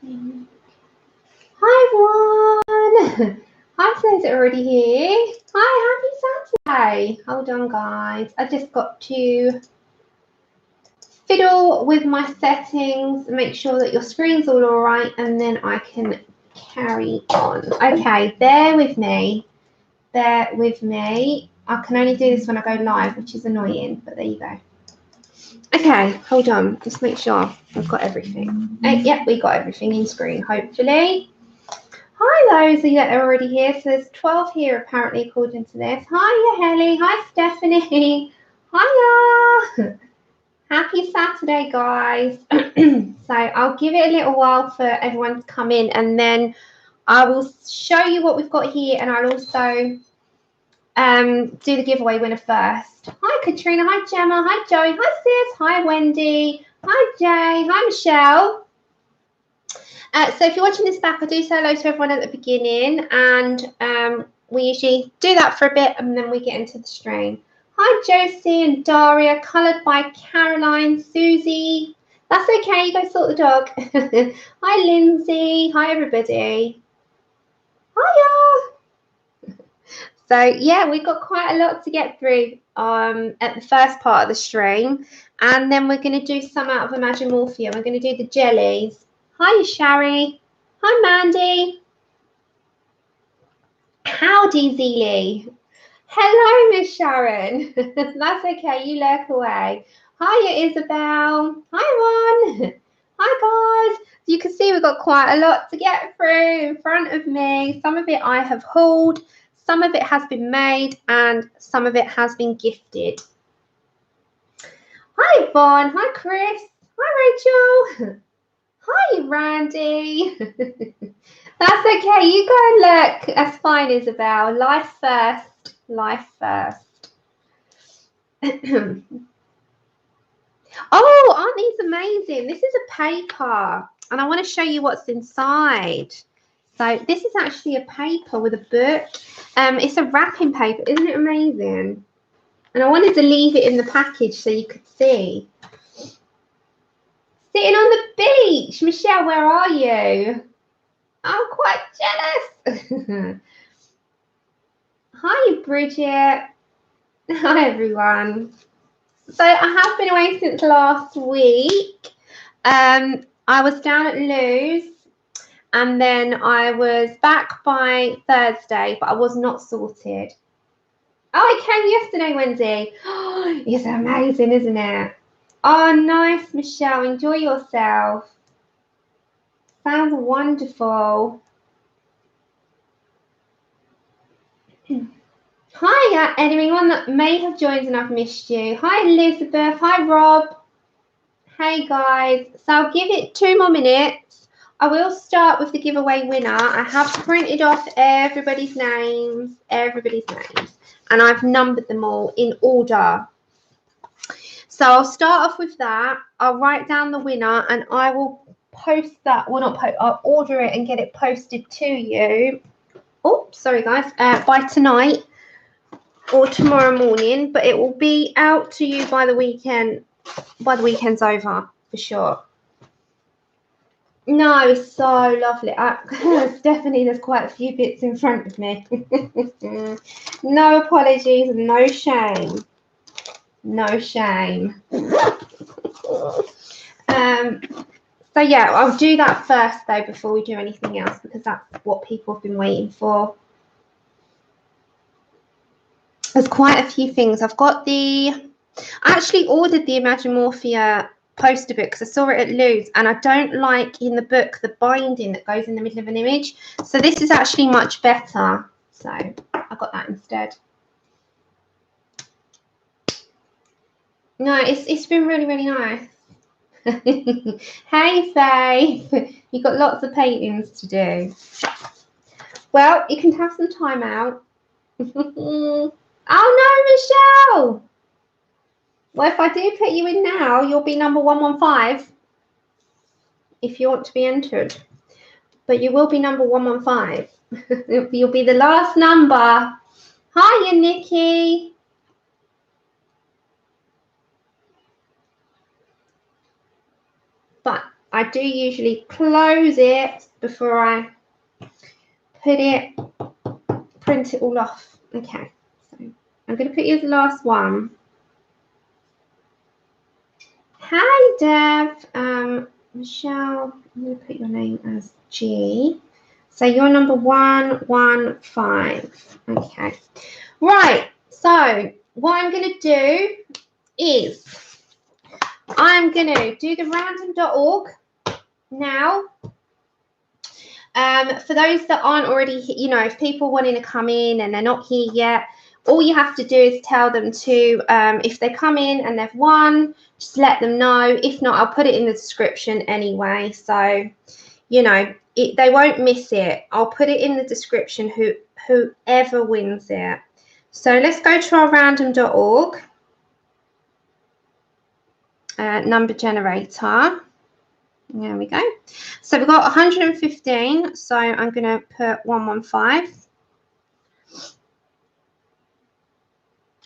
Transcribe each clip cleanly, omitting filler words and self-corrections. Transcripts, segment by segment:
Hi everyone! Hi, friends are already here. Hi, happy Saturday. Hold on, guys. I just got to fiddle with my settings, make sure that your screen's all right, and then I can carry on. Okay, bear with me. Bear with me. I can only do this when I go live, which is annoying, but there you go. Okay, hold on. Just make sure I've got everything. Yep, we got everything in screen, hopefully. Hi, those of you that are already here. So there's 12 here, apparently, according to this. Hiya, Helly. Hi, Stephanie. Hiya. Happy Saturday, guys. So I'll give it a little while for everyone to come in, and then I will show you what we've got here, and I'll also do the giveaway winner first. Hi, Katrina. Hi, Gemma. Hi, Joey. Hi, Sis. Hi, Wendy. Hi, Jay. Hi, Michelle. So if you're watching this back, I do say hello to everyone at the beginning, and we usually do that for a bit, and then we get into the stream. Hi, Josie and Daria, coloured by Caroline, Susie. That's okay, you go sort the dog. Hi, Lindsay. Hi, everybody. Hiya. So yeah, we've got quite a lot to get through at the first part of the stream, and then we're going to do some out of Imagimorphia. We're going to do the jellies. Hi, Shari. Hi, Mandy. Howdy, Zeely. Hello, Miss Sharon. That's okay, you lurk away. Hiya, Isabel. Hi, everyone. Hi, guys. You can see we've got quite a lot to get through in front of me. Some of it I have hauled, some of it has been made, and some of it has been gifted. Hi, Yvonne. Hi, Chris. Hi, Rachel. Hi, Randy. That's okay. You go and look. That's fine, Isabel. Life first. Life first. Oh, aren't these amazing? This is a paper, and I want to show you what's inside. So this is actually a paper with a book. It's a wrapping paper. Isn't it amazing? And I wanted to leave it in the package so you could see. Sitting on the beach. Michelle, where are you? I'm quite jealous. Hi, Bridget. Hi, everyone. So I have been away since last week. I was down at Lou's, and then I was back by Thursday, but I was not sorted. Oh, I came yesterday, Wendy. Oh, it's amazing, isn't it? Oh, nice, Michelle. Enjoy yourself. Sounds wonderful. Hi, anyone that may have joined and I've missed you. Hi, Elizabeth. Hi, Rob. Hey, guys. So I'll give it 2 more minutes. I will start with the giveaway winner. I have printed off everybody's names, and I've numbered them all in order. So I'll start off with that. I'll write down the winner, and I will post that. Well, not post. I'll order it and get it posted to you. Oh, sorry, guys. By tonight or tomorrow morning, but it will be out to you by the weekend. By the weekend's over, for sure. No, it's so lovely. Stephanie, there's quite a few bits in front of me. No apologies, no shame. No shame. So yeah, I'll do that first though before we do anything else, because that's what people have been waiting for. There's quite a few things. I've got I actually ordered the Imagimorphia poster book because I saw it at Lou's, and I don't like in the book the binding that goes in the middle of an image. So this is actually much better. So I got that instead. No, it's been really, really nice. Hey, Faith. You've got lots of paintings to do. Well, you can have some time out. Oh, no, Michelle. Well, if I do put you in now, you'll be number 115 if you want to be entered. But you will be number 115. You'll be the last number. Hiya, Nikki. But I do usually close it before I print it all off. Okay, so I'm going to put you as the last one. Hi, Dev. Michelle, I'm going to put your name as G. So you're number 115. Okay. Right. So what I'm going to do is I'm going to do the random.org now. For those that aren't already, you know, if people wanting to come in and they're not here yet, all you have to do is tell them to, if they come in and they've won, just let them know. If not, I'll put it in the description anyway. So, you know, they won't miss it. I'll put it in the description, whoever wins it. So let's go to our random.org number generator. There we go. So we've got 115. So I'm going to put 115.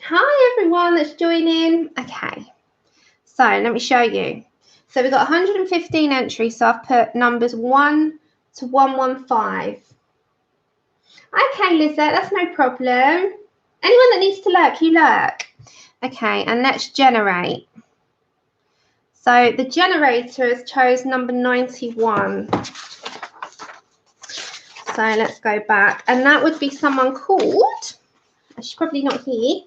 Hi, everyone that's joining. Okay. So let me show you. So we've got 115 entries. So I've put numbers 1 to 115. Okay, Lizette, that's no problem. Anyone that needs to lurk, you lurk. Okay, and let's generate. So the generator has chose number 91. So let's go back. And that would be someone called, she's probably not here.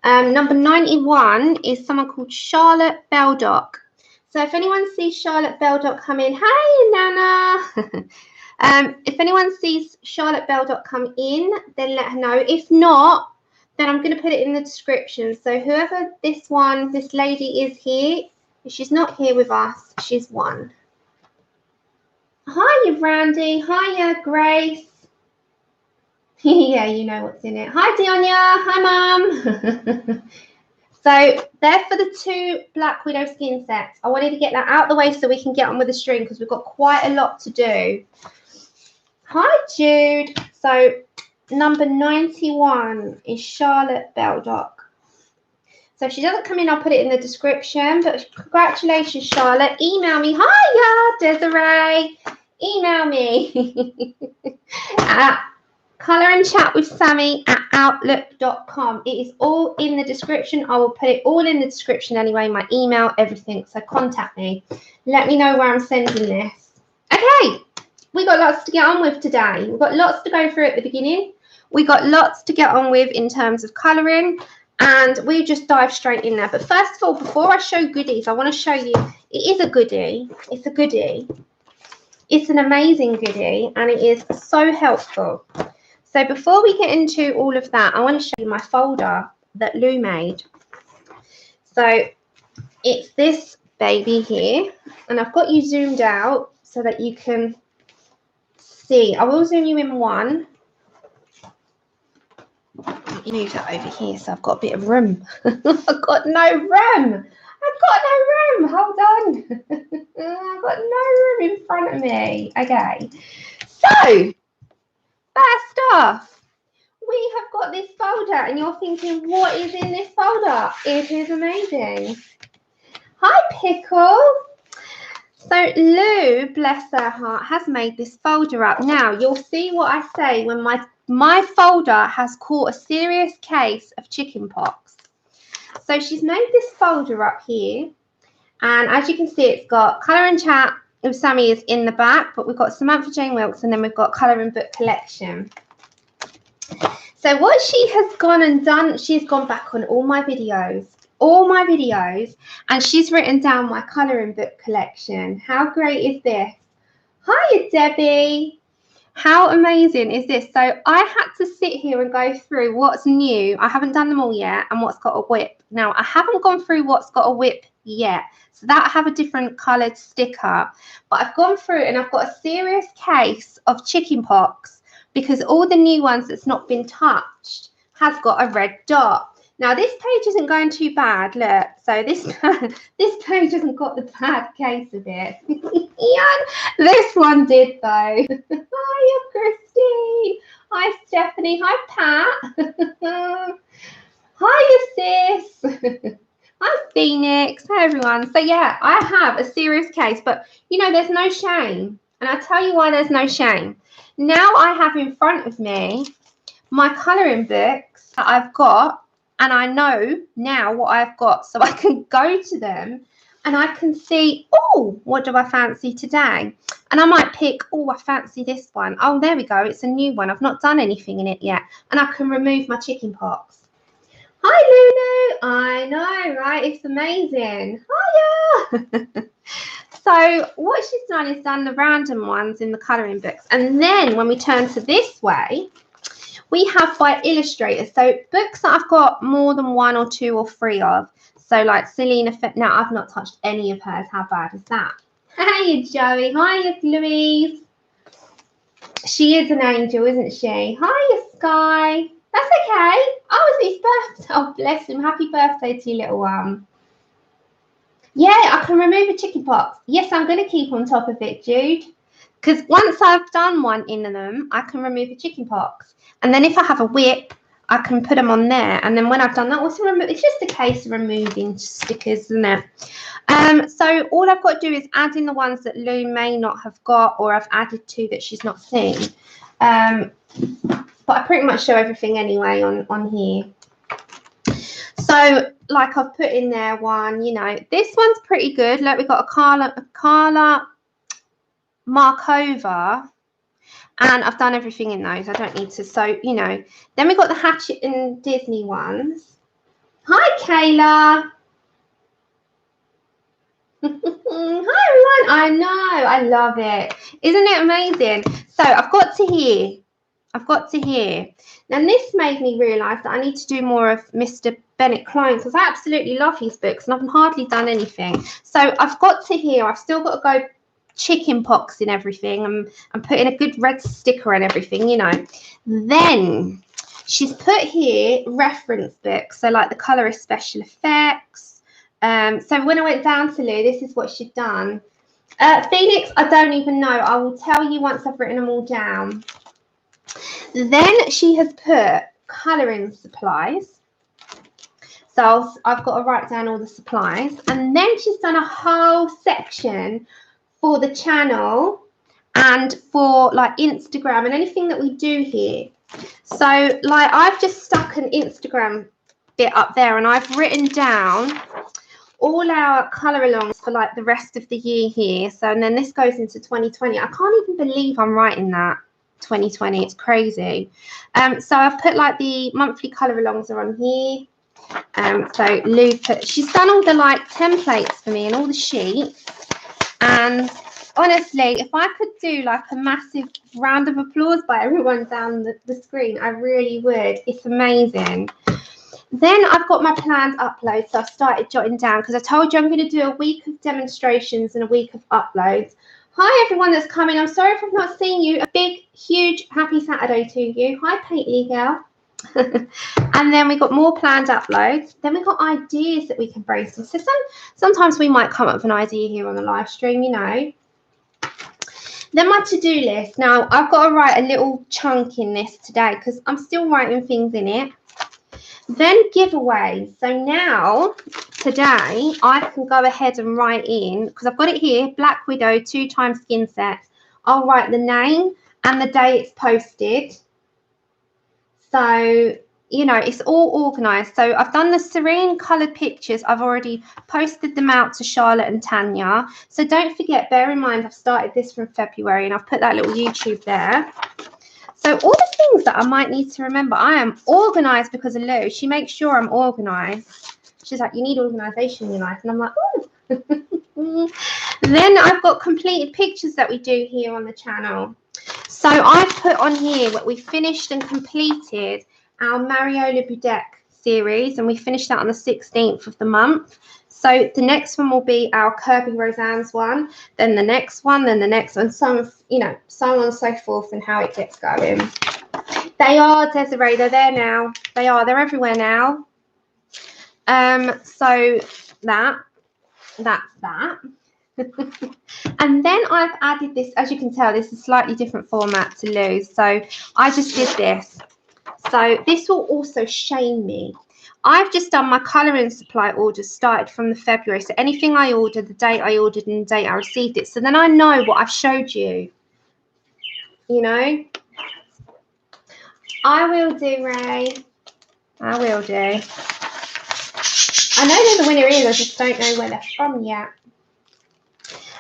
Number 91 is someone called Charlotte Beldock. So if anyone sees Charlotte Beldock come in, hey, Nana. If anyone sees Charlotte Beldock come in, then let her know. If not, then I'm going to put it in the description. So whoever this lady is here, if she's not here with us, she's won. Hiya, Randy. Hiya, Grace. Yeah, you know what's in it. Hi, Dionia. Hi, Mum. So they're for the 2 Black Widow skin sets. I wanted to get that out of the way so we can get on with the string because we've got quite a lot to do. Hi, Jude. So number 91 is Charlotte Beldock. So if she doesn't come in, I'll put it in the description. But congratulations, Charlotte. Email me. Hiya, Desiree. Email me at coloringchatwithsammy@outlook.com. It is all in the description. I will put it all in the description anyway, my email, everything. So contact me. Let me know where I'm sending this. Okay, we got lots to get on with today. We've got lots to go through at the beginning. We got lots to get on with in terms of colouring. And we just dive straight in there. But first of all, before I show goodies, I want to show you, it is a goodie. It's a goodie. It's an amazing goodie, and it is so helpful. So before we get into all of that, I want to show you my folder that Lou made. So it's this baby here, and I've got you zoomed out so that you can see. I will zoom you in one. Move that over here so I've got a bit of room. I've got no room. I've got no room. Hold on. I've got no room in front of me. Okay. So, first off, we have got this folder and you're thinking, what is in this folder? It is amazing. Hi, Pickle. So Lou, bless her heart, has made this folder up. Now, you'll see what I say when my folder has caught a serious case of chicken pox. So she's made this folder up here. And as you can see, it's got Colour and Chat with Sammy is in the back, but we've got Samantha Jane Wilkes, and then we've got Colouring Book Collection. So what she has gone and done, she's gone back on all my videos, and she's written down my colouring book collection. How great is this? Hiya, Debbie. How amazing is this? So I had to sit here and go through what's new. I haven't done them all yet, and what's got a whip. Now, I haven't gone through what's got a whip yet, so that I have a different coloured sticker. But I've gone through and I've got a serious case of chicken pox because all the new ones that's not been touched has got a red dot. Now, this page isn't going too bad, look. So this page hasn't got the bad case of it. This one did, though. Hiya, Christine. Hi, Stephanie. Hi, Pat. Hiya, sis. Hi, Phoenix. Hi, everyone. So, yeah, I have a serious case, but, you know, there's no shame. And I'll tell you why there's no shame. Now I have in front of me my colouring books that I've got, and I know now what I've got, so I can go to them and I can see, oh, what do I fancy today? And I might pick, oh, I fancy this one. Oh, there we go. It's a new one. I've not done anything in it yet. And I can remove my chicken pox. Hi, Lulu. I know, right? It's amazing. Hiya. So what she's done is done the random ones in the colouring books. And then when we turn to this way, we have by illustrators. So books that I've got more than 1 or 2 or 3 of. So like Selena, now I've not touched any of hers. How bad is that? Hey, Joey. Hiya, Louise. She is an angel, isn't she? Hiya, Sky. That's okay. Oh, it's his birthday. Oh, bless him. Happy birthday to you, little one. Yeah, I can remove a chicken pox. Yes, I'm going to keep on top of it, Jude. Because once I've done one in them, I can remove a chicken pox. And then if I have a whip, I can put them on there. And then when I've done that, it's just a case of removing stickers, isn't it? So all I've got to do is add in the ones that Lou may not have got, or I've added to that she's not seen. But I pretty much show everything anyway on here. So like I've put in there one, you know, this one's pretty good. Look, we've got a Carla Markova. And I've done everything in those. I don't need to. So, you know. Then we've got the Hatchet and Disney ones. Hi, Kayla. Hi, everyone. I know. I love it. Isn't it amazing? So, I've got to here. Now, this made me realise that I need to do more of Mr. Bennett Klein, because I absolutely love his books and I've hardly done anything. So, I've got to here. I've still got to go chicken pox in everything. I'm putting a good red sticker and everything, you know. Then she's put here reference books, so like the colorist special effects. So when I went down to Lou, this is what she'd done. Phoenix, I don't even know. I will tell you once I've written them all down. Then she has put colouring supplies. So I've got to write down all the supplies. And then she's done a whole section for the channel and for like Instagram and anything that we do here. So like I've just stuck an Instagram bit up there and I've written down all our colour alongs for like the rest of the year here. So and then this goes into 2020. I can't even believe I'm writing that. 2020, it's crazy. So I've put like the monthly colour alongs are on here. So Lou she's done all the like templates for me and all the sheets. And honestly, if I could do like a massive round of applause by everyone down the screen, I really would. It's amazing. Then I've got my planned uploads. So I've started jotting down because I told you I'm going to do a week of demonstrations and a week of uploads. Hi, everyone that's coming. I'm sorry if I've not seen you. A big, huge, happy Saturday to you. Hi, Paisley girl. And then we got more planned uploads. Then we got ideas that we can brainstorm. So sometimes we might come up with an idea here on the live stream, you know. Then my to-do list. Now I've got to write a little chunk in this today because I'm still writing things in it. Then giveaways. So now today I can go ahead and write in, because I've got it here, Black Widow 2x skin set. I'll write the name and the day it's posted. So, you know, it's all organised. So I've done the serene coloured pictures. I've already posted them out to Charlotte and Tanya. So don't forget, bear in mind, I've started this from February and I've put that little YouTube there. So all the things that I might need to remember, I am organised because of Lou. She makes sure I'm organised. She's like, you need organisation in your life. And I'm like, oh. Then I've got completed pictures that we do here on the channel. So I've put on here what we finished and completed our Mariola Budek series, and we finished that on the 16th of the month. So the next one will be our Kerby Rosanes one, then the next one, then the next one, so on and so forth, and how it gets going. They are, Desiree, they're there now. They're everywhere now. So that's that. And then I've added this, as you can tell, this is a slightly different format to Lou's. So I just did this. So this will also shame me. I've just done my colouring supply orders started from the February. So anything I ordered, the date I ordered and the date I received it. So then I know what I've showed you. You know? I will do, Ray. I will do. I know who the winner is, I just don't know where they're from yet.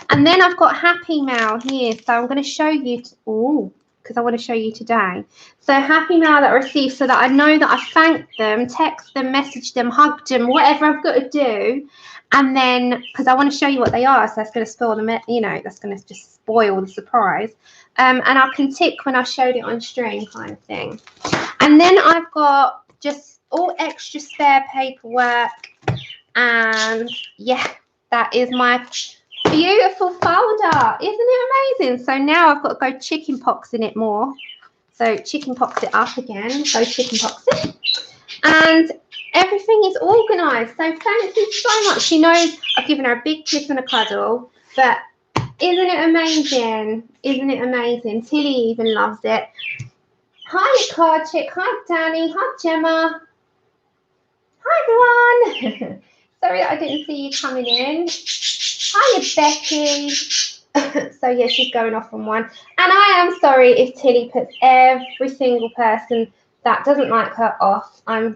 And then I've got Happy Mail here. So I'm going to show you, because I want to show you today. So Happy Mail that I received so that I know that I thanked them, text them, messaged them, hugged them, whatever I've got to do. And then, because I want to show you what they are, so that's going to spoil them, you know, that's going to just spoil the surprise. And I can tick when I showed it on stream kind of thing. And then I've got just all extra spare paperwork. And yeah, that is my beautiful folder. Isn't it amazing? So now I've got to go chicken pox in it more. So chicken pox it up again. Go chicken pox it. And everything is organised. So thank you so much. She knows I've given her a big kiss and a cuddle. But isn't it amazing? Isn't it amazing? Tilly even loves it. Hi, Card Chick. Hi, Danny. Hi, Gemma. Hi, everyone. Sorry that I didn't see you coming in. Hiya, Becky. So, yeah, she's going off on one. And I am sorry if Tilly puts every single person that doesn't like her off. I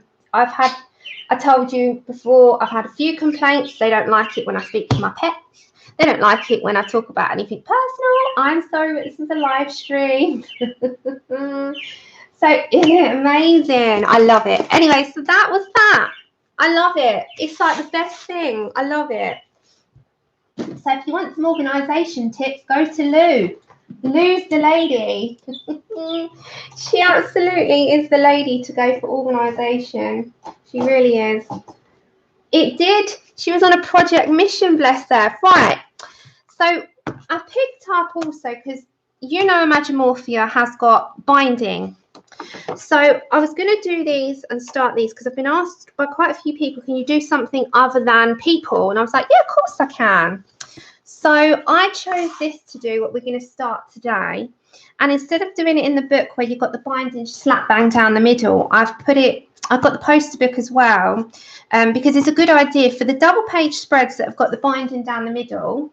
told you before, I've had a few complaints. They don't like it when I speak to my pets. They don't like it when I talk about anything personal. I'm sorry, but this is a live stream. So, isn't it amazing? I love it. Anyway, so that was that. I love it. It's like the best thing. I love it. So if you want some organisation tips, go to Lou. Lou's the lady. She absolutely is the lady to go for organisation. She really is. It did. She was on a project mission, bless her. Right. So I picked up also because you know Imagimorphia has got binding. So I was going to do these and start these because I've been asked by quite a few people, can you do something other than people? And I was like, yeah, of course I can. So I chose this to do what we're going to start today. And instead of doing it in the book where you've got the binding slap bang down the middle, I've got the poster book as well, because it's a good idea for the double page spreads that have got the binding down the middle.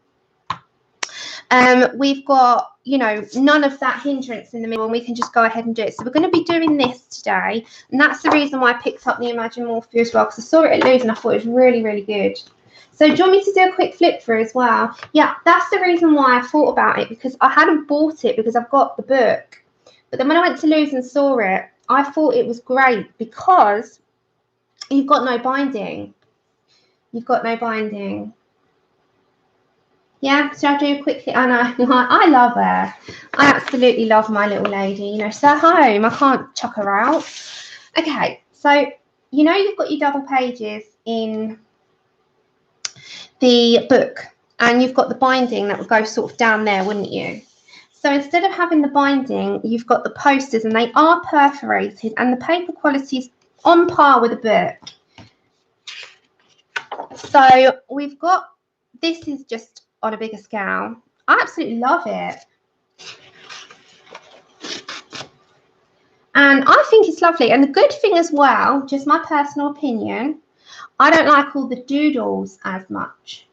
We've got, you know, none of that hindrance in the middle, and we can just go ahead and do it. So we're going to be doing this today, and that's the reason why I picked up the Imagimorphia as well, because I saw it at Lou's and I thought it was really, really good. So do you want me to do a quick flip through as well? Yeah, that's the reason why I thought about it, because I hadn't bought it because I've got the book. But then when I went to Lou's and saw it, I thought it was great because you've got no binding. You've got no binding. Yeah, so I'll do a quick thing. I know, I love her. I absolutely love my little lady. You know, she's at home. I can't chuck her out. Okay, so you know you've got your double pages in the book, and you've got the binding that would go sort of down there, wouldn't you? So instead of having the binding, you've got the posters, and they are perforated, and the paper quality is on par with the book. So we've got, this is just on a bigger scale. I absolutely love it. And I think it's lovely. And the good thing as well, just my personal opinion, I don't like all the doodles as much.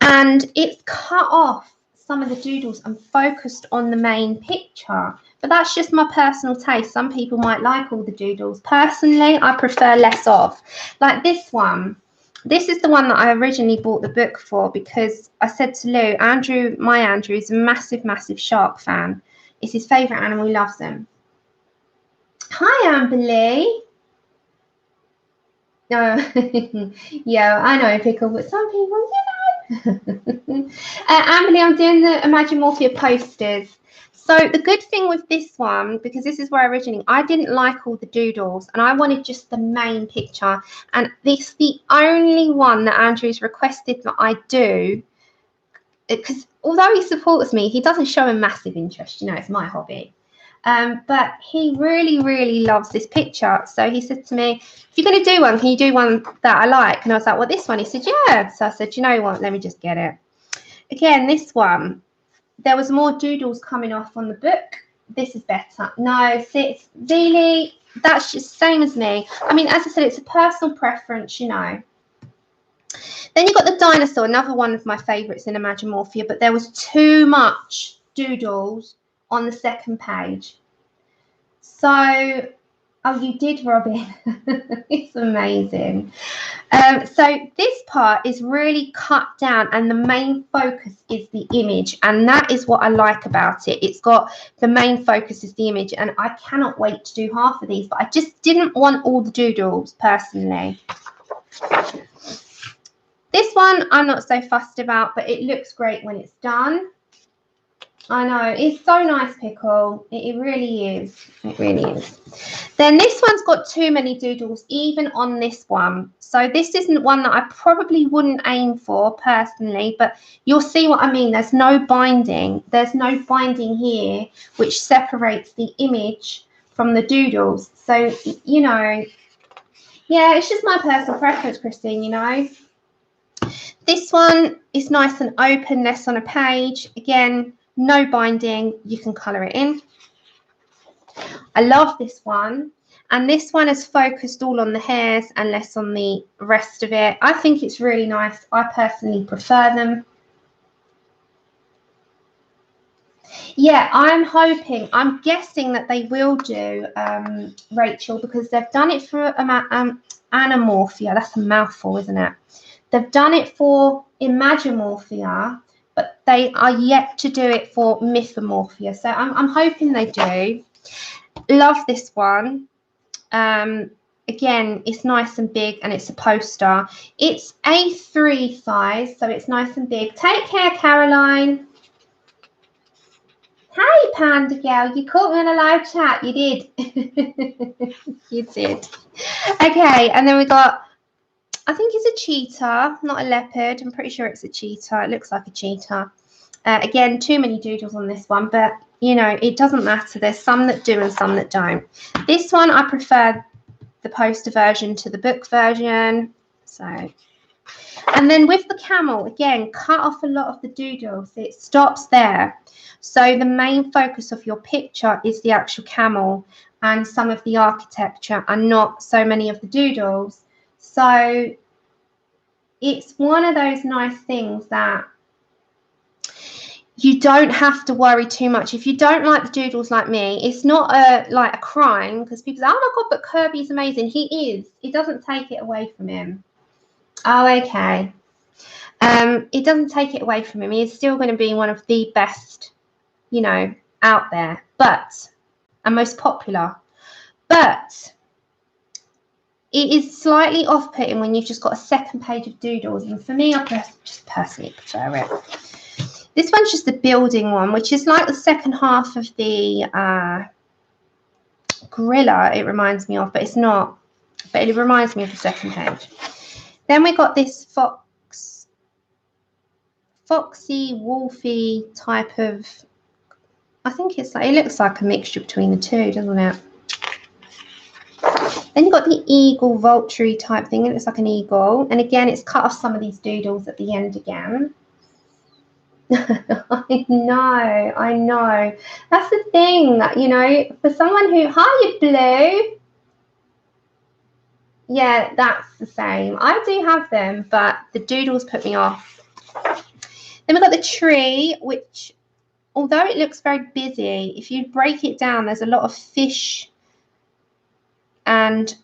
And it's cut off some of the doodles and focused on the main picture. But that's just my personal taste. Some people might like all the doodles. Personally, I prefer less of. Like this one. This is the one that I originally bought the book for because I said to Lou, Andrew, my Andrew, is a massive, massive shark fan. It's his favourite animal. He loves them. Hi, Amber Lee. No, yeah, I know, Pickle, but some people, you know. Amber Lee, I'm doing the Imagimorphia posters. So the good thing with this one, because this is where I originally, I didn't like all the doodles and I wanted just the main picture. And this is the only one that Andrew's requested that I do, because although he supports me, he doesn't show a massive interest. You know, it's my hobby. But he really, really loves this picture. So he said to me, if you're going to do one, can you do one that I like? And I was like, well, this one. He said, yeah. So I said, you know what? Let me just get it. Again, this one. There was more doodles coming off on the book. This is better. No, Zeely, that's just same as me. I mean, as I said, it's a personal preference, you know. Then you've got the dinosaur, another one of my favourites in Imagimorphia, but there was too much doodles on the second page. So, oh, you did, Robin. It's amazing. So this part is really cut down and the main focus is the image, and that is what I like about it. It's got the main focus is the image, and I cannot wait to do half of these, but I just didn't want all the doodles personally. This one I'm not so fussed about, but it looks great when it's done. I know, it's so nice, Pickle. It really is. It really is. Then this one's got too many doodles, even on this one. So this isn't one that I probably wouldn't aim for personally, but you'll see what I mean. There's no binding. There's no binding here, which separates the image from the doodles. So, you know, yeah, it's just my personal preference, Christine, you know. This one is nice and open, less on a page. Again, no binding, you can colour it in. I love this one. And this one is focused all on the hairs and less on the rest of it. I think it's really nice. I personally prefer them. Yeah, I'm guessing that they will do, Rachel, because they've done it for Anamorphia. That's a mouthful, isn't it? They've done it for Imagimorphia, but they are yet to do it for Mythomorphia. So I'm hoping they do. Love this one. Again, it's nice and big and it's a poster. It's A3 size, so it's nice and big. Take care, Caroline. Hey, Panda Girl, you caught me in a live chat. You did. You did. Okay, and then we got, I think it's a cheetah, not a leopard. I'm pretty sure it's a cheetah. It looks like a cheetah. Again, too many doodles on this one, but, you know, it doesn't matter. There's some that do and some that don't. This one, I prefer the poster version to the book version. So, and then with the camel, again, cut off a lot of the doodles. It stops there. So the main focus of your picture is the actual camel and some of the architecture and not so many of the doodles. So it's one of those nice things that you don't have to worry too much. If you don't like the doodles like me, it's not like a crime, because people say, oh my God, but Kerby's amazing. He is. It doesn't take it away from him. Oh, okay. It doesn't take it away from him. He's still going to be one of the best, you know, out there, and most popular. But it is slightly off-putting when you've just got a second page of doodles. And for me, I just personally prefer it. This one's just the building one, which is like the second half of the gorilla, it reminds me of, but it's not. But it reminds me of the second page. Then we got this foxy, wolfy type of, I think it's like, it looks like a mixture between the two, doesn't it? Then you've got the eagle, vulture type thing. It looks like an eagle. And again, it's cut off some of these doodles at the end again. I know. That's the thing, that, you know, for someone who, hi, Blue. Yeah, that's the same. I do have them, but the doodles put me off. Then we've got the tree, which, although it looks very busy, if you break it down, there's a lot of fish and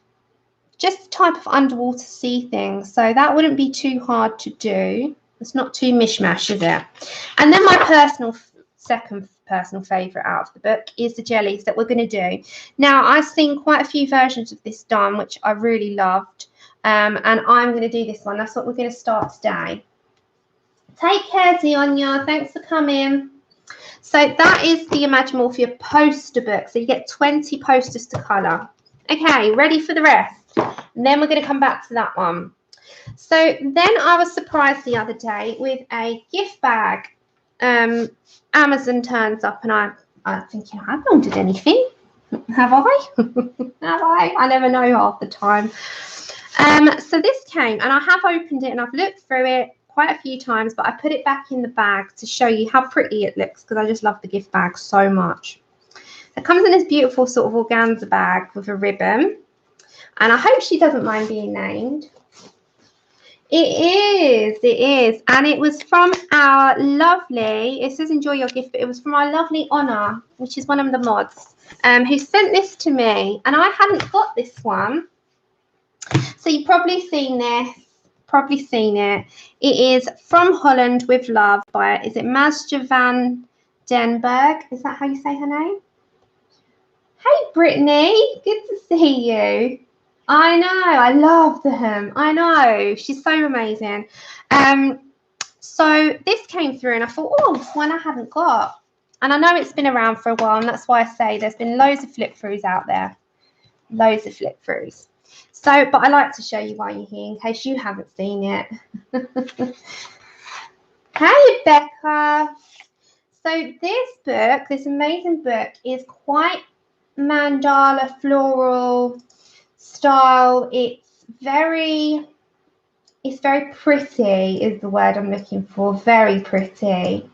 just type of underwater sea things. So that wouldn't be too hard to do. It's not too mishmash, is it? And then my second personal favourite out of the book is the jellies that we're going to do. Now, I've seen quite a few versions of this done, which I really loved. And I'm going to do this one. That's what we're going to start today. Take care, Zionia. Thanks for coming. So that is the Imagimorphia poster book. So you get 20 posters to colour. Okay, ready for the rest? And then we're going to come back to that one. So then I was surprised the other day with a gift bag. Amazon turns up and I'm thinking, I've not ordered anything. Have I? Have I? I never know half the time. So this came and I have opened it and I've looked through it quite a few times, but I put it back in the bag to show you how pretty it looks because I just love the gift bag so much. It comes in this beautiful sort of organza bag with a ribbon. And I hope she doesn't mind being named. It is. And it was from our lovely, it says enjoy your gift, but it was from our lovely Honor, which is one of the mods, who sent this to me. And I hadn't got this one. So you've probably seen this, probably seen it. It is From Holland with Love by, is it Masja van den Berg? Is that how you say her name? Hey, Brittany. Good to see you. I know, I love them. I know, she's so amazing. So this came through and I thought, oh, one I hadn't got. And I know it's been around for a while, and that's why I say there's been loads of flip throughs out there. Loads of flip throughs. So, but I like to show you while you're here in case you haven't seen it. Hey, Becca. So this book, this amazing book, is quite mandala floral style. It's very pretty is the word I'm looking for. Very pretty.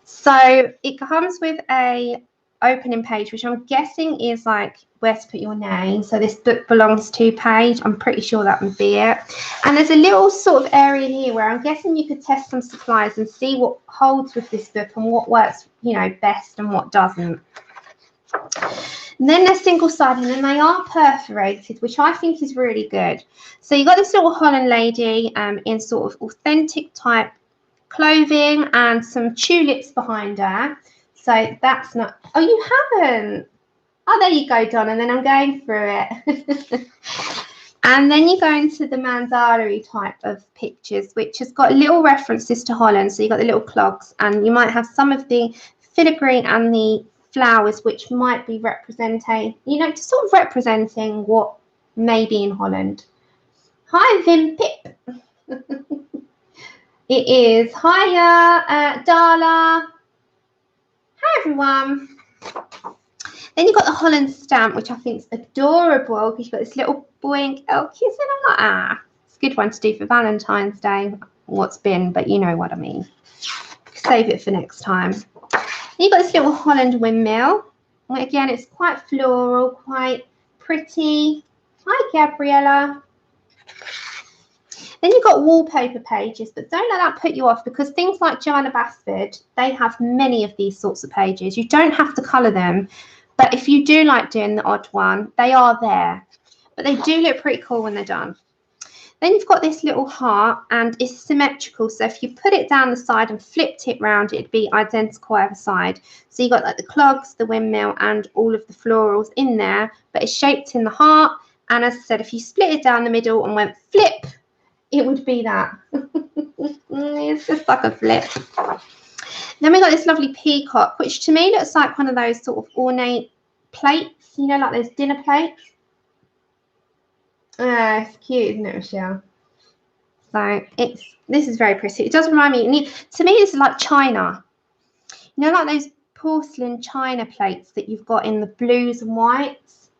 So it comes with a opening page, which I'm guessing is like where to put your name. So this book belongs to page. I'm pretty sure that would be it. And there's a little sort of area here where I'm guessing you could test some supplies and see what holds with this book and what works, you know, best and what doesn't. And then they're single-sided and they are perforated, which I think is really good. So you've got this little Holland lady in sort of authentic type clothing and some tulips behind her. So that's not... Oh, you haven't? Oh, there you go, Don. And then I'm going through it. And then you go into the mandala type of pictures, which has got little references to Holland. So you've got the little clogs, and you might have some of the filigree and the flowers, which might be representing, you know, just sort of representing what may be in Holland. Hi, Vim Pip. It is. Hiya, Darla. Hi, everyone. Then you've got the Holland stamp, which I think is adorable because you've got this little boy and girl kissing. I'm like, ah, it's a good one to do for Valentine's Day. What's been, but you know what I mean. Save it for next time. Then you've got this little Holland windmill. Again, it's quite floral, quite pretty. Hi, Gabriella. Then you've got wallpaper pages, but don't let that put you off because things like Joanna Basford, they have many of these sorts of pages. You don't have to colour them, but if you do like doing the odd one, they are there. But they do look pretty cool when they're done. Then you've got this little heart and it's symmetrical. So if you put it down the side and flipped it round, it'd be identical either side. So you've got like the clogs, the windmill and all of the florals in there, but it's shaped in the heart. And as I said, if you split it down the middle and went flip, it would be that. It's just like a flip. Then we got this lovely peacock, which to me looks like one of those sort of ornate plates, you know, like those dinner plates. It's cute, isn't it, Michelle? So this is very pretty. It does remind me, to me, it's like china. You know, like those porcelain china plates that you've got in the blues and whites.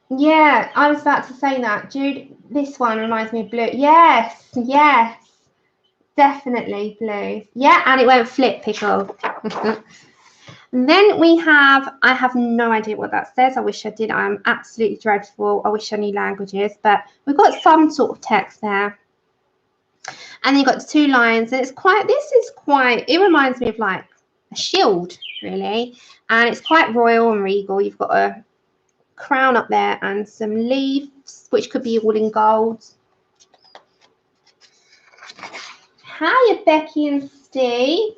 Yeah, I was about to say that. Jude, this one reminds me of blue. Yes, yes. Definitely blue. Yeah, and it won't flip, pickle. And then we have, I have no idea what that says. I wish I did. I'm absolutely dreadful. I wish I knew languages, but we've got some sort of text there. And then you've got the two lions, and it's quite, this is quite, it reminds me of like a shield, really. And it's quite royal and regal. You've got a crown up there and some leaves, which could be all in gold. Hiya, Becky and Steve.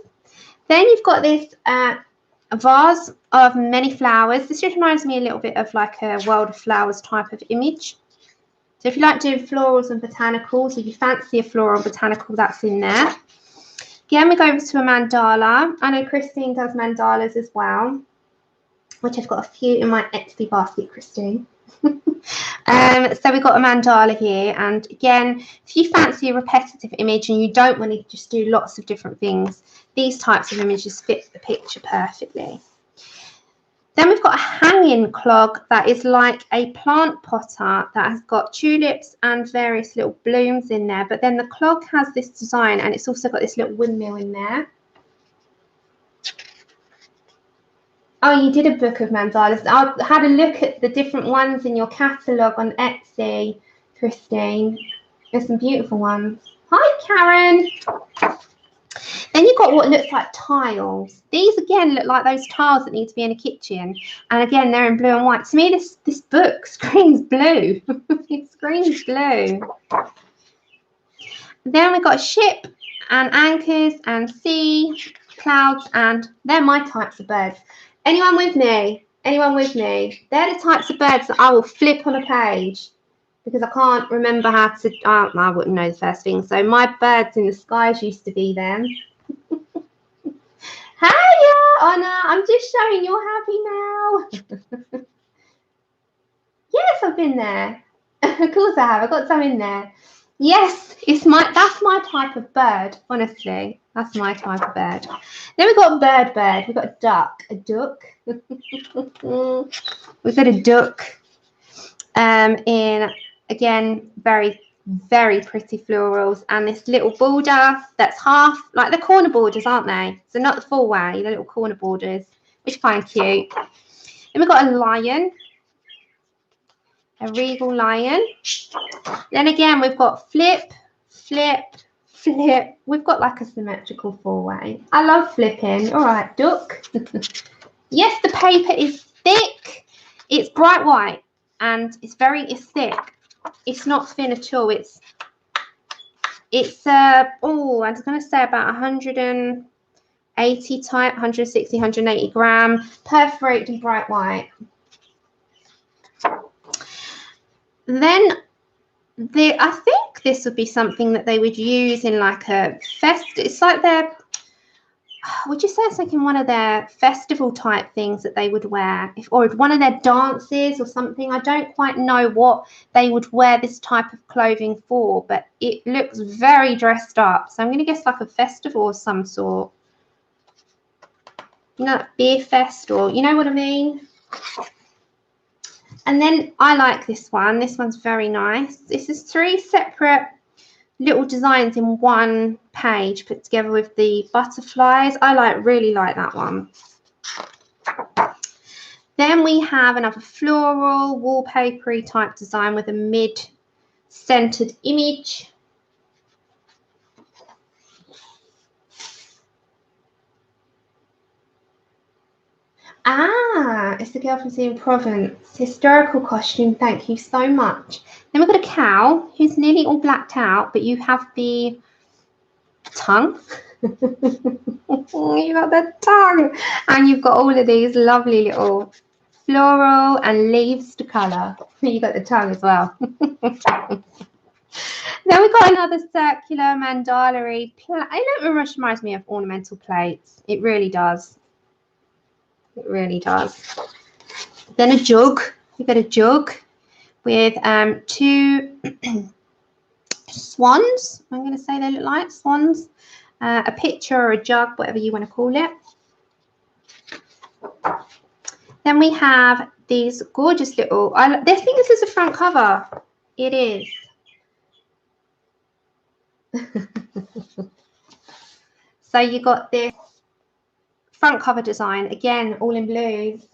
Then you've got this a vase of many flowers. This just reminds me a little bit of like a World of Flowers type of image. So if you like doing florals and botanicals, if you fancy a floral botanical, that's in there. Again, we go over to a mandala. I know Christine does mandalas as well, which I've got a few in my Etsy basket, Christine. So we've got a mandala here, and again, if you fancy a repetitive image and you don't want to just do lots of different things, these types of images fit the picture perfectly. Then we've got a hanging clog that is like a plant potter that has got tulips and various little blooms in there. But then the clog has this design and it's also got this little windmill in there. Oh, you did a book of mandalas. I had a look at the different ones in your catalogue on Etsy, Christine. There's some beautiful ones. Hi, Karen. Then you've got what looks like tiles. These, again, look like those tiles that need to be in a kitchen. And, again, they're in blue and white. To me, this book screams blue. It screams blue. Then we've got a ship and anchors and sea, clouds, and they're my types of birds. Anyone with me? Anyone with me? They're the types of birds that I will flip on a page because I can't remember how to, I wouldn't know the first thing. So my birds in the skies used to be them. Hiya, Anna, I'm just showing you're happy now. Yes, I've been there. Of course I have. I've got some in there. Yes, that's my type of bird, honestly. That's my type of bird. Then we've got a bird. We've got a duck. A duck. We've got a duck in, again, very, very pretty florals. And this little border that's half, like the corner borders, aren't they? So not the full way, the little corner borders, which I find cute. Then we've got a lion. A regal lion. Then again, we've got flip, flip, flip. We've got like a symmetrical four-way. I love flipping. All right, duck. Yes, the paper is thick. It's bright white and it's thick. It's not thin at all. It's I was going to say about 180 type, 160, 180 gram, perforated and bright white. Then I think this would be something that they would use in like a it's like would you say it's like in one of their festival type things that they would wear, or one of their dances or something? I don't quite know what they would wear this type of clothing for, but it looks very dressed up. So I'm going to guess like a festival of some sort. You know, beer fest, or you know what I mean? And then I like this one. This one's very nice. This is 3 separate little designs in one page put together with the butterflies. I really like that one. Then we have another floral, wallpapery type design with a mid-centered image. Ah, it's the girl from Sea in Provence. Historical costume, thank you so much. Then we've got a cow who's nearly all blacked out, but you have the tongue. You got the tongue. And you've got all of these lovely little floral and leaves to colour. You got the tongue as well. Then we've got another circular mandala-y plate. It reminds me of ornamental plates. It really does. It really does. Then a jug. We've got a jug with 2 swans. I'm going to say they look like swans. A picture or a jug, whatever you want to call it. Then we have these gorgeous little. I think this is the front cover. It is. So you got this front cover design, again, all in blues.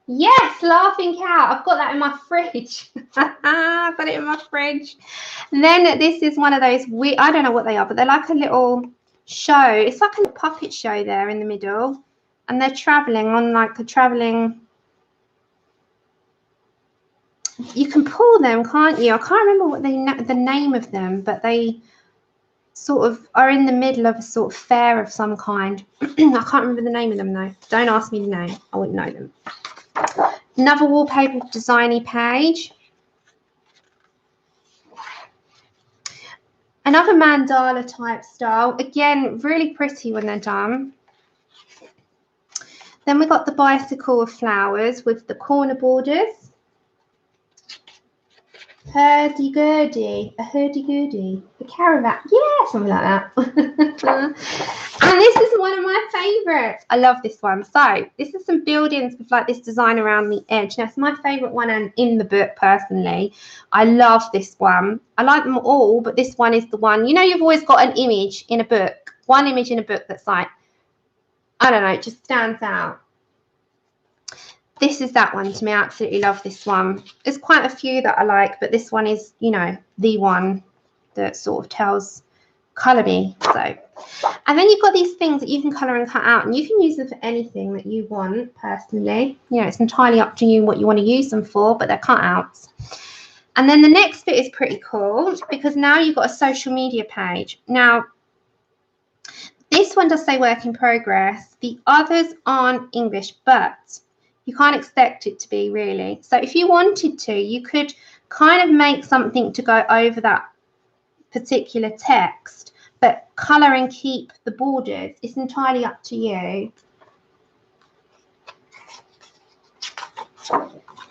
Yes, laughing cow. I've got that in my fridge. I've got it in my fridge. And then this is one of those, I don't know what they are, but they're like a little show. It's like a puppet show there in the middle. And they're traveling on like a traveling. You can pull them, can't you? I can't remember what the name of them, but they sort of are in the middle of a sort of fair of some kind. I can't remember the name of them though. Don't ask me the name. I wouldn't know them. Another wallpaper designy page. Another mandala type style. Again, really pretty when they're done. Then we got the bicycle of flowers with the corner borders. hurdy-gurdy, a hurdy-gurdy, a caravan, yeah, something like that. And this is one of my favourites. I love this one. So this is some buildings with like this design around the edge. Now it's my favourite one and in the book personally. I love this one. I like them all, but this one is the one. You know, you've always got an image in a book, one image in a book that's like, I don't know, it just stands out. This is that one to me. I absolutely love this one. There's quite a few that I like, but this one is, you know, the one that sort of tells colour me. So, and then you've got these things that you can colour and cut out, and you can use them for anything that you want personally. You know, it's entirely up to you what you want to use them for, but they're cutouts. And then the next bit is pretty cool because now you've got a social media page. Now, this one does say work in progress. The others aren't English, but you can't expect it to be really. So if you wanted to, you could kind of make something to go over that particular text, but colour and keep the borders. It's entirely up to you.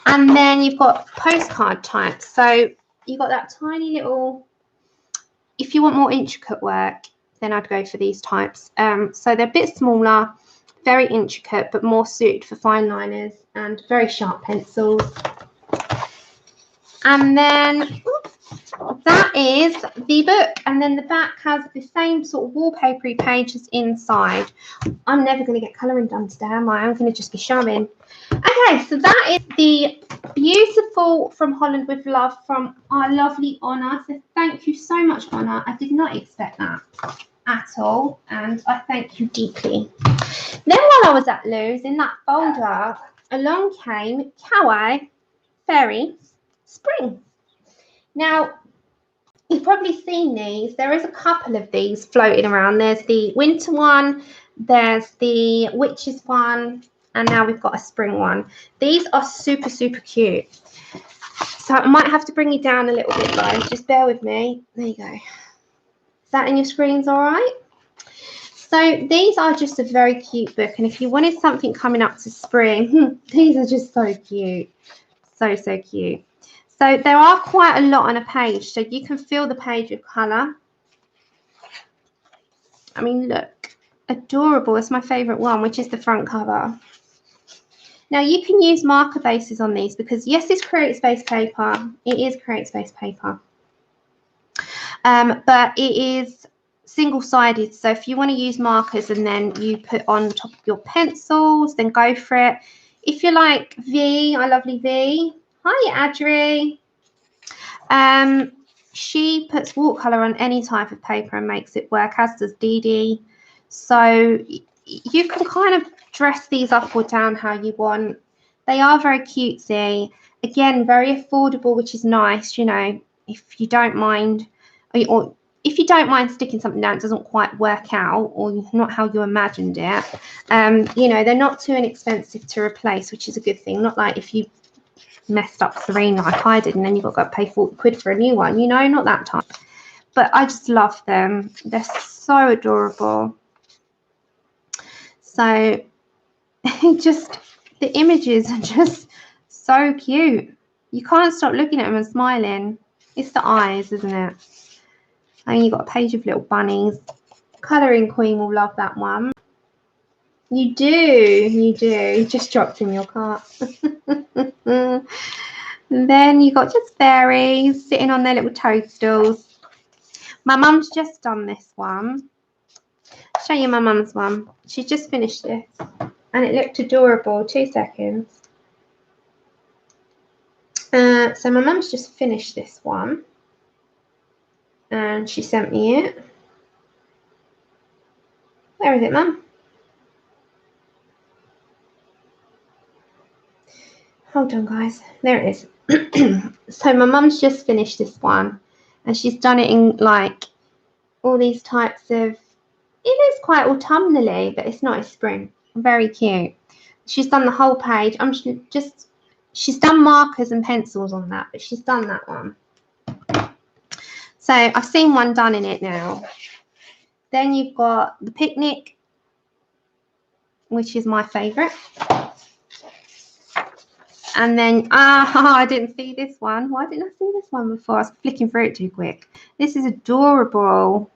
And then you've got postcard types. So you've got that tiny little, if you want more intricate work, then I'd go for these types. So they're a bit smaller, very intricate, but more suited for fine liners and very sharp pencils. And then that is the book. And then the back has the same sort of wallpapery pages inside. I'm never going to get colouring done today, am I? I'm going to just be showing. Okay, so that is the beautiful From Holland with Love from our lovely Honor. So thank you so much, Honor. I did not expect that at all, and I thank you deeply. Then while I was at Lou's, in that folder, along came Kawaii, Fairies, Spring. Now, you've probably seen these. There is a couple of these floating around. There's the winter one, there's the witches one, and now we've got a spring one. These are super, super cute. So I might have to bring you down a little bit, guys. Just bear with me. There you go. Is that in your screens all right? So these are just a very cute book. And if you wanted something coming up to spring, these are just so cute. So, so cute. So there are quite a lot on a page. So you can fill the page with colour. I mean, look. Adorable. It's my favourite one, which is the front cover. Now, you can use marker bases on these because, yes, it's Create Space paper. It is Create Space paper. But it is single-sided. So if you want to use markers and then you put on top of your pencils, then go for it. If you like V, our lovely V. Hi, Adri. She puts watercolour on any type of paper and makes it work, as does Dee Dee. So you can kind of dress these up or down how you want. They are very cutesy. Again, very affordable, which is nice, you know, if you don't mind, or if you don't mind sticking something down, it doesn't quite work out or not how you imagined it. You know, they're not too inexpensive to replace, which is a good thing. Not like if you messed up Serena like I did and then you've got to pay 40 quid for a new one, you know, not that time. But I just love them. They're so adorable. So just the images are just so cute. You can't stop looking at them and smiling. It's the eyes, isn't it? And you've got a page of little bunnies. Colouring Queen will love that one. You do, you do. Just dropped in your cart. Then you got just fairies sitting on their little toadstools. My mum's just done this one. I'll show you my mum's one. She's just finished this. And it looked adorable. 2 seconds. So my mum's just finished this one. And she sent me it. Where is it, Mum? Hold on, guys. There it is. So my mum's just finished this one. And she's done it in, like, all these types of... It is quite autumnally, but it's not a spring. Very cute. She's done the whole page. She's done markers and pencils on that, but she's done that one. So I've seen one done in it now. Then you've got the picnic, which is my favourite. And then, I didn't see this one. Why didn't I see this one before? I was flicking through it too quick. This is adorable.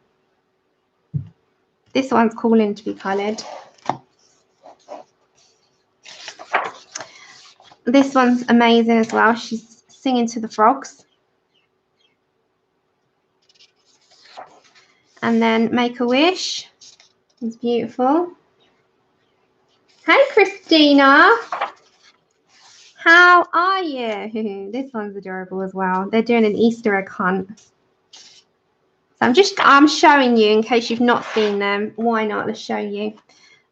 This one's calling to be coloured. This one's amazing as well. She's singing to the frogs. And then Make a Wish. It's beautiful. Hey, Christina. How are you? This one's adorable as well. They're doing an Easter egg hunt. So I'm showing you in case you've not seen them. Why not? Let's show you.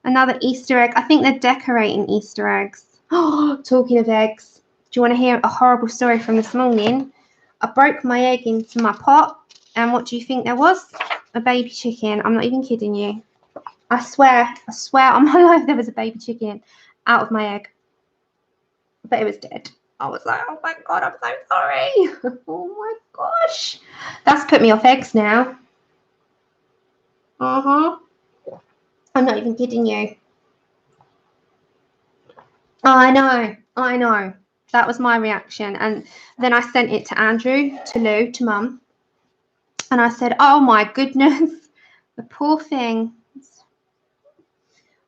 Another Easter egg. I think they're decorating Easter eggs. Oh, talking of eggs. Do you want to hear a horrible story from this morning? I broke my egg into my pot. And what do you think there was? A baby chicken. I'm not even kidding you. I swear on my life there was a baby chicken out of my egg. But it was dead. I was like, oh my God, I'm so sorry. Oh my gosh. That's put me off eggs now. I'm not even kidding you. I know. That was my reaction. And then I sent it to Andrew, to Lou, to Mum. And I said, oh my goodness, the poor thing.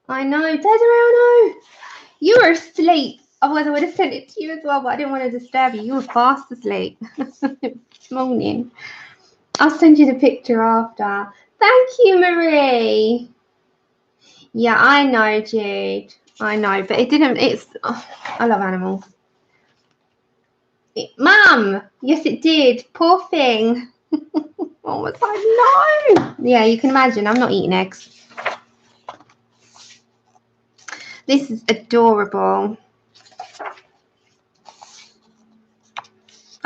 I know, Desiree, I know. You were asleep. Otherwise, I would have sent it to you as well, but I didn't want to disturb you. You were fast asleep this morning. I'll send you the picture after. Thank you, Marie. Yeah, I know, Jude. I know, but it didn't. I love animals. Mum, yes, it did. Poor thing. I was like, no. Yeah, you can imagine. I'm not eating eggs. This is adorable.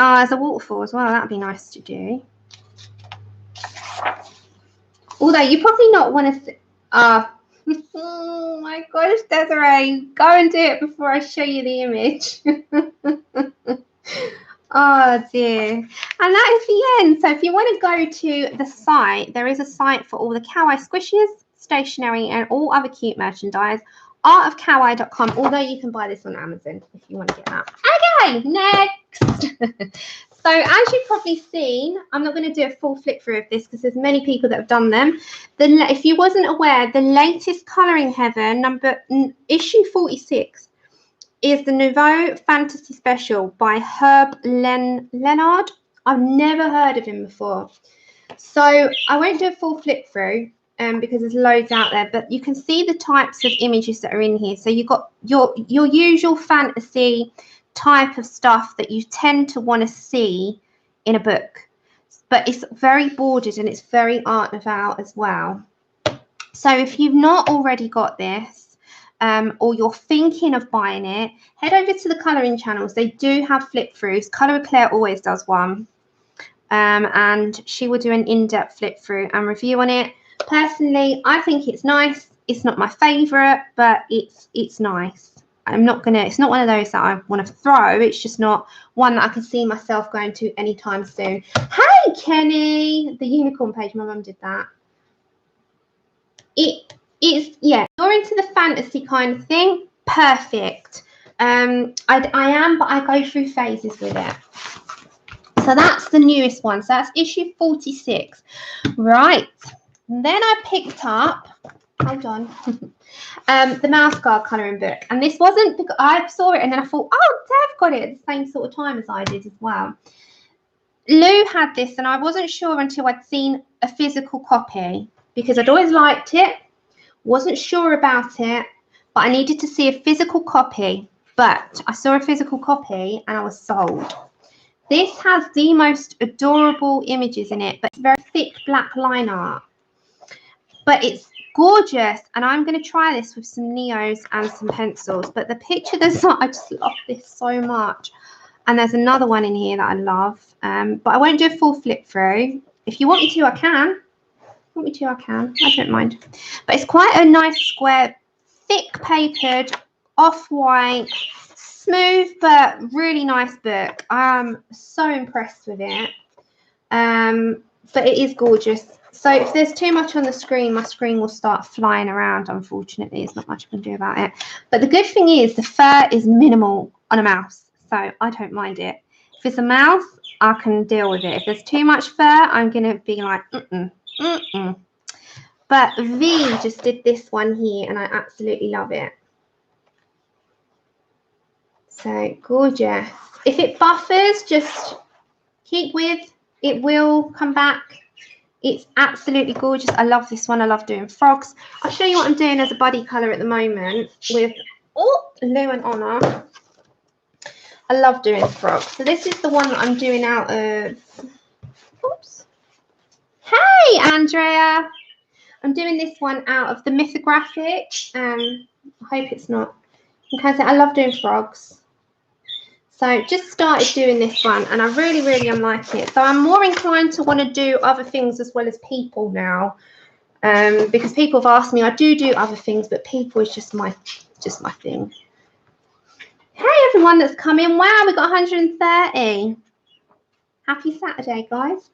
Oh, there's a waterfall as well. That'd be nice to do. Although you probably not want to. Oh my gosh, Desiree, go and do it before I show you the image. Oh dear. And that is the end. So if you want to go to the site, there is a site for all the Kawaii squishes, stationery, and all other cute merchandise. artofkawaii.com, although you can buy this on Amazon if you want to get that. Okay, next. So as you've probably seen, I'm not going to do a full flick through of this because there's many people that have done them. If you wasn't aware, the latest Colouring Heaven, issue 46, is the Nouveau Fantasy Special by Herb Leonard. I've never heard of him before. So I won't do a full flip through because there's loads out there, but you can see the types of images that are in here. So you've got your usual fantasy type of stuff that you tend to want to see in a book, but it's very bordered and it's very Art Nouveau as well. So if you've not already got this or you're thinking of buying it, head over to the colouring channels. They do have flip throughs. Colour Claire always does one, and she will do an in-depth flip through and review on it. Personally, I think it's nice. It's not my favourite, but it's nice. It's not one of those that I want to throw. It's just not one that I can see myself going to anytime soon. Hey, Kenny, the unicorn page, my mum did that. Yeah, you're into the fantasy kind of thing. Perfect. I am, but I go through phases with it. So that's the newest one. So that's issue 46. Right. Then I picked up, hold on, the Mouse Guard colouring book. And this wasn't, because I saw it and then I thought, oh, Dev got it at the same sort of time as I did as well. Lou had this and I wasn't sure until I'd seen a physical copy because I'd always liked it, wasn't sure about it, but I needed to see a physical copy. But I saw a physical copy and I was sold. This has the most adorable images in it, but it's very thick black line art. But it's gorgeous, and I'm going to try this with some Neos and some pencils. But the picture does not, I just love this so much. And there's another one in here that I love, but I won't do a full flip through. If you want me to, I can. If you want me to, I can. I don't mind. But it's quite a nice square, thick papered, off-white, smooth but really nice book. I'm so impressed with it. But it is gorgeous. So if there's too much on the screen, my screen will start flying around, unfortunately. There's not much I can do about it. But the good thing is the fur is minimal on a mouse, so I don't mind it. If it's a mouse, I can deal with it. If there's too much fur, I'm going to be like, But V just did this one here, and I absolutely love it. So gorgeous. If it buffers, just keep with. It will come back. It's absolutely gorgeous. I love this one. I love doing frogs. I'll show you what I'm doing as a body colour at the moment with Lou and Honor. I love doing frogs. So this is the one that I'm doing out of... Oops. Hey, Andrea. I'm doing this one out of the Mythographic. I hope it's not. Okay, I love doing frogs. So just started doing this one, and I really, really am liking it. So I'm more inclined to want to do other things as well as people now, because people have asked me. I do other things, but people is just my thing. Hey, everyone that's come in. Wow, we got 130. Happy Saturday, guys.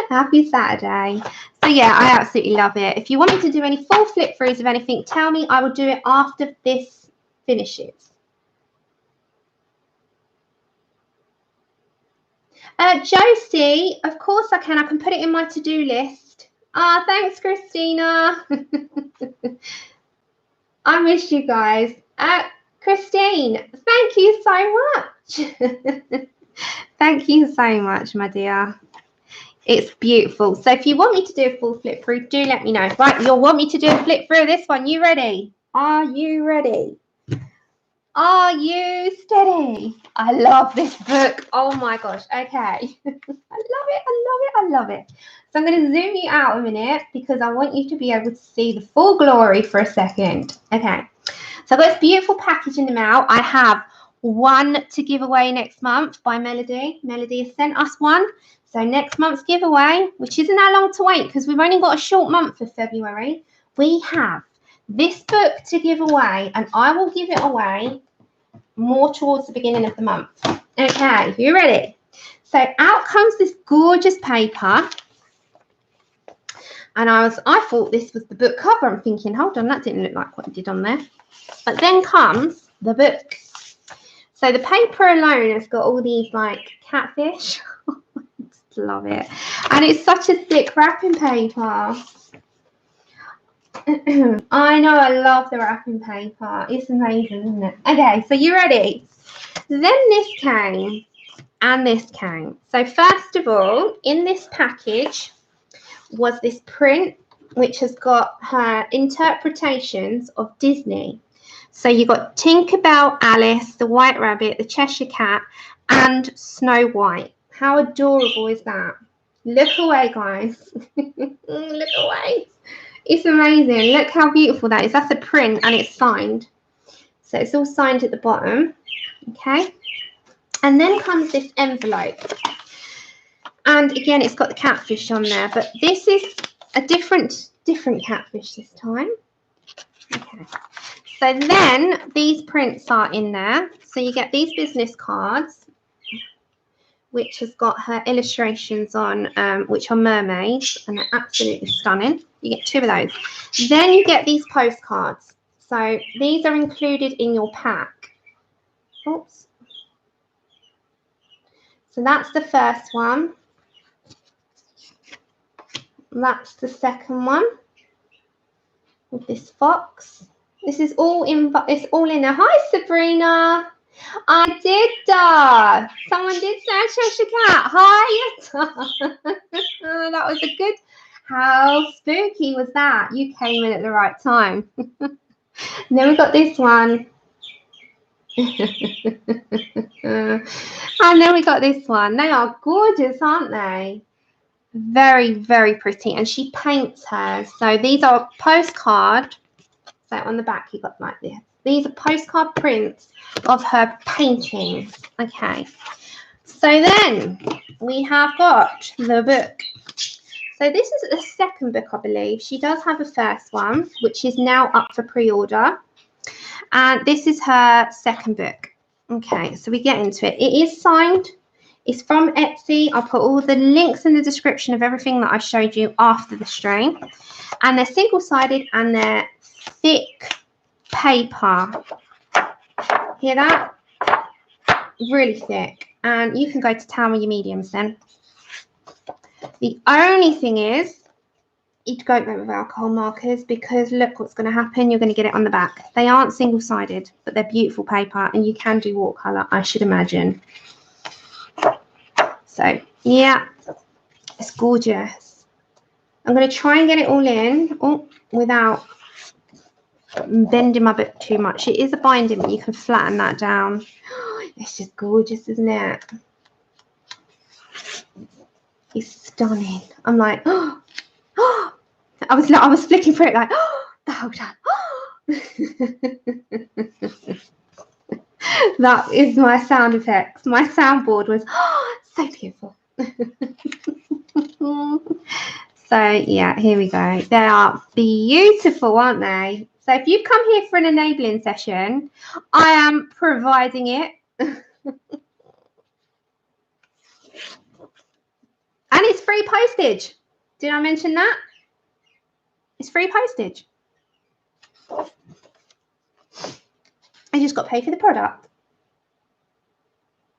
Happy Saturday. So yeah, I absolutely love it. If you want me to do any full flip throughs of anything, tell me. I will do it after this finishes. Josie, of course I can. I can put it in my to-do list. Ah, thanks, Christina. I miss you guys. Christine, thank you so much. Thank you so much, my dear. It's beautiful. So if you want me to do a full flip through, do let me know. Right, you'll want me to do a flip through this one. You ready? Are you ready? Are you steady? I love this book. Oh my gosh. Okay. I love it. I love it. I love it. So I'm going to zoom you out a minute because I want you to be able to see the full glory for a second. Okay. So I've got this beautiful package in the mail. I have one to give away next month by Melody. Melody has sent us one. So next month's giveaway, which isn't that long to wait because we've only got a short month of February, we have this book to give away, and I will give it away more towards the beginning of the month. Okay, you ready? So out comes this gorgeous paper. And I thought this was the book cover. I'm thinking, hold on, that didn't look like what it did on there. But then comes the book. So the paper alone has got all these like catfish. I just love it. And it's such a thick wrapping paper. I know, I love the wrapping paper. It's amazing, isn't it? Okay, so you ready? Then this came and this came. So first of all, in this package was this print which has got her interpretations of Disney. So you got Tinkerbell, Alice, the White Rabbit, the Cheshire Cat, and Snow White. How adorable is that? Look away, guys. Look away. It's amazing. Look how beautiful that is. That's a print and it's signed. So it's all signed at the bottom. Okay. And then comes this envelope. And again, it's got the catfish on there. But this is a different catfish this time. Okay. So then these prints are in there. So you get these business cards, which has got her illustrations on, which are mermaids, and they're absolutely stunning. You get 2 of those. Then you get these postcards. So these are included in your pack. Oops. So that's the first one. That's the second one with this fox. This is all in. It's all in there. Hi, Sabrina. I did. Someone did say Cheshire Cat. Hi. That was a good. How spooky was that? You came in at the right time. And then we got this one. And then we got this one. They are gorgeous, aren't they? Very, very pretty. And she paints hers. So these are postcard. So on the back you got like this. These are postcard prints of her paintings. Okay. So then we have got the book. So this is the second book, I believe. She does have a first one, which is now up for pre-order. And this is her second book. Okay, so we get into it. It is signed. It's from Etsy. I'll put all the links in the description of everything that I showed you after the stream. And they're single-sided and they're thick paper. Hear that? Really thick. And you can go to town with your mediums then. The only thing is, you don't go with alcohol markers because look what's going to happen. You're going to get it on the back. They aren't single-sided, but they're beautiful paper, and you can do watercolor, I should imagine. So, yeah, it's gorgeous. I'm going to try and get it all in without bending my bit too much. It is a binding, but you can flatten that down. It's just gorgeous, isn't it? It's stunning. I'm like, oh, I was flicking through it like, oh, the whole time. That is my sound effects. My soundboard was so beautiful. So yeah, here we go. They are beautiful, aren't they? So if you've come here for an enabling session, I am providing it. And it's free postage. Did I mention that? It's free postage. I just got paid for the product.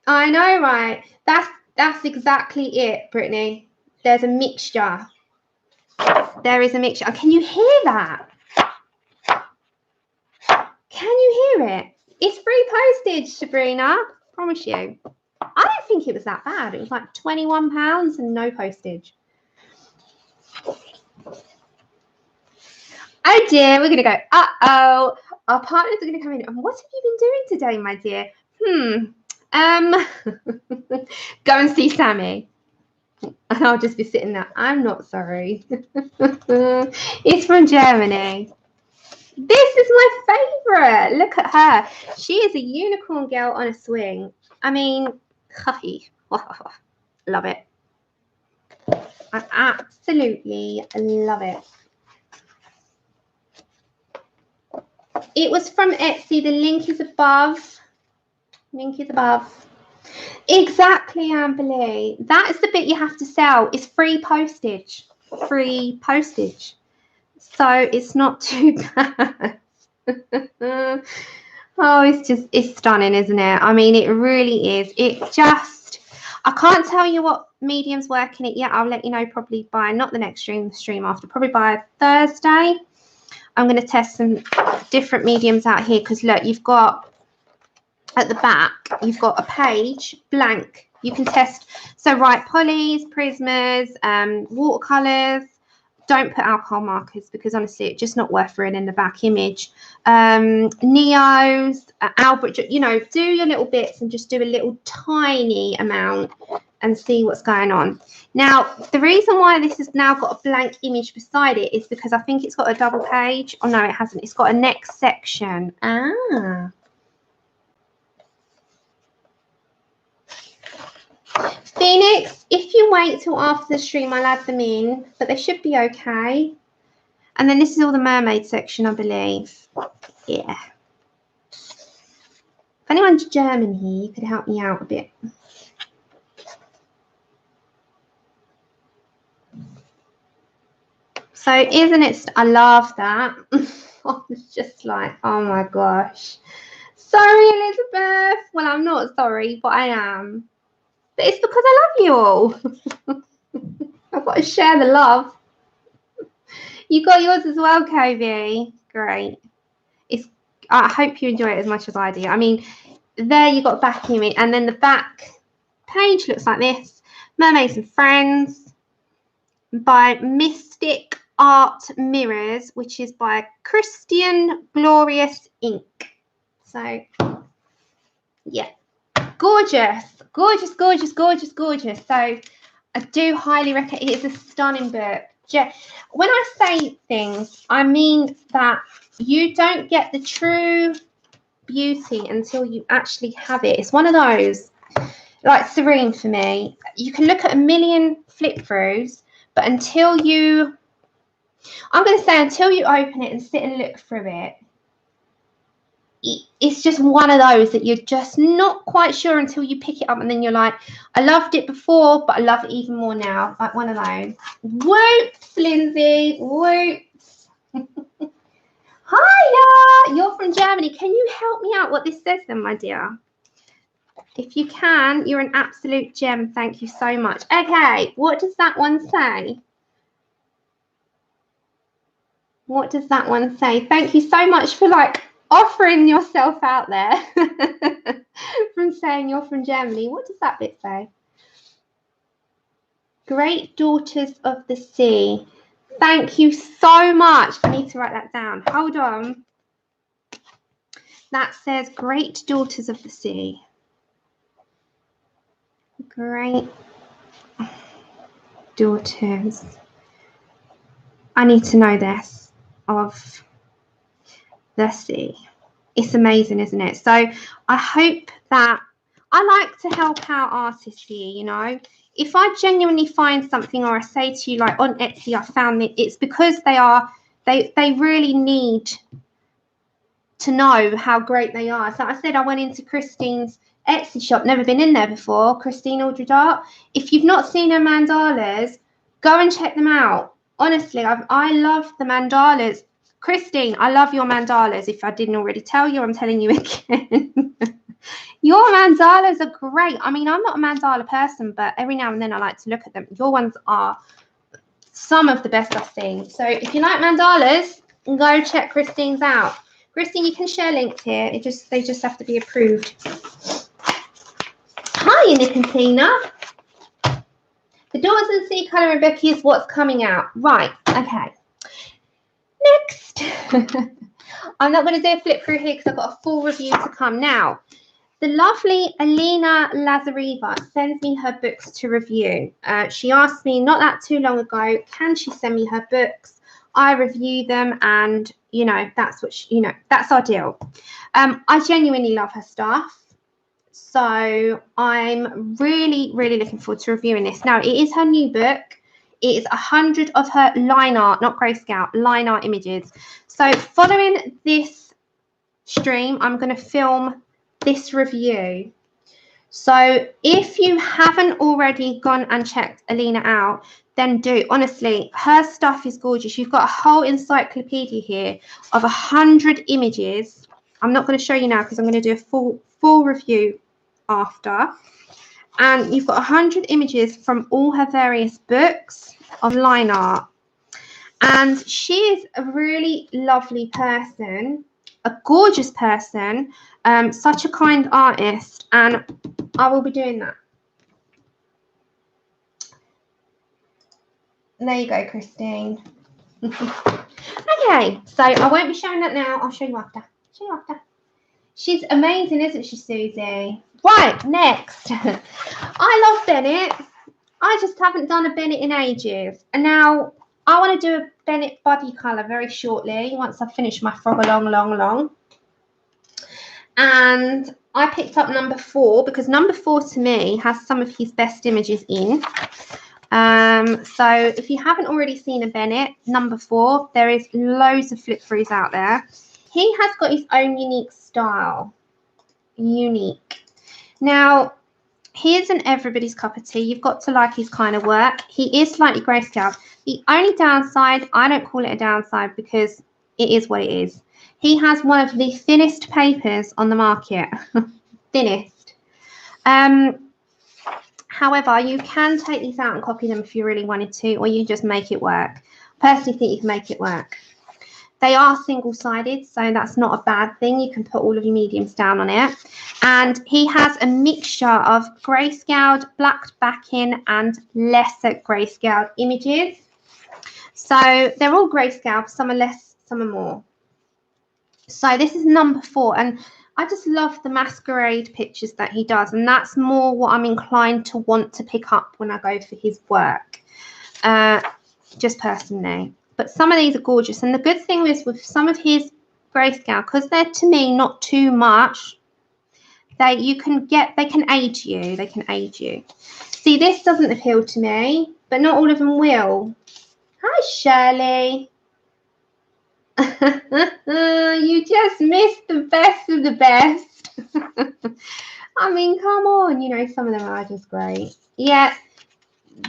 I know, right? That's exactly it, Brittany. There's a mixture. There is a mixture. Can you hear that? Can you hear it? It's free postage, Sabrina. Promise you. I don't think it was that bad. It was like £21 and no postage. Oh dear, we're going to go, uh-oh. Our partners are going to come in. And what have you been doing today, my dear? Go and see Sammy. And I'll just be sitting there. I'm not sorry. It's from Germany. This is my favourite. Look at her. She is a unicorn girl on a swing. I mean, love it. I absolutely love it. It was from Etsy. The link is above. Link is above. Exactly, Amberly. That is the bit you have to sell. It's free postage. Free postage. So it's not too bad. Oh, it's stunning, isn't it? I mean, it really is. It just, I can't tell you what medium's working it yet. I'll let you know probably by, not the next stream, the stream after, probably by Thursday. I'm going to test some different mediums out here because look, you've got at the back, you've got a page blank. You can test. So write polys, prismas, watercolors. Don't put alcohol markers because honestly, it's just not worth ruining the back image. Neos, Albert, you know, do your little bits and just do a little tiny amount and see what's going on. Now, the reason why this has now got a blank image beside it is because I think it's got a double page. Oh, no, it hasn't. It's got a next section. Ah. Phoenix, if you wait till after the stream, I'll add them in, but they should be okay. And then this is all the mermaid section, I believe. Yeah. If anyone's German here, you could help me out a bit. So isn't it? I love that. I was just like, oh my gosh. Sorry, Elizabeth. Well, I'm not sorry, but I am. But it's because I love you all. I've got to share the love. You got yours as well, Kobe. Great. I hope you enjoy it as much as I do. I mean, there you got back image, and then the back page looks like this. Mermaids and Friends by Mystic Art Mirrors, which is by Christian Glorious Ink. So, yeah. Gorgeous, gorgeous, gorgeous, gorgeous, gorgeous. So I do highly recommend. It is a stunning book. When I say things, I mean that you don't get the true beauty until you actually have it. It's one of those, like Serene for me. You can look at a million flip throughs, but until you, I'm going to say until you open it and sit and look through it, it's just one of those that you're just not quite sure until you pick it up, and then you're like, I loved it before, but I love it even more now. Like one of those. Whoops, Lindsay. Whoops. Hiya, you're from Germany. Can you help me out what this says then, my dear? If you can, you're an absolute gem. Thank you so much. Okay, what does that one say? What does that one say? Thank you so much for like offering yourself out there from saying you're from Germany. What does that bit say? Great daughters of the sea. Thank you so much. I need to write that down. Hold on. That says great daughters of the sea. Great daughters. I need to know this of the sea. It's amazing, isn't it? So I hope that I like to help out artists here, you know. If I genuinely find something or I say to you like on Etsy I found it, it's because they really need to know how great they are. So I said I went into Christine's Etsy shop, never been in there before, Christine Aldred Art. If you've not seen her mandalas, go and check them out. Honestly, I love the mandalas. Christine, I love your mandalas. If I didn't already tell you, I'm telling you again. Your mandalas are great. I mean, I'm not a mandala person, but every now and then I like to look at them. Your ones are some of the best I've seen. So if you like mandalas, go check Christine's out. Christine, you can share links here. They just have to be approved. Hi, Nick and Tina. The Daughters of the Sea Colouring book is what's coming out. Right, okay. Next. I'm not going to do a flip through here because I've got a full review to come. Now, the lovely Alena Lazereva sends me her books to review. She asked me not that too long ago, can she send me her books? I review them and, you know, that's what she, you know, that's our deal. I genuinely love her stuff. So I'm really, really looking forward to reviewing this. Now, it is her new book. It is 100 of her line art, not grayscale, line art images. So following this stream, I'm going to film this review. So if you haven't already gone and checked Alena out, then do. Honestly, her stuff is gorgeous. You've got a whole encyclopedia here of 100 images. I'm not going to show you now because I'm going to do a full review after. And you've got 100 images from all her various books of line art. And she is a really lovely person, a gorgeous person, such a kind artist, and I will be doing that. There you go, Christine. Okay, so I won't be showing that now. I'll show you after. She's amazing, isn't she, Susie? Right, next. I love Bennett. I just haven't done a Bennett in ages. And now I want to do a Bennett body colour very shortly once I finish my frog along. And I picked up number 4 because number 4 to me has some of his best images in. So if you haven't already seen a Bennett, number 4, there is loads of flip throughs out there. He has got his own unique style. Unique. Now, he isn't everybody's cup of tea. You've got to like his kind of work. He is slightly grayscale. The only downside, I don't call it a downside because it is what it is. He has one of the thinnest papers on the market. Thinnest. However, you can take these out and copy them if you really wanted to, or you just make it work. I personally think you can make it work. They are single-sided, so that's not a bad thing. You can put all of your mediums down on it. And he has a mixture of grayscaled, blacked backing, and lesser grayscaled images. So they're all grayscale. Some are less, some are more. So this is number 4, and I just love the masquerade pictures that he does, and that's more what I'm inclined to want to pick up when I go for his work, just personally. But some of these are gorgeous, and the good thing is with some of his grayscale, because they're to me not too much, they can aid you. They can aid you. See, this doesn't appeal to me, but not all of them will. Hi, Shirley. You just missed the best of the best. I mean, come on, you know, some of them are just great. Yeah,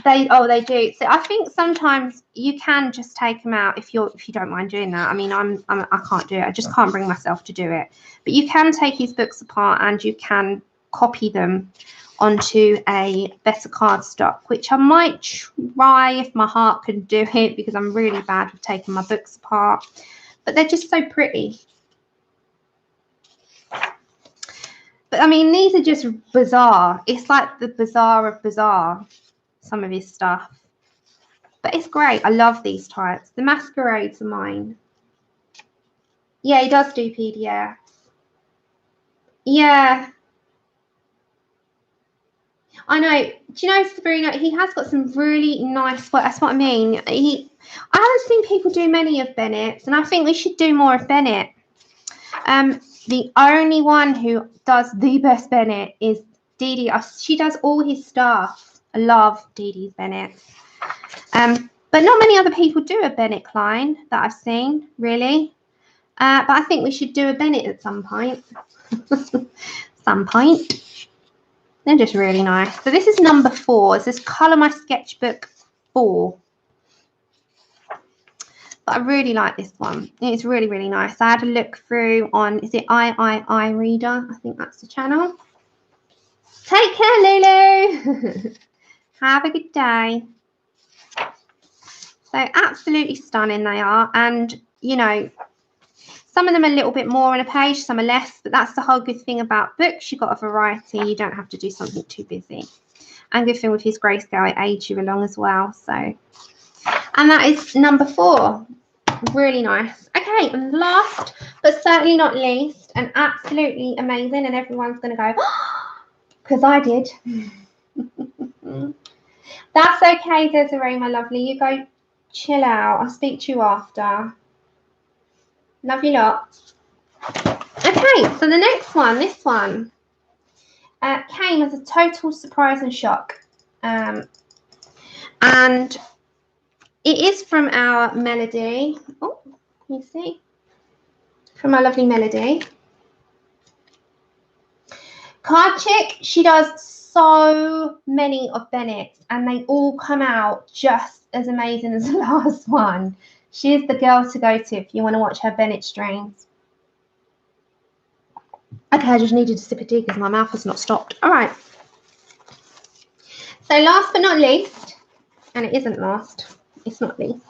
They do. So I think sometimes you can just take them out if you don't mind doing that. I mean, I can't do it. I just can't bring myself to do it. But you can take his books apart and you can copy them onto a better cardstock, which I might try if my heart can do it, because I'm really bad with taking my books apart. But they're just so pretty. But I mean, these are just bizarre. It's like the bizarre of bizarre, some of his stuff. But it's great. I love these types. The Masquerades are mine. Yeah, he does do PDFs. Yeah. I know. Do you know, Sabrina, he has got some really nice work. That's what I mean. I haven't seen people do many of Bennett's, and I think we should do more of Bennett. The only one who does the best Bennett is Dee Dee. She does all his stuff. I love Dee Dee's Bennett. But not many other people do a Bennett Klein that I've seen, really. But I think we should do a Bennett at some point. Some point. They're just really nice. So this is number 4. This is Colour My Sketchbook 4. But I really like this one. It's really, really nice. I had a look through on, is it I Reader? I think that's the channel. Take care, Lulu. Have a good day. So absolutely stunning they are. And, you know, some of them are a little bit more on a page, some are less. But that's the whole good thing about books. You've got a variety. You don't have to do something too busy. And good thing with his grayscale, it aids you along as well. So, and that is number 4. Really nice. Okay, and last but certainly not least, and absolutely amazing, and everyone's going to go, because I did. That's okay, Desiree, my lovely. You go chill out. I'll speak to you after. Love you lot. Okay, so the next one, this one, came as a total surprise and shock. And it is from our Melody. Oh, can you see? From our lovely Melody. Card Chick, she does so many of Bennett's, and they all come out just as amazing as the last one. She is the girl to go to if you want to watch her Bennett streams. Okay, I just needed to sip a tea because my mouth has not stopped. All right. So last but not least, and it isn't last, it's not least.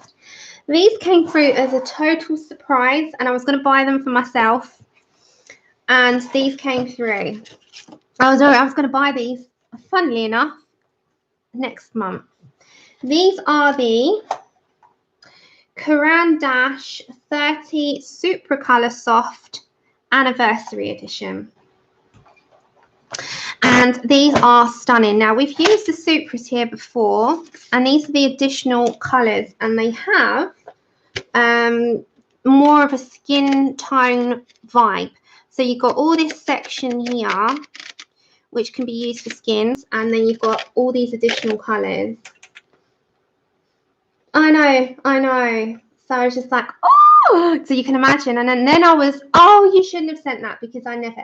These came through as a total surprise, and I was going to buy them for myself. And these came through. I was going to buy these, funnily enough, next month. These are the Karan Dash 30 Supra Color Soft Anniversary Edition. And these are stunning. Now, we've used the Supras here before, and these are the additional colours, and they have more of a skin tone vibe. So you've got all this section here, which can be used for skins, and then you've got all these additional colours. I know. So I was just like, oh, so you can imagine. And then I was, oh, you shouldn't have sent that, because I never,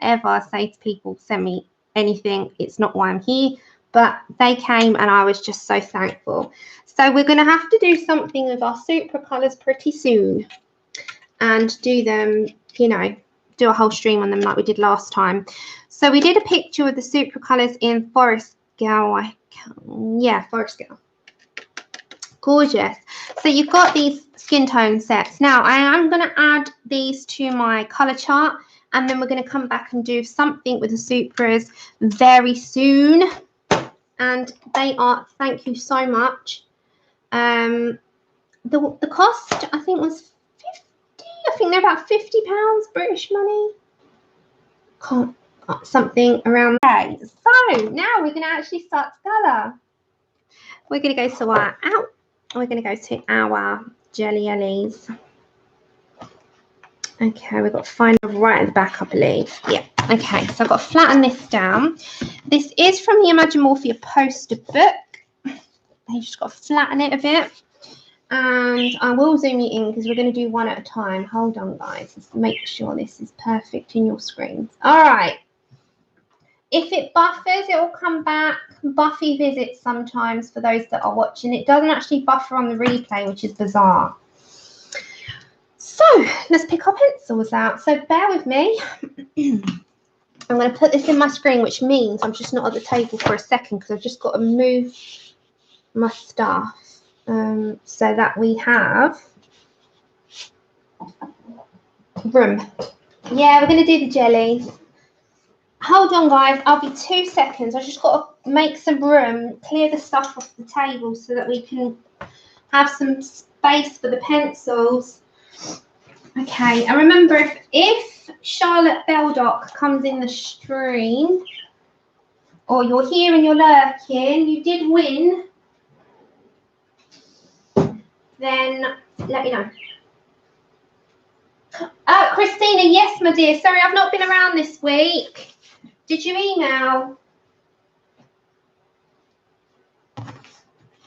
ever say to people, send me anything. It's not why I'm here. But they came, and I was just so thankful. So we're going to have to do something with our Supra colours pretty soon, and do them, you know, do a whole stream on them like we did last time. So we did a picture of the Supra colours in Forest Scale. Yeah, Forest Scale. Gorgeous. So you've got these skin tone sets. Now I am going to add these to my colour chart, and then we're going to come back and do something with the Supras very soon. And they are, thank you so much. The cost, I think, was 50. I think they're about £50 British money. Something around there. So now we're going to actually start to colour. We're going to go to our out. We're going to go to our Jellies. Okay, we've got to find it right at the back, I believe. Yeah. Okay, so I've got to flatten this down. This is from the Imagimorphia poster book. You just got to flatten it a bit. And I will zoom you in because we're going to do one at a time. Hold on, guys. Let's make sure this is perfect in your screens. All right. If it buffers, it will come back. Buffy visits sometimes for those that are watching. It doesn't actually buffer on the replay, which is bizarre. So let's pick our pencils out. So bear with me. I'm going to put this in my screen, which means I'm just not at the table for a second because I've just got to move my stuff so that we have room. Yeah, we're going to do the jellies. Hold on, guys. I'll be 2 seconds. I just got to make some room, clear the stuff off the table so that we can have some space for the pencils. Okay, and remember, if Charlotte Beldock comes in the stream, or you're here and you're lurking, you did win, then let me know. Christina, yes, my dear. Sorry, I've not been around this week. Did you email?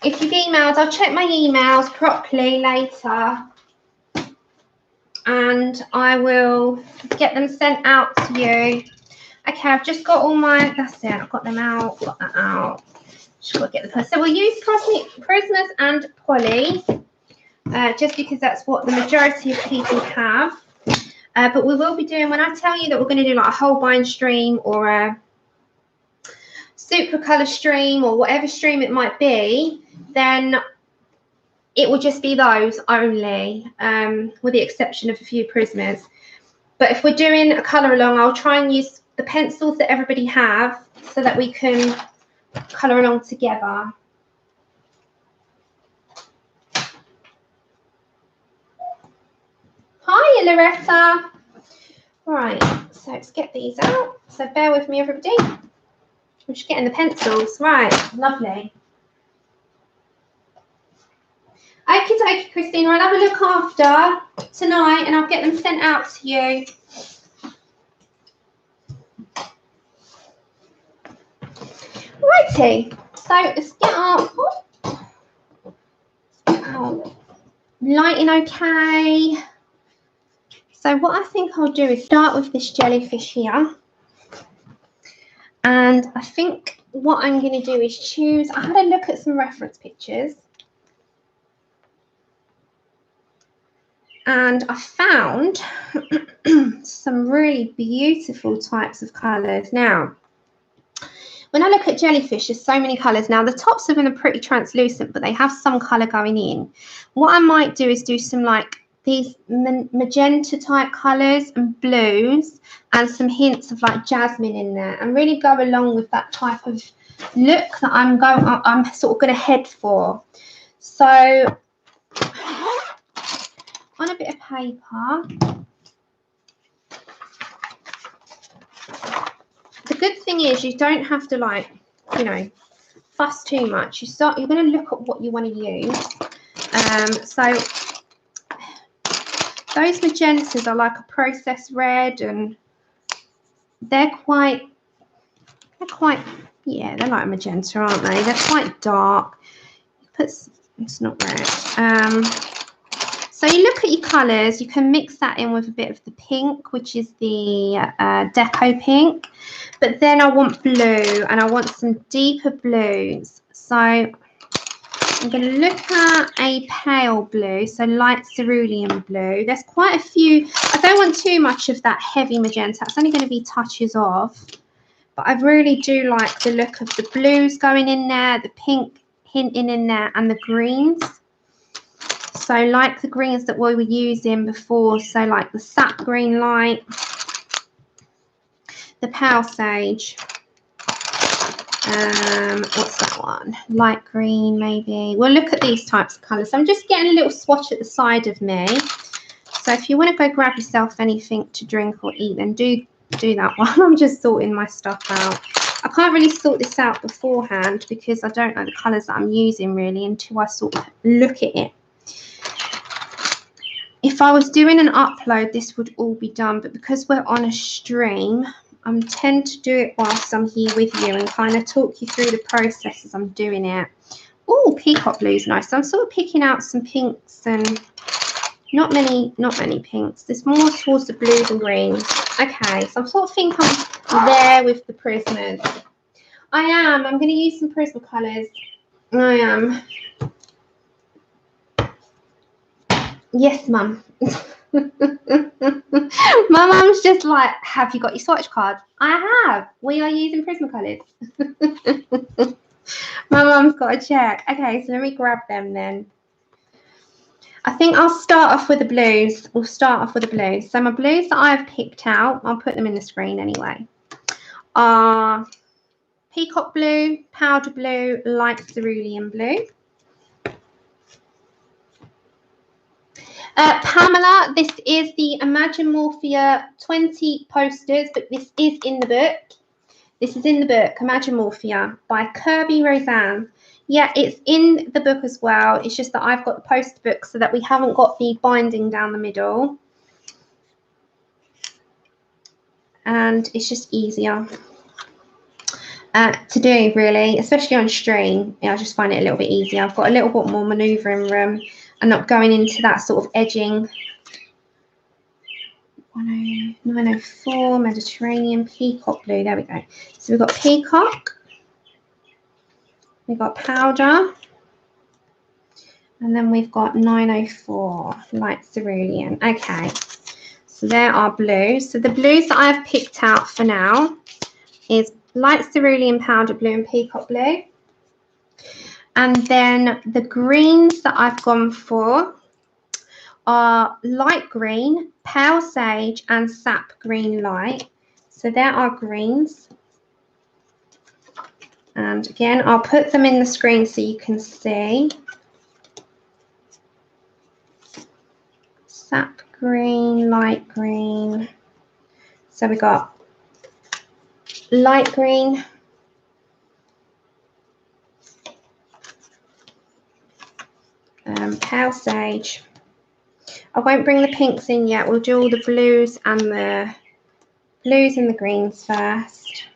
If you've emailed, I'll check my emails properly later. And I will get them sent out to you. Okay, I've just got all my, that's it, I've got them out, got that out. Just got to get the person. So we'll use Prismas and Poly, just because that's what the majority of people have. But we will be doing, when I tell you that we're going to do like a Holbein stream or a Supra Color stream or whatever stream it might be, then it will just be those only, with the exception of a few Prismas. But if we're doing a colour along, I'll try and use the pencils that everybody have so that we can colour along together. Hi, Loretta. Right, so let's get these out. So bear with me, everybody. I'm just getting the pencils. Right, lovely. Okay, Christina, I'll have a look after tonight and I'll get them sent out to you. Righty, so let's get our lighting okay. So what I think I'll do is start with this jellyfish here. And I think what I'm going to do is choose, I had a look at some reference pictures. And I found some really beautiful types of colours. Now, when I look at jellyfish, there's so many colours. Now, the tops of them are pretty translucent, but they have some colour going in. What I might do is do some like these magenta type colours and blues and some hints of like jasmine in there and really go along with that type of look that I'm sort of going to head for. So on a bit of paper, the good thing is you don't have to like, you know, fuss too much. You're going to look at what you want to use. So those magentas are like a processed red, and they're yeah, they're like a magenta, aren't they? They're quite dark. It's not red. So you look at your colours, you can mix that in with a bit of the pink, which is the Deco pink. But then I want blue, and I want some deeper blues. So I'm going to look at a pale blue, so light cerulean blue. There's quite a few. I don't want too much of that heavy magenta. It's only going to be touches of. But I really do like the look of the blues going in there, the pink hinting in there, and the greens. So like the greens that we were using before, so like the sap green light, the pale sage, what's that one? Light green maybe. We'll look at these types of colours. So I'm just getting a little swatch at the side of me. So if you want to go grab yourself anything to drink or eat, then do that while I'm just sorting my stuff out. I can't really sort this out beforehand because I don't know the colours that I'm using really until I sort of look at it. If I was doing an upload, this would all be done, but because we're on a stream, I tend to do it whilst I'm here with you and kind of talk you through the process as I'm doing it. Oh, peacock blue's nice. So I'm sort of picking out some pinks and not many pinks. There's more towards the blues and greens. Okay, so I sort of think I'm there with the Prismas. I am. I'm going to use some Prismacolors. I am. Yes, Mum. My mum's just like, have you got your swatch card? I have. We are using Prismacolors. My mum's got a check. Okay, so let me grab them then. I think I'll start off with the blues. We'll start off with the blues. So my blues that I've picked out, I'll put them in the screen anyway, are peacock blue, powder blue, light cerulean blue. Pamela, this is the Imagimorphia 20 posters, but this is in the book. This is in the book, Imagimorphia by Kerby Rosanes. Yeah, it's in the book as well. It's just that I've got the poster book so that we haven't got the binding down the middle. And it's just easier to do, really, especially on stream. I just find it a little bit easier. I've got a little bit more manoeuvring room and not going into that sort of edging. 904 Mediterranean peacock blue. There we go. So we've got peacock, we've got powder, and then we've got 904 light cerulean. Okay, so there are blues. So the blues that I've picked out for now is light cerulean, powder blue, and peacock blue. And then the greens that I've gone for are light green, pale sage, and sap green light. So there are greens. And again, I'll put them in the screen so you can see. Sap green, light green. So we got light green, pale sage. I won't bring the pinks in yet. We'll do all the blues and the greens first.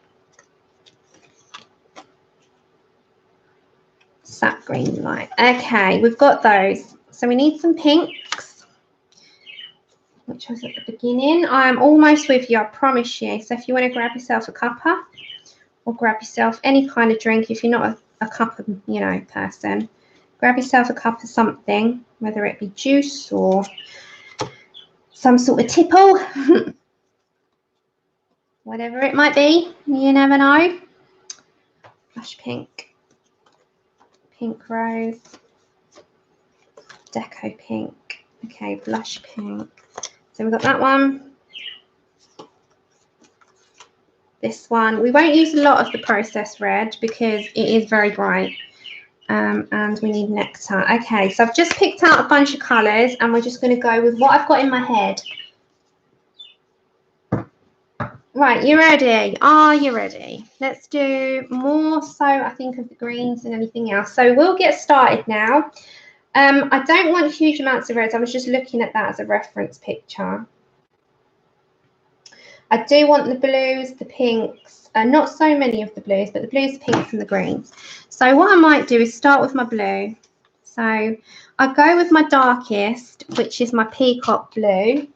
Sap green light. Okay, we've got those. So we need some pinks, which was at the beginning. I'm almost with you, I promise you. So if you want to grab yourself a cuppa or grab yourself any kind of drink, if you're not a cup of, person, grab yourself a cup of something, whether it be juice or some sort of tipple, whatever it might be, you never know. Blush pink, pink rose, deco pink. Okay, blush pink. So we've got that one. This one. We won't use a lot of the processed red because it is very bright. And we need nectar. Okay, so I've just picked out a bunch of colours and we're just going to go with what I've got in my head. Right, you ready? Are you ready? Let's do more so, I think, of the greens than anything else. So we'll get started now. I don't want huge amounts of reds. I was just looking at that as a reference picture. I do want the blues, the pinks, not so many of the blues, but the blues, the pinks, and the greens. So what I might do is start with my blue. So I go with my darkest, which is my peacock blue.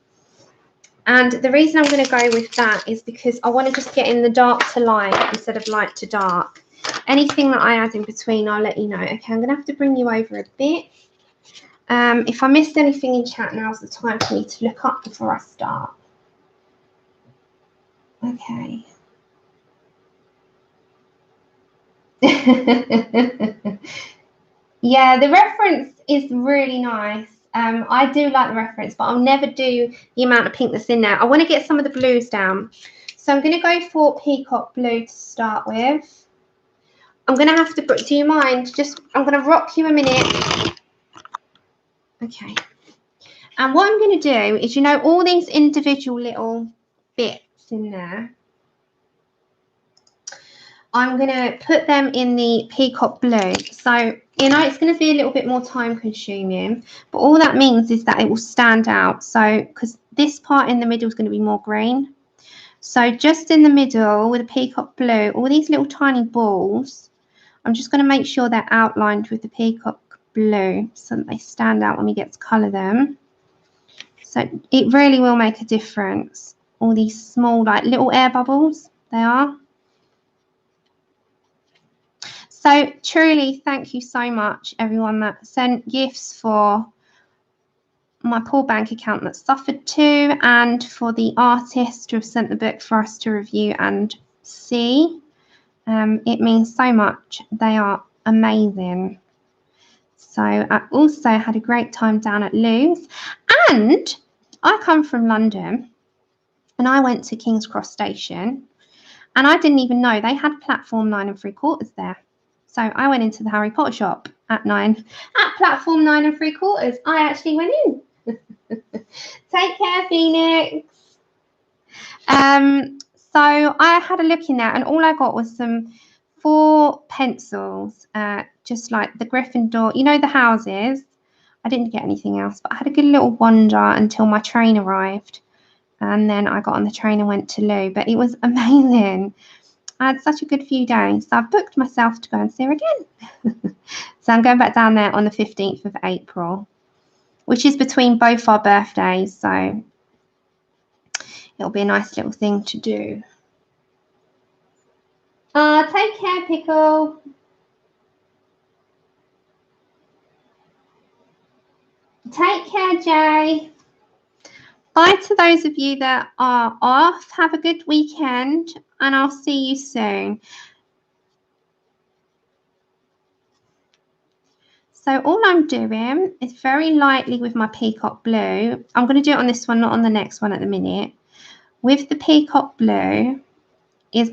And the reason I'm going to go with that is because I want to just get in the dark to light instead of light to dark. Anything that I add in between, I'll let you know. Okay, I'm going to have to bring you over a bit. If I missed anything in chat, now's the time for me to look up before I start. Okay. Yeah, the reference is really nice. I do like the reference, but I'll never do the amount of pink that's in there. I want to get some of the blues down. So I'm going to go for peacock blue to start with. I'm going to have to, do you mind? I'm going to rock you a minute. Okay. And what I'm going to do is, all these individual little bits in there, I'm going to put them in the peacock blue. So, it's going to be a little bit more time consuming, but all that means is that it will stand out. So, because this part in the middle is going to be more green. So just in the middle with the peacock blue, all these little tiny balls, I'm just going to make sure they're outlined with the peacock blue so that they stand out when we get to colour them. So it really will make a difference. all these small, like little air bubbles. They are. So truly, thank you so much, everyone that sent gifts for my poor bank account that suffered too, and for the artists to have sent the book for us to review and see. It means so much. They are amazing. So I also had a great time down at Lou's, and I come from London, and I went to King's Cross Station, and I didn't even know they had platform 9 3/4 there. So I went into the Harry Potter shop at platform 9 3/4. I actually went in. Take care, Phoenix. So I had a look in there, and all I got was some 4 pencils, just like the Gryffindor, you know, the houses. I didn't get anything else, but I had a good little wander until my train arrived, and then I got on the train and went to Lou. But it was amazing. I had such a good few days, so I've booked myself to go and see her again. So I'm going back down there on the 15th of April, which is between both our birthdays, so it'll be a nice little thing to do. Take care, Pickle. Take care, Jay. Bye to those of you that are off. Have a good weekend, and I'll see you soon. So all I'm doing is very lightly with my peacock blue. I'm going to do it on this one, not on the next one at the minute. With the peacock blue,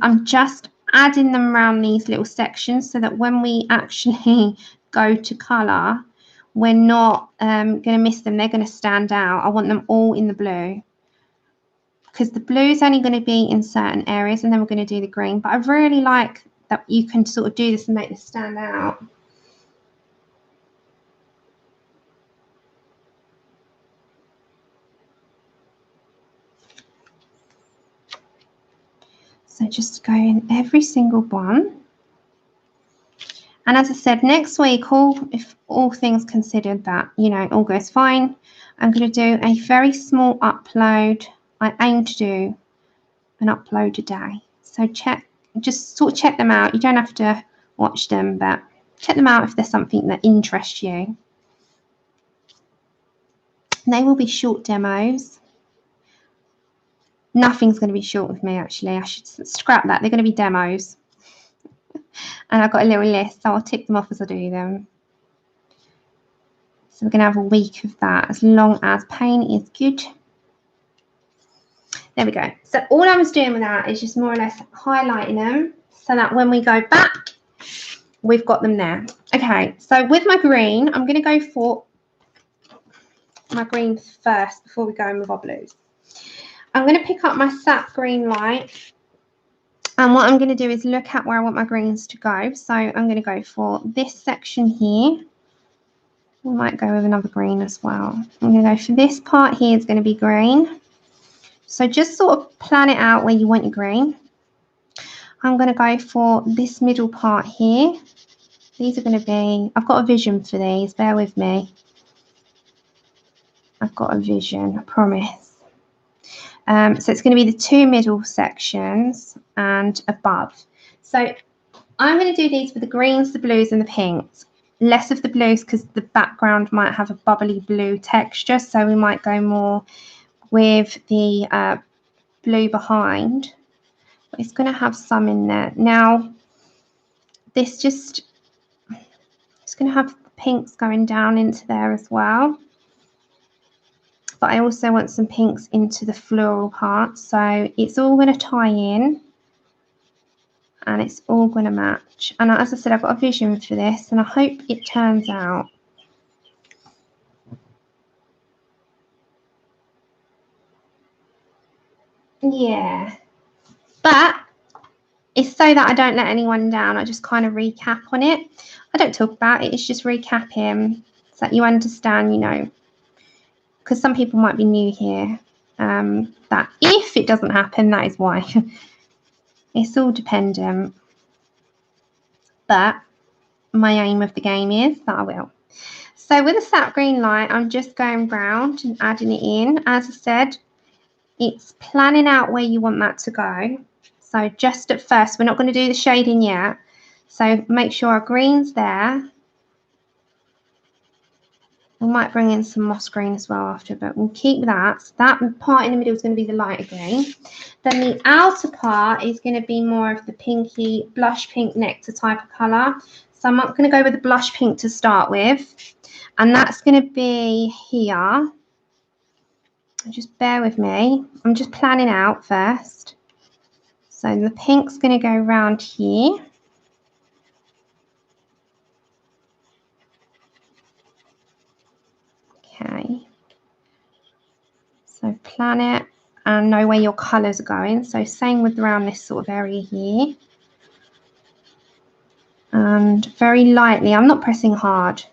I'm just adding them around these little sections so that when we actually go to colour, we're not going to miss them. They're going to stand out. I want them all in the blue, because the blue is only going to be in certain areas, and then we're going to do the green. But I really like that you can sort of do this and make this stand out. So just go in every single one. And as I said, next week, if all things considered that, you know, all goes fine, I'm going to do a very small upload. I aim to do an upload a day. So just sort of check them out. You don't have to watch them, but check them out if there's something that interests you. They will be short demos. Nothing's going to be short with me, actually. I should scrap that. They're going to be demos. And I've got a little list, so I'll tick them off as I do them. So we're going to have a week of that, as long as paint is good. There we go. So all I was doing with that is just more or less highlighting them so that when we go back, we've got them there. Okay, so with my green, I'm going to go for my green first before we go in with our blues. I'm going to pick up my sap green light, and what I'm going to do is look at where I want my greens to go. So I'm going to go for this section here. We might go with another green as well. I'm going to go for this part here is going to be green. So just sort of plan it out where you want your green. I'm going to go for this middle part here. These are going to be, I've got a vision for these, bear with me. I've got a vision, I promise. So it's going to be the 2 middle sections and above. So I'm going to do these with the greens, the blues and the pinks. Less of the blues because the background might have a bubbly blue texture, so we might go more with the blue behind. But it's going to have some in there. Now, it's going to have the pinks going down into there as well. But I also want some pinks into the floral part, so it's all going to tie in and it's all going to match. And as I said, I've got a vision for this and I hope it turns out. Yeah, but it's so that I don't let anyone down. I just kind of recap on it. I don't talk about it, it's just recapping so that you understand, you know, because some people might be new here, that if it doesn't happen, that is why. It's all dependent. But my aim of the game is that I will. So with a sap green light, I'm just going round and adding it in. As I said, it's planning out where you want that to go. So just at first, we're not going to do the shading yet. So make sure our green's there. We might bring in some moss green as well after, but we'll keep that. So that part in the middle is going to be the lighter green. Then the outer part is going to be more of the pinky blush pink nectar type of colour. So I'm going to go with the blush pink to start with. And that's going to be here. Just bear with me. I'm just planning out first. So the pink's going to go around here. Okay. So plan it and know where your colours are going. So same with around this sort of area here. And very lightly, I'm not pressing hard.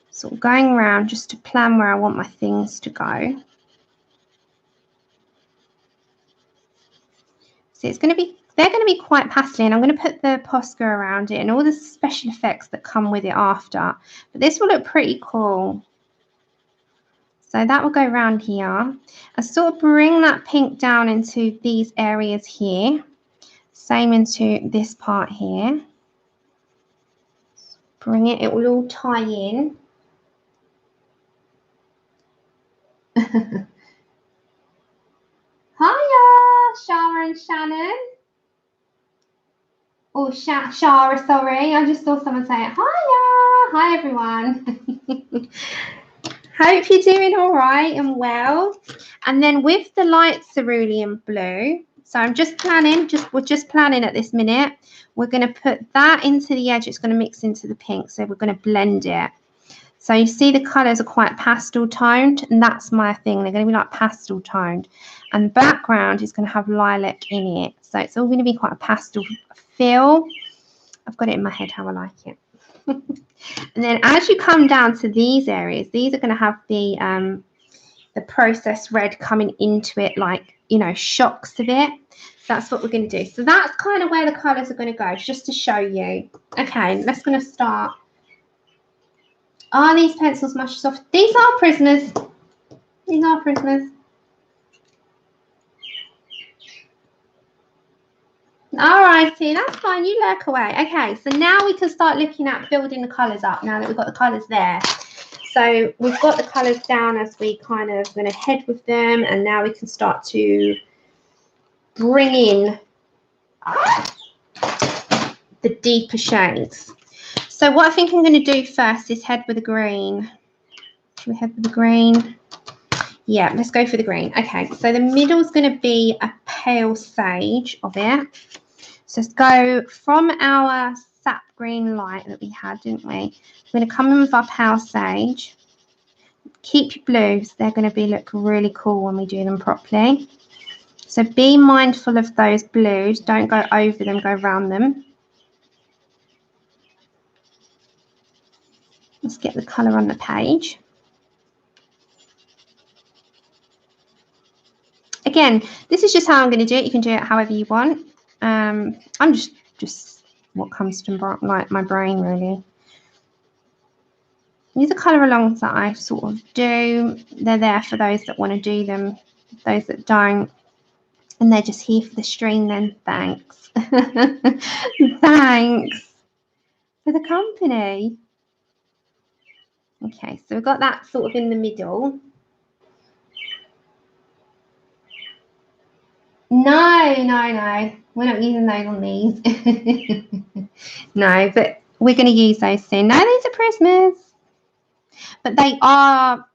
Sort of going around just to plan where I want my things to go. So it's going to be, they're going to be quite pastely, and I'm going to put the Posca around it and all the special effects that come with it after. But this will look pretty cool. So that will go around here. I sort of bring that pink down into these areas here. Same into this part here. Bring it, it will all tie in. Hiya, Shara and Shannon. Oh, Shara, sorry. I just saw someone say it. Hiya. Hi, everyone. Hope you're doing all right and well. And then with the light cerulean blue, so I'm just planning, we're just planning at this minute. We're going to put that into the edge. It's going to mix into the pink, so we're going to blend it. So you see the colours are quite pastel toned, and that's my thing. They're going to be like pastel toned. And the background is going to have lilac in it. So it's all going to be quite a pastel feel. I've got it in my head how I like it. And then as you come down to these areas, these are going to have the processed red coming into it, like, you know, shocks of it. That's what we're going to do. So that's kind of where the colours are going to go, just to show you. Okay, let's going to start. Are these pencils much soft? These are Prismas. These are Prismas. All righty, that's fine. You lurk away. Okay, so now we can start looking at building the colours up now that we've got the colours there. So we've got the colours down as we kind of going to head with them, and now we can start to bring in the deeper shades. So what I think I'm going to do first is head with the green. Should we head with the green? Yeah, let's go for the green. Okay, so the middle is going to be a pale sage of it. So let's go from our sap green light that we had, didn't we? We're going to come in with our pale sage. Keep your blues. They're going to look really cool when we do them properly. So be mindful of those blues. Don't go over them, go around them. Let's get the colour on the page. Again, this is just how I'm going to do it. You can do it however you want. I'm just what comes to like my brain, really. These are colour alongs that I sort of do. They're there for those that want to do them, those that don't. And they're just here for the stream then. Thanks. Thanks for the company. Okay, so we've got that sort of in the middle. No. We're not using those on these. No, but we're going to use those soon. No, these are Prismas. But they are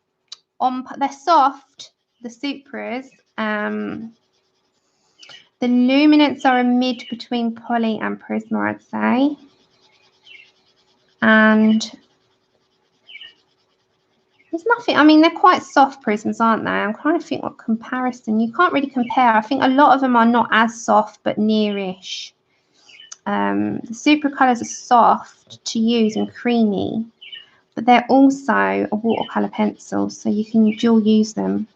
they're soft, the Supras. The luminants are a mid between Poly and Prisma, I'd say. And there's nothing, I mean, they're quite soft Prisms, aren't they? I'm trying to think what comparison. You can't really compare. I think a lot of them are not as soft, but nearish. The Supra Colors are soft to use and creamy, but they're also a watercolor pencil, so you can dual use them.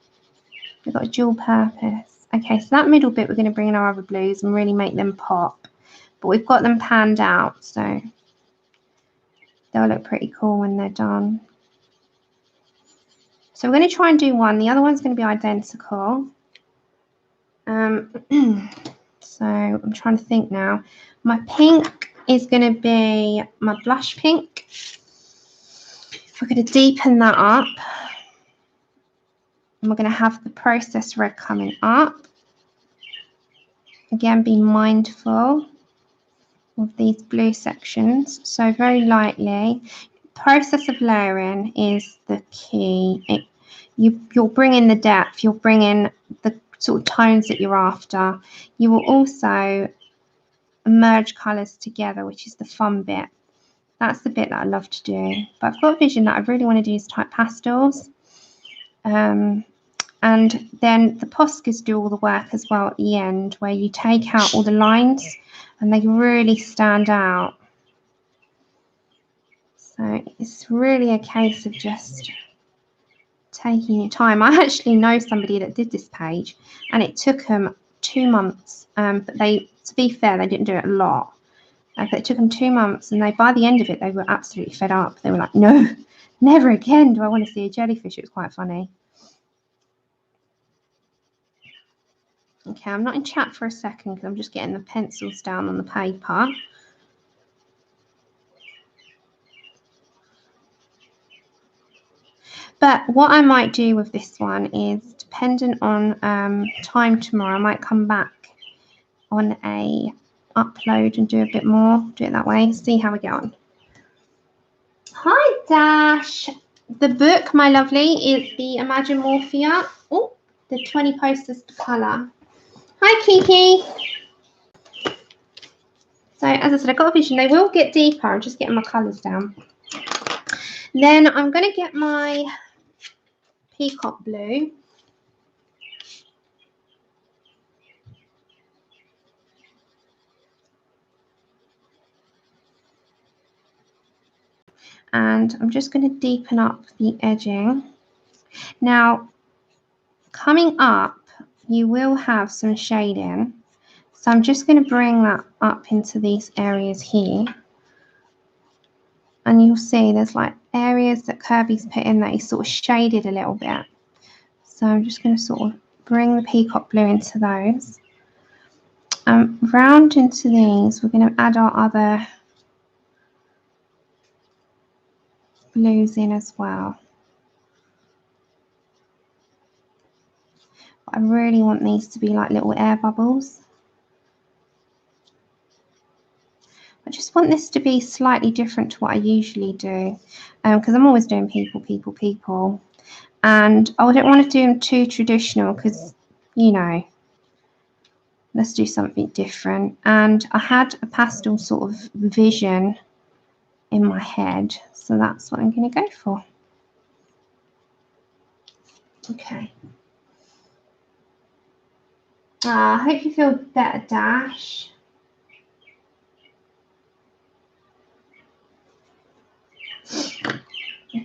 They've got a dual purpose. Okay, so that middle bit we're going to bring in our other blues and really make them pop. But we've got them panned out, so they'll look pretty cool when they're done. So we're going to try and do one. The other one's going to be identical. So I'm trying to think now. My pink is going to be my blush pink. We're going to deepen that up. And we're going to have the processed red coming up. Again, be mindful of these blue sections. So very lightly. Process of layering is the key. You'll bring in the depth. You'll bring in the sort of tones that you're after. You will also merge colours together, which is the fun bit. That's the bit that I love to do. But I've got a vision that I really want to do is type pastels. And then the Poscas do all the work as well at the end, where you take out all the lines and they really stand out. So it's really a case of just taking your time. I actually know somebody that did this page and it took them 2 months. But to be fair, they didn't do it a lot. But it took them 2 months and by the end of it, they were absolutely fed up. They were like, no, never again do I want to see a jellyfish. It was quite funny. Okay, I'm not in chat for a second because I'm just getting the pencils down on the paper. But what I might do with this one is, dependent on time tomorrow, I might come back on a upload and do a bit more, do it that way, see how we get on. Hi, Dash. The book, my lovely, is the Imagimorphia. Oh, the 20 posters to colour. Hi, Kiki. So, as I said, I got a vision. They will get deeper. I'm just getting my colours down. Then I'm going to get my peacock blue. And I'm just going to deepen up the edging. Now, coming up, you will have some shading. So I'm just going to bring that up into these areas here. And you'll see there's like areas that Kerby's put in that he's sort of shaded a little bit. So I'm just going to sort of bring the peacock blue into those. Round into these, we're going to add our other blues in as well. But I really want these to be like little air bubbles. I just want this to be slightly different to what I usually do, because I'm always doing people. And I don't want to do them too traditional because, you know, let's do something different. And I had a pastel sort of vision in my head, so that's what I'm going to go for. Okay. I hope you feel better, Dash.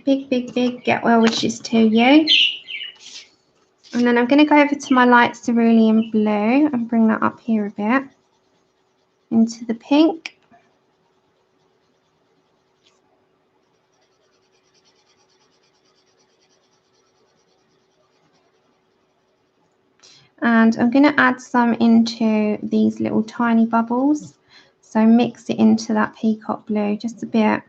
Big get well wishes to you. And then I'm going to go over to my light cerulean blue and bring that up here a bit into the pink. And I'm going to add some into these little tiny bubbles. So mix it into that peacock blue just a bit.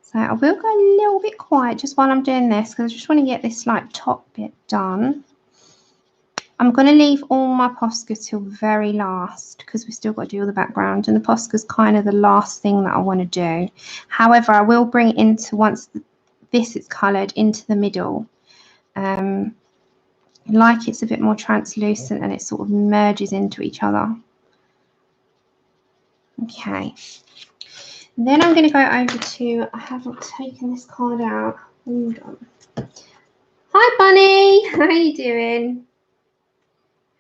So I will go a little bit quiet just while I'm doing this because I just want to get this like top bit done. I'm going to leave all my Posca till very last because we've still got to do all the background, and the Posca is kind of the last thing that I want to do. However, I will bring it into, once this is coloured, into the middle. Like it's a bit more translucent and it sort of merges into each other. Okay. Then I'm going to go over to, I haven't taken this card out. Hold on. Hi, Bunny. How are you doing?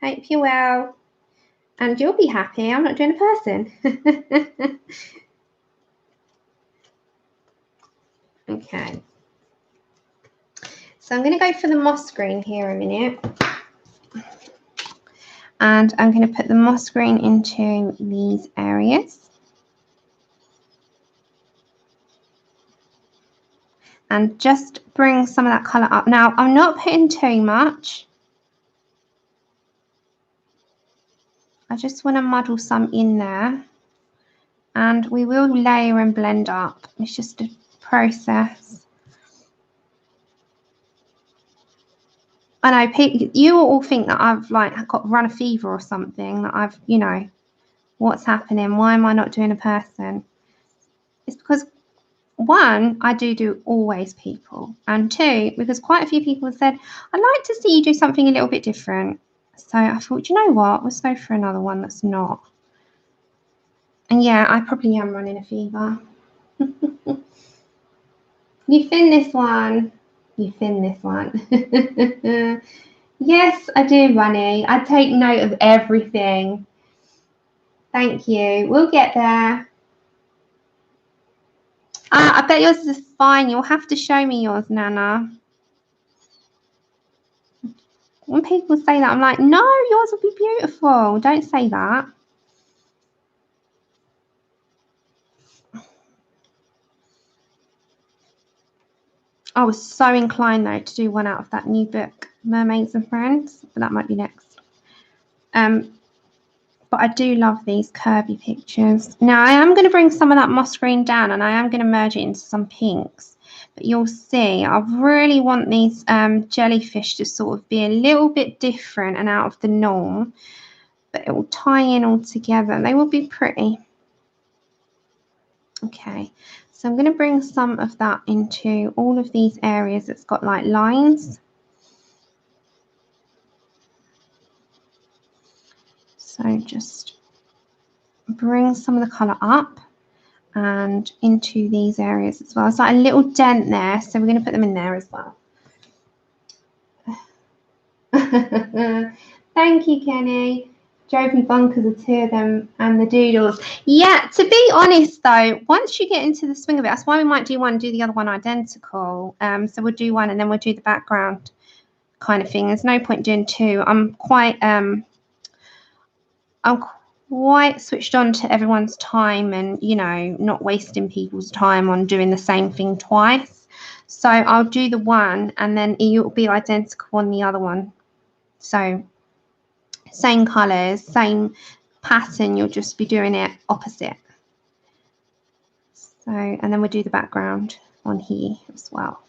Hope you're well. And you'll be happy. I'm not doing a person. Okay. So I'm going to go for the moss green here a minute. And I'm going to put the moss green into these areas. and just bring some of that colour up. Now, I'm not putting too much. I just want to muddle some in there. And we will layer and blend up. It's just a process. I know people, you all think that I've like got run a fever or something, that I've, you know, what's happening? Why am I not doing a person? It's because, one, I do always people, and two, because quite a few people have said, I'd like to see you do something a little bit different. So I thought, you know what, let's go for another one that's not. And yeah, I probably am running a fever. You thin this one. You thin this one. Yes, I do, Bunny. I take note of everything. Thank you. We'll get there. I bet yours is fine. You'll have to show me yours, Nana. When people say that, I'm like, no, yours will be beautiful. Don't say that. I was so inclined, though, to do one out of that new book, Mermaids and Friends, but that might be next. But I do love these Kerby pictures. Now, I am going to bring some of that moss green down, and I am going to merge it into some pinks. But you'll see, I really want these jellyfish to sort of be a little bit different and out of the norm. But it will tie in all together. They will be pretty. Okay, so I'm going to bring some of that into all of these areas that's got like lines. So just bring some of the colour up and into these areas as well. It's like a little dent there, so we're going to put them in there as well. Thank you, Kenny. Drove me bonkers, the two of them and the doodles. Yeah, to be honest though, once you get into the swing of it, that's why we might do one, do the other one identical. So we'll do one and then we'll do the background kind of thing. There's no point doing two. I'm quite switched on to everyone's time and, you know, not wasting people's time on doing the same thing twice. So I'll do the one and then it will be identical on the other one. So same colours, same pattern, you'll just be doing it opposite. So, and then we'll do the background on here as well.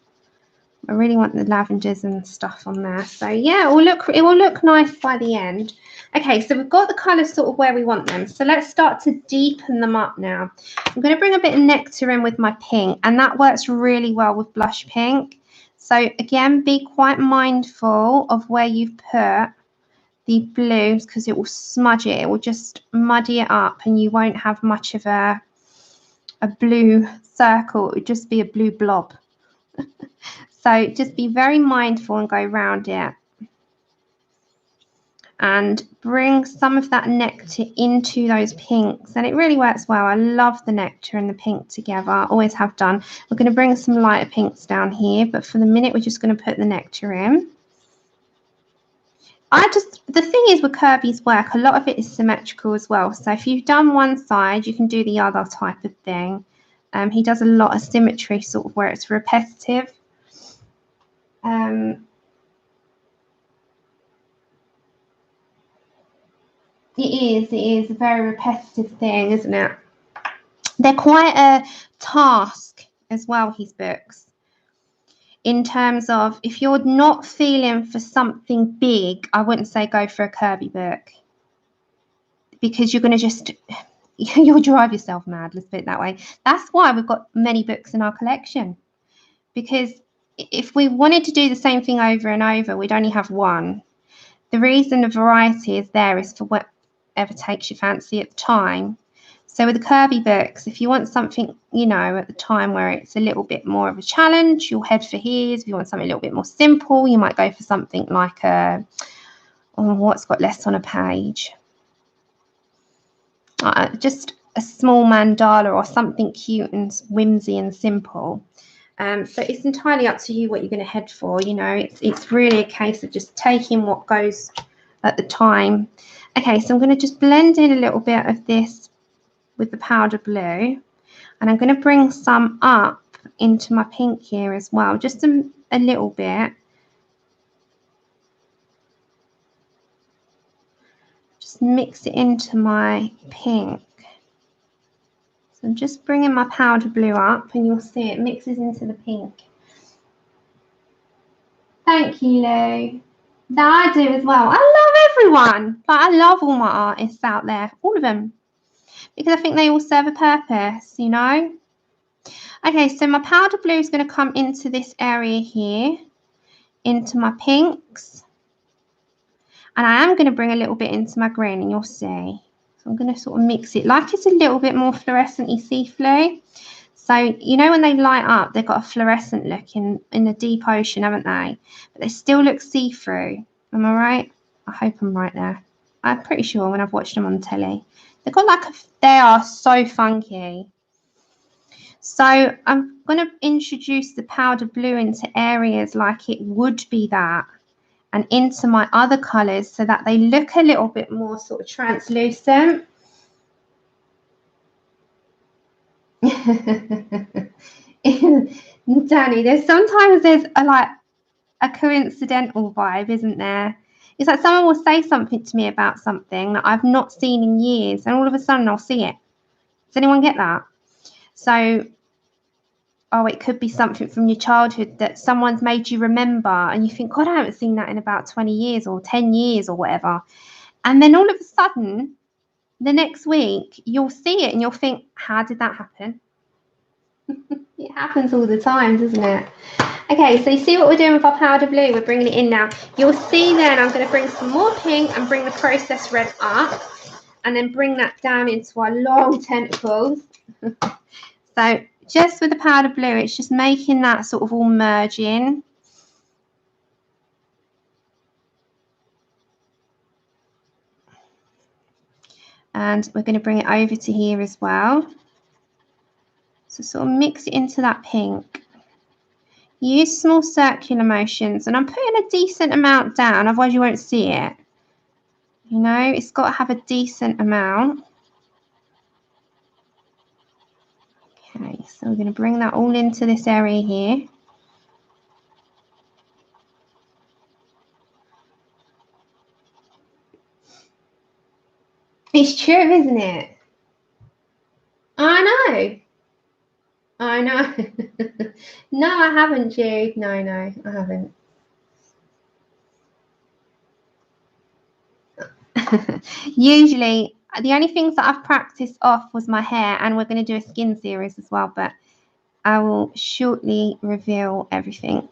I really want the lavenders and stuff on there. So yeah, it will look nice by the end. Okay, so we've got the colours sort of where we want them. So let's start to deepen them up now. I'm going to bring a bit of nectar in with my pink, and that works really well with blush pink. So again, be quite mindful of where you've put the blues because it will smudge it. It will just muddy it up and you won't have much of a blue circle. It would just be a blue blob. So just be very mindful and go around it. And bring some of that nectar into those pinks. And it really works well. I love the nectar and the pink together. I always have done. We're going to bring some lighter pinks down here. But for the minute, we're just going to put the nectar in. The thing is with Kerby's work, a lot of it is symmetrical as well. So if you've done one side, you can do the other type of thing. He does a lot of symmetry, sort of where it's repetitive. It is a very repetitive thing, isn't it? They're quite a task as well, his books. In terms of, if you're not feeling for something big, I wouldn't say go for a Kerby book. Because you're going to you'll drive yourself mad, let's put it that way. That's why we've got many books in our collection. Because if we wanted to do the same thing over and over, we'd only have one. The reason the variety is there is for whatever takes your fancy at the time. So with the Kerby books, if you want something, you know, at the time where it's a little bit more of a challenge, you'll head for his. If you want something a little bit more simple, you might go for something like what's got less on a page. Just a small mandala or something cute and whimsy and simple. So it's entirely up to you what you're going to head for. You know, it's really a case of just taking what goes at the time. Okay, so I'm going to just blend in a little bit of this with the powder blue, and I'm going to bring some up into my pink here as well, just a little bit. Just mix it into my pink. So I'm just bringing my powder blue up and you'll see it mixes into the pink. Thank you, Lou. That I do as well. I love everyone. Like, I love all my artists out there, all of them, because I think they all serve a purpose, you know. Okay, so my powder blue is going to come into this area here, into my pinks, and I am going to bring a little bit into my green, and you'll see. So I'm going to sort of mix it like it's a little bit more fluorescent-y see-through. So, you know, when they light up, they've got a fluorescent look in the deep ocean, haven't they? But they still look see-through. Am I right? I hope I'm right there. I'm pretty sure when I've watched them on telly. They've got like they are so funky. So I'm going to introduce the powder blue into areas like it would be that, and into my other colours so that they look a little bit more sort of translucent. Danny, there's a coincidental vibe, isn't there? It's like someone will say something to me about something that I've not seen in years, and all of a sudden I'll see it. Does anyone get that? So, oh, it could be something from your childhood that someone's made you remember, and you think, God, I haven't seen that in about 20 years or 10 years or whatever. And then all of a sudden, the next week, you'll see it and you'll think, how did that happen? It happens all the time, doesn't it? Okay, so you see what we're doing with our powder blue? We're bringing it in now. You'll see then I'm going to bring some more pink and bring the processed red up, and then bring that down into our long tentacles. So just with the powder blue, it's just making that sort of all merge in. And we're going to bring it over to here as well. So sort of mix it into that pink. Use small circular motions, and I'm putting a decent amount down, otherwise you won't see it. You know, it's got to have a decent amount. Okay, so we're going to bring that all into this area here. It's true, isn't it? I know. I know. No, I haven't, Jude. No, I haven't. Usually, the only things that I've practiced off was my hair, and we're going to do a skin series as well, but I will shortly reveal everything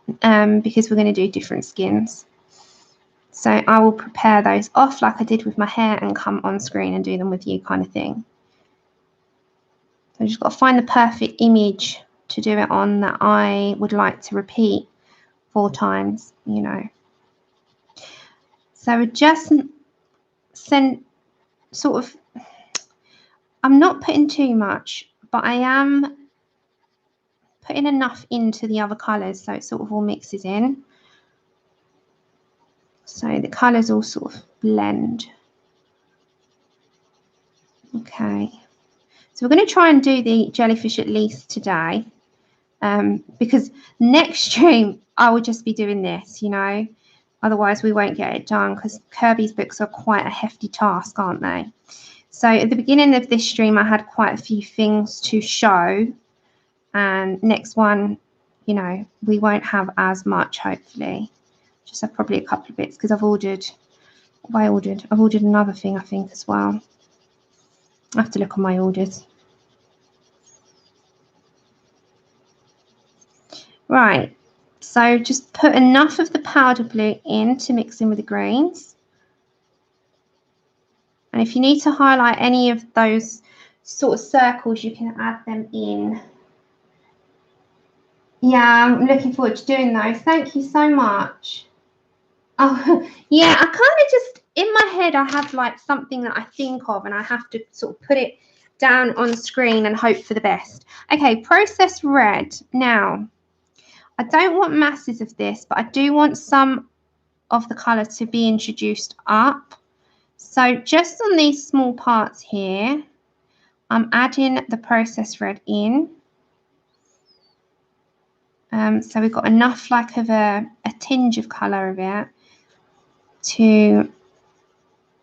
because we're going to do different skins. So I will prepare those off like I did with my hair and come on screen and do them with you, kind of thing. So I just got to find the perfect image to do it on that I would like to repeat 4 times, you know. So just sort of, I'm not putting too much, but I am putting enough into the other colours so it sort of all mixes in. So the colours all sort of blend. Okay. So we're going to try and do the jellyfish at least today, because next stream I will just be doing this, you know. Otherwise we won't get it done, because Kerby's books are quite a hefty task, aren't they? So at the beginning of this stream I had quite a few things to show, and next one, you know, we won't have as much, hopefully. Just have probably a couple of bits, because I've ordered another thing, I think, as well. I have to look on my orders. Right, so just put enough of the powder blue in to mix in with the greens. And if you need to highlight any of those sort of circles, you can add them in. Yeah, I'm looking forward to doing those. Thank you so much. Oh, yeah, I kind of just, in my head, I have like something that I think of, and I have to sort of put it down on screen and hope for the best. Okay, processed red. Now, I don't want masses of this, but I do want some of the colour to be introduced up. So just on these small parts here, I'm adding the processed red in. So we've got enough like of a tinge of colour of it to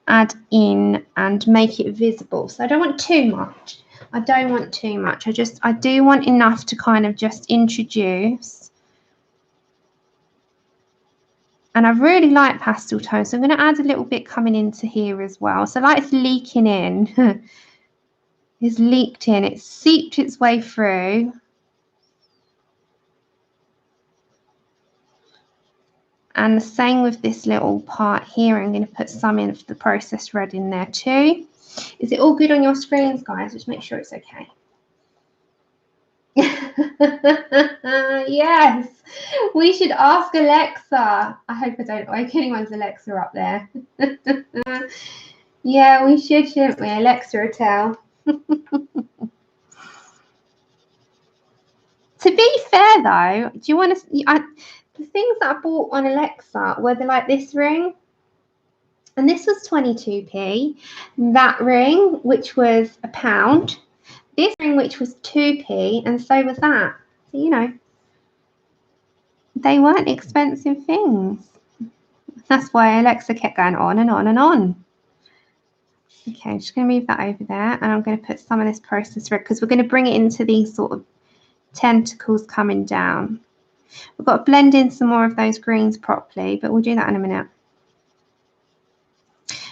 add in and make it visible. So I don't want too much. I don't want too much. I do want enough to kind of just introduce. And I really like pastel tones, so I'm going to add a little bit coming into here as well. So like it's leaking in. It's leaked in. It's seeped its way through. And the same with this little part here. I'm going to put some in for the processed red in there too. Is it all good on your screens, guys? Just make sure it's okay. Yes, we should ask Alexa. I hope I don't wake anyone's Alexa up there. Yeah, we should, shouldn't we? Alexa will tell. To be fair though, do you want to? The things that I bought on Alexa were like this ring, and this was 22p. That ring, which was £1. This ring, which was 2p, and so was that. So, you know, they weren't expensive things. That's why Alexa kept going on and on and on. Okay, I'm just going to move that over there, and I'm going to put some of this processed red because we're going to bring it into these sort of tentacles coming down. We've got to blend in some more of those greens properly, but we'll do that in a minute.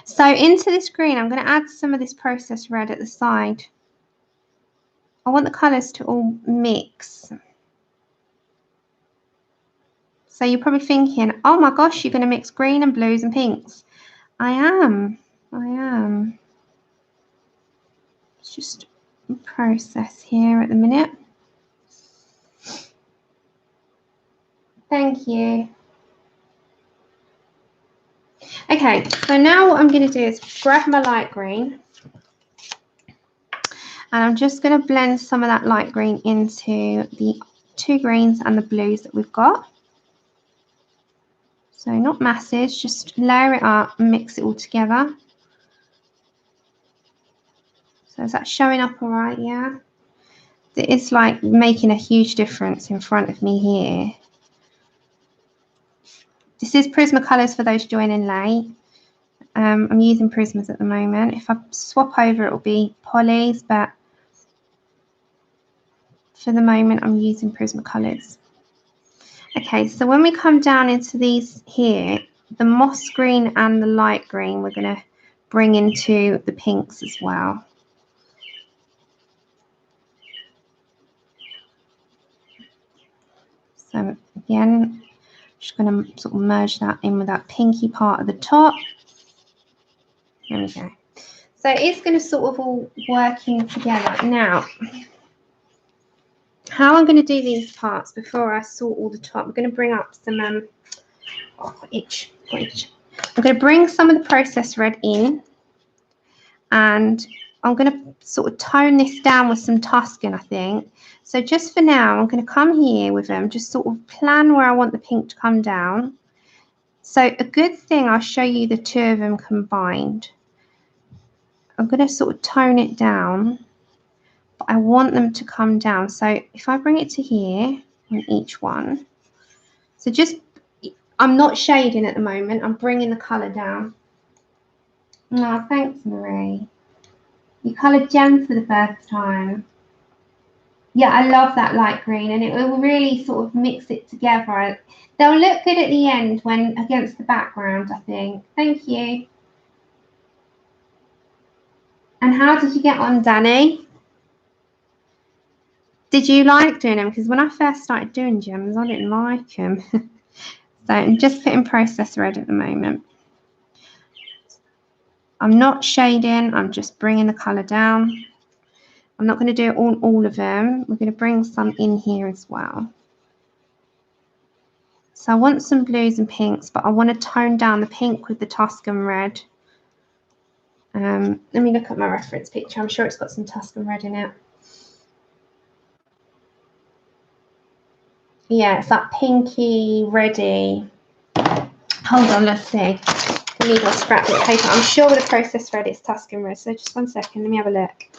So into this green, I'm going to add some of this processed red at the side. I want the colours to all mix. So you're probably thinking, oh my gosh, you're going to mix green and blues and pinks. I am. It's just a process here at the minute. Thank you. Okay, so now what I'm going to do is grab my light green. And I'm just going to blend some of that light green into the two greens and the blues that we've got. So not masses, just layer it up and mix it all together. So is that showing up all right? Yeah. It's like making a huge difference in front of me here. This is Prismacolors for those joining late. I'm using Prismas at the moment. If I swap over, it will be Polys, but for the moment, I'm using Prismacolors. Okay, so when we come down into these here, the moss green and the light green, we're going to bring into the pinks as well. So again, just going to sort of merge that in with that pinky part at the top. There we go. So it's going to sort of all working together. Now, how I'm going to do these parts before I sort all the top, I'm going to bring up some, I'm going to bring some of the processed red in, and I'm going to sort of tone this down with some Tuscan, I think. So just for now, I'm going to come here with them, just sort of plan where I want the pink to come down. So a good thing, I'll show you the two of them combined. I'm going to sort of tone it down, but I want them to come down. So if I bring it to here on each one, so just, I'm not shading at the moment, I'm bringing the colour down. Oh, thanks, Marie. You coloured gems for the first time. Yeah, I love that light green, and it will really sort of mix it together. They'll look good at the end when against the background, I think. Thank you. And how did you get on, Danny? Did you like doing them? Because when I first started doing gems, I didn't like them. So I'm just putting processed red at the moment. I'm not shading, I'm just bringing the colour down. I'm not going to do it on all of them. We're going to bring some in here as well. So I want some blues and pinks, but I want to tone down the pink with the Tuscan red. Let me look at my reference picture. I'm sure it's got some Tuscan red in it. Yeah, it's that pinky, reddy. Hold on, let's see. I need my scrapbook paper. I'm sure with the processed red it's Tuscan red. So just 1 second, let me have a look.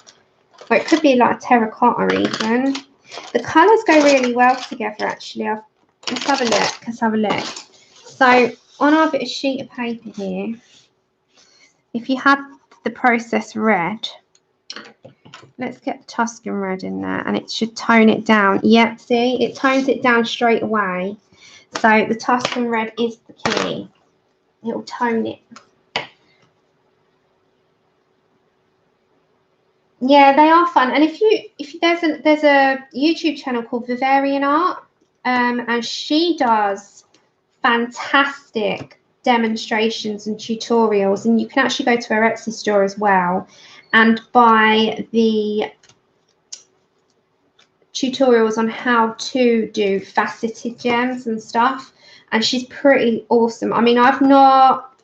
Or it could be like a terracotta even. The colours go really well together, actually. Let's have a look. Let's have a look. So on our bit of sheet of paper here, if you had the processed red, let's get the Tuscan red in there, and it should tone it down. Yep, see, it tones it down straight away. So the Tuscan red is the key. It'll tone it. Yeah, they are fun. And if there's a YouTube channel called Vivarian Art, and she does fantastic demonstrations and tutorials, and you can actually go to her Etsy store as well and buy the tutorials on how to do faceted gems and stuff, and she's pretty awesome. I mean, I've not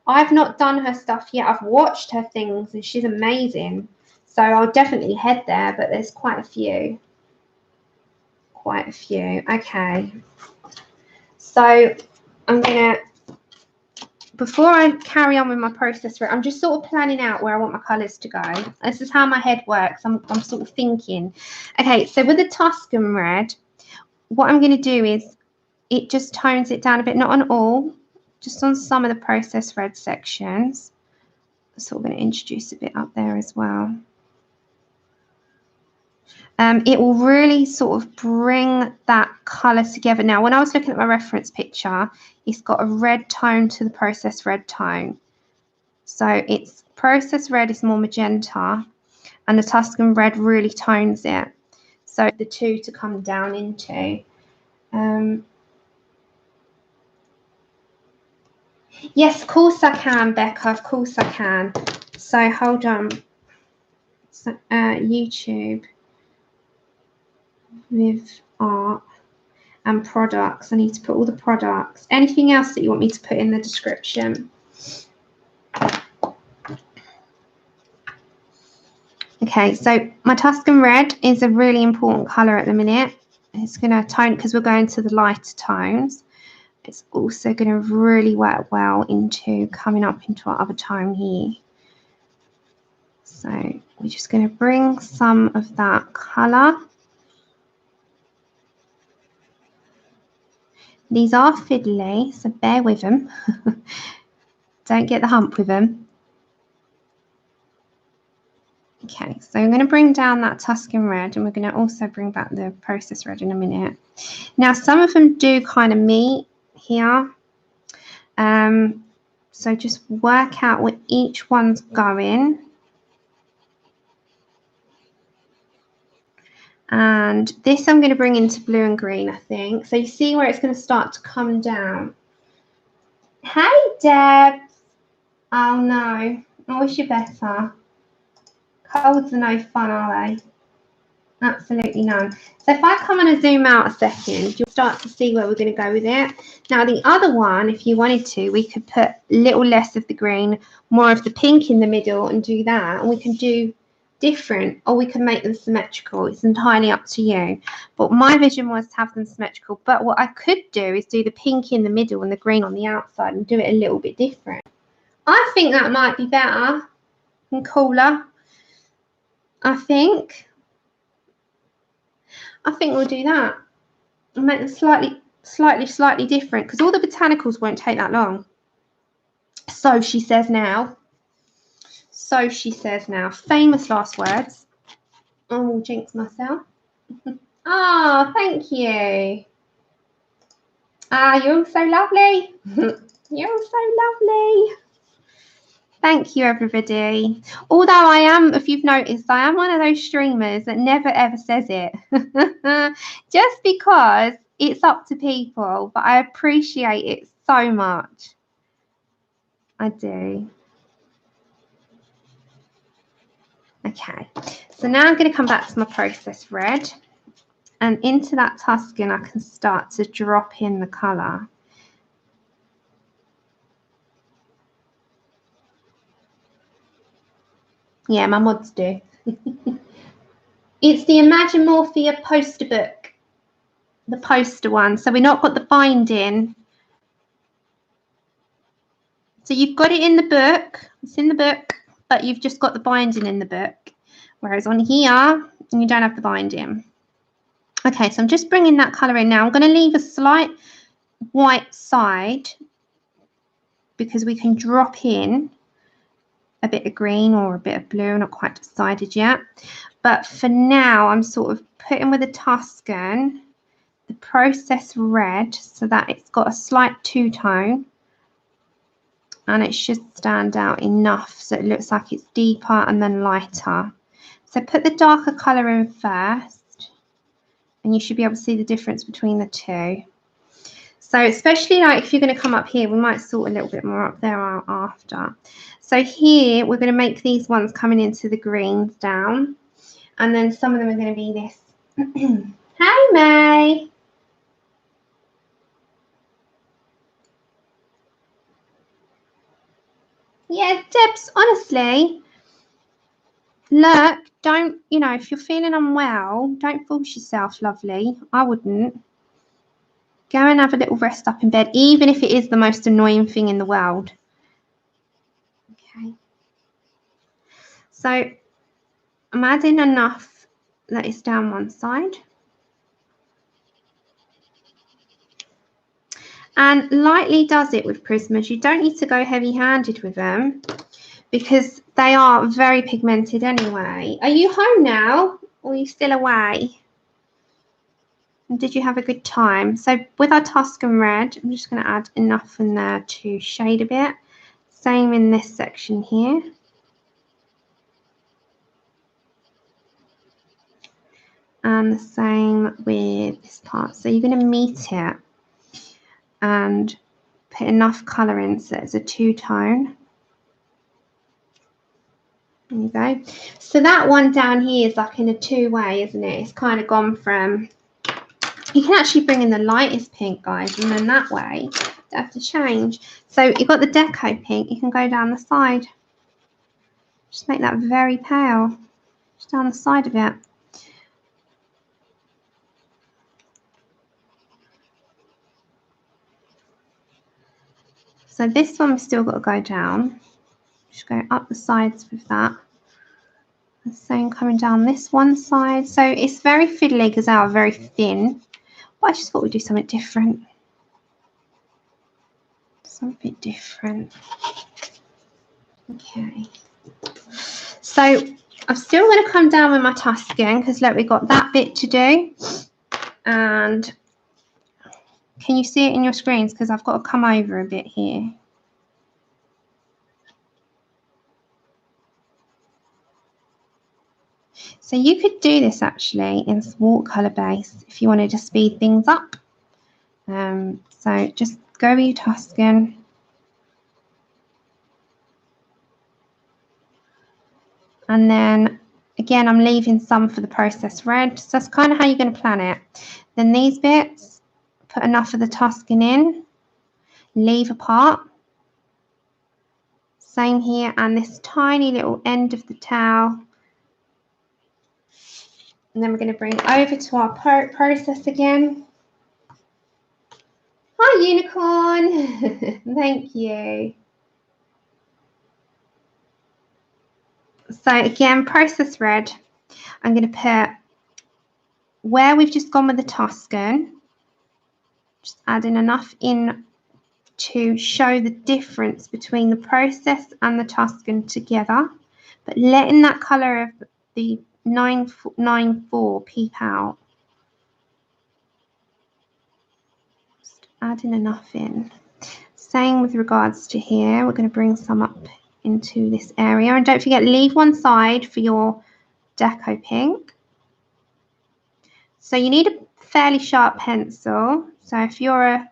done her stuff yet. I've watched her things and she's amazing, so I'll definitely head there, but there's quite a few. Okay, so I'm gonna, before I carry on with my process, I'm just sort of planning out where I want my colours to go. This is how my head works. I'm sort of thinking. Okay, so with the Tuscan red, what I'm going to do is it just tones it down a bit, not on all, just on some of the process red sections. So we're going to introduce a bit up there as well. It will really sort of bring that colour together. Now, when I was looking at my reference picture, it's got a red tone to the process red tone. So it's process red is more magenta, and the Tuscan red really tones it. So the two to come down into. Yes, of course I can, Becca. Of course I can. So hold on. So, YouTube with art and products. I need to put all the products. Anything else that you want me to put in the description? Okay, so my Tuscan red is a really important colour at the minute. It's going to tone, because we're going to the lighter tones. It's also going to really work well into coming up into our other tone here. So we're just going to bring some of that colour. These are fiddly, so bear with them. Don't get the hump with them. Okay, so I'm going to bring down that Tuscan red, and we're going to also bring back the process red in a minute. Now, some of them do kind of meet here. So just work out where each one's going. And this I'm going to bring into blue and green, I think. So you see where it's going to start to come down. Hey, Deb. Oh, no. I wish you better. Colds are no fun, are they? Absolutely none. So if I come on and zoom out a second, you'll start to see where we're going to go with it. Now, the other one, if you wanted to, we could put a little less of the green, more of the pink in the middle and do that. And we can do different, or we can make them symmetrical. It's entirely up to you. But my vision was to have them symmetrical. But what I could do is do the pink in the middle and the green on the outside and do it a little bit different. I think that might be better and cooler. I think we'll do that and make them slightly different, because all the botanicals won't take that long. So she says now. So she says now. Famous last words. I will jinx myself. Ah, thank you. Ah, you're all so lovely. You're all so lovely. Thank you, everybody. Although I am, if you've noticed, I am one of those streamers that never ever says it. Just because it's up to people, but I appreciate it so much. I do. Okay, so now I'm going to come back to my process red, and into that Tuscan I can start to drop in the colour. Yeah, my mods do. It's the Imagimorphia poster book, the poster one. So we've not got the binding. So you've got it in the book. It's in the book, but you've just got the binding in the book. Whereas on here, you don't have the binding. Okay, so I'm just bringing that colour in now. I'm going to leave a slight white side because we can drop in a bit of green or a bit of blue. I'm not quite decided yet. But for now, I'm sort of putting with a Tuscan the process red so that it's got a slight two-tone. And it should stand out enough so it looks like it's deeper and then lighter. So put the darker colour in first and you should be able to see the difference between the two. So especially like if you're going to come up here, we might sort a little bit more up there after. So here we're going to make these ones coming into the greens down. And then some of them are going to be this. Hey, May. Yeah, Debs, honestly, look, don't, you know, if you're feeling unwell, don't force yourself, lovely. I wouldn't. Go and have a little rest up in bed, even if it is the most annoying thing in the world. Okay. So I'm adding enough that it's down one side. And lightly does it with Prismas. You don't need to go heavy-handed with them because they are very pigmented anyway. Are you home now or are you still away? And did you have a good time? So with our Tuscan red, I'm just going to add enough in there to shade a bit. Same in this section here. And the same with this part. So you're going to meet it and put enough colour in so it's a two-tone. There you go. So that one down here is like in a two-way, isn't it? It's kind of gone from... You can actually bring in the lightest pink, guys, and then that way you don't have to change. So you've got the deco pink. You can go down the side. Just make that very pale. Just down the side of it. So this one we've still got to go down. Just go up the sides with that. The same coming down this one side. So it's very fiddly because they are very thin. But I just thought we'd do something different. Something different. Okay. So I'm still going to come down with my Tuscan because look, we've got that bit to do. And can you see it in your screens? Because I've got to come over a bit here. So you could do this actually in watercolor base if you wanted to speed things up. So just go with your Tuscan. And then again, I'm leaving some for the process red. So that's kind of how you're going to plan it. Then these bits, put enough of the Tuscan in, leave apart. Same here, and this tiny little end of the towel. And then we're going to bring over to our process again. Hi, Unicorn. Thank you. So again, process red. I'm going to put where we've just gone with the Tuscan, just adding enough in to show the difference between the process and the Tuscan together, but letting that colour of the 994 peep out. Just adding enough in. Same with regards to here. We're going to bring some up into this area. And don't forget, leave one side for your deco pink. So you need a fairly sharp pencil. So if you're a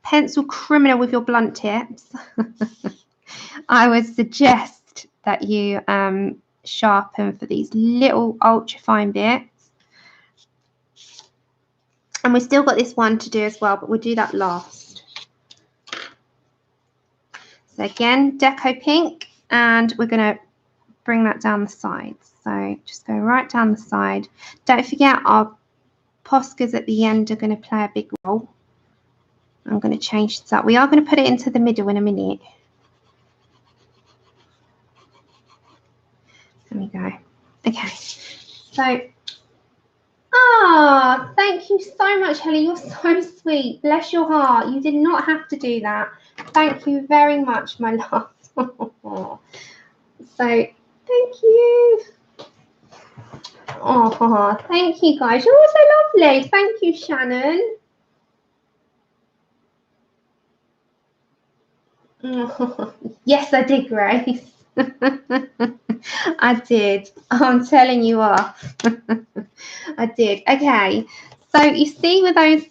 pencil criminal with your blunt tips, I would suggest that you sharpen for these little ultra fine bits. And we've still got this one to do as well, but we'll do that last. So again, deco pink, and we're going to bring that down the sides. So just go right down the side. Don't forget our Poscas at the end are going to play a big role. I'm going to change this up. We are going to put it into the middle in a minute. There we go. Okay. So, Ah, thank you so much, Helly. You're so sweet. Bless your heart. You did not have to do that. Thank you very much, my love. So, thank you. Oh, thank you, guys. You're all so lovely. Thank you, Shannon. Oh, yes, I did, Grace. I did. I'm telling you off. I did. Okay. So you see with those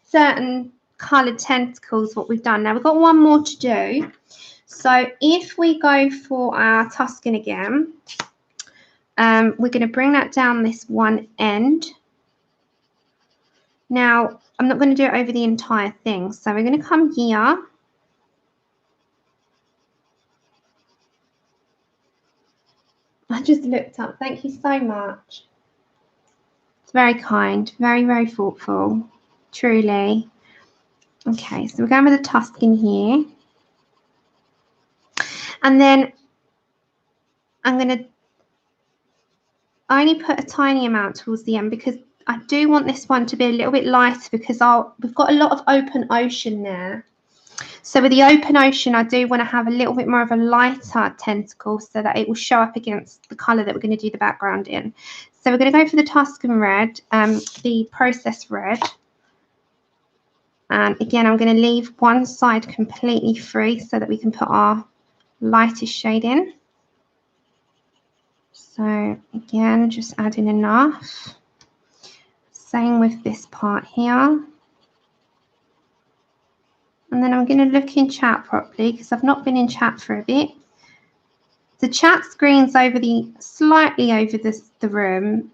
certain coloured tentacles what we've done. Now we've got one more to do. So if we go for our Tuscan again, we're going to bring that down this one end. Now I'm not going to do it over the entire thing. So we're going to come here. I just looked up. Thank you so much. It's very kind. Very, very thoughtful. Truly. Okay, so we're going with the Tuscan here. And then I'm going to only put a tiny amount towards the end because I do want this one to be a little bit lighter because we've got a lot of open ocean there. So with the open ocean, I do want to have a little bit more of a lighter tentacle so that it will show up against the colour that we're going to do the background in. So we're going to go for the Tuscan red, the processed red. And again, I'm going to leave one side completely free so that we can put our lightest shade in. So again, just adding enough. Same with this part here. And then I'm going to look in chat properly because I've not been in chat for a bit. The chat screen's slightly over the room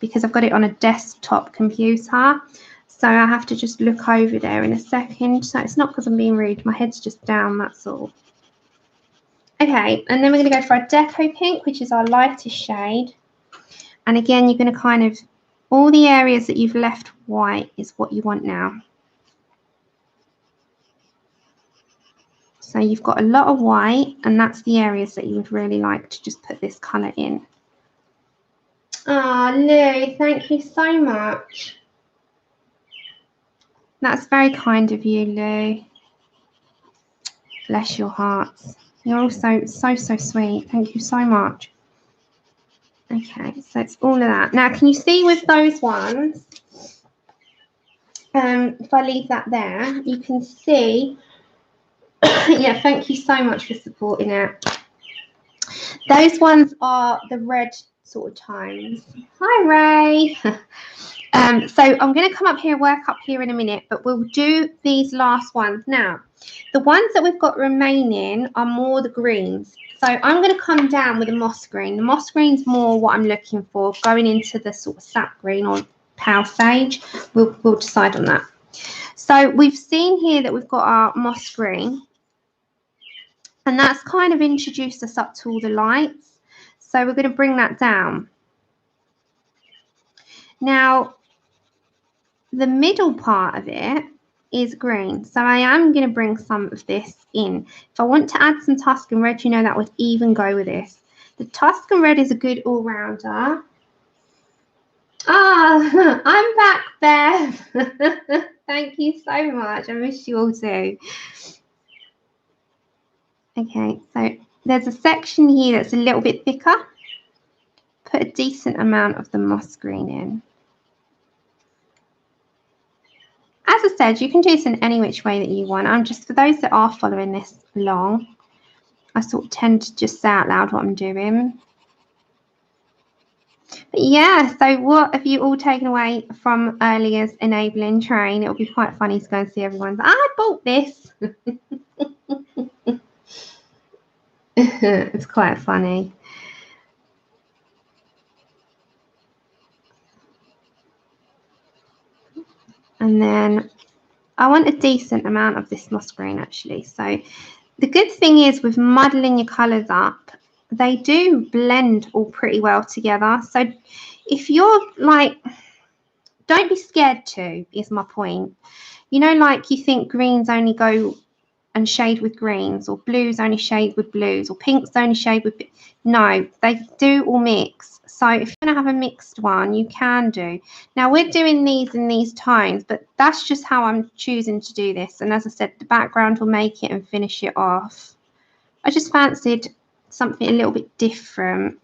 because I've got it on a desktop computer. So I have to just look over there in a second. So it's not because I'm being rude. My head's just down, that's all. Okay, and then we're going to go for our Deco Pink, which is our lightest shade. And again, you're going to kind of, all the areas that you've left white is what you want now. So you've got a lot of white, and that's the areas that you would really like to just put this colour in. Oh, Lou, thank you so much. That's very kind of you, Lou. Bless your hearts. You're also so sweet. Thank you so much. Okay, so it's all of that. Now, can you see with those ones, if I leave that there, you can see, yeah, thank you so much for supporting it. Those ones are the red sort of tones. Hi, Ray. So I'm going to come up here, work up here in a minute, but we'll do these last ones now. The ones that we've got remaining are more the greens. So I'm going to come down with a moss green. The moss green's more what I'm looking for, going into the sort of sap green or pale sage. We'll decide on that. So we've seen here that we've got our moss green, and that's kind of introduced us up to all the lights. So we're going to bring that down. Now, the middle part of it is green, so I am going to bring some of this in. If I want to add some Tuscan red, you know, that would even go with this. The Tuscan red is a good all-rounder. Ah, I'm back, Bev. Thank you so much. I miss you all too. Okay, so there's a section here that's a little bit thicker. Put a decent amount of the moss green in. As I said, you can do this in any which way that you want. I'm just, for those that are following this along, I sort of tend to just say out loud what I'm doing. But yeah, so what have you all taken away from earlier's enabling train? It'll be quite funny to go and see everyone's, I bought this. It's quite funny. And then I want a decent amount of this moss green actually. So the good thing is with muddling your colours up, they do blend all pretty well together. So if you're like, don't be scared to, is my point. You know, like you think greens only go and shade with greens, or blues only shade with blues, or pinks only shade with, no, they do all mix. So if you're to have a mixed one, you can do. Now we're doing these in these tones, but that's just how I'm choosing to do this. And as I said, the background will make it and finish it off. I just fancied something a little bit different.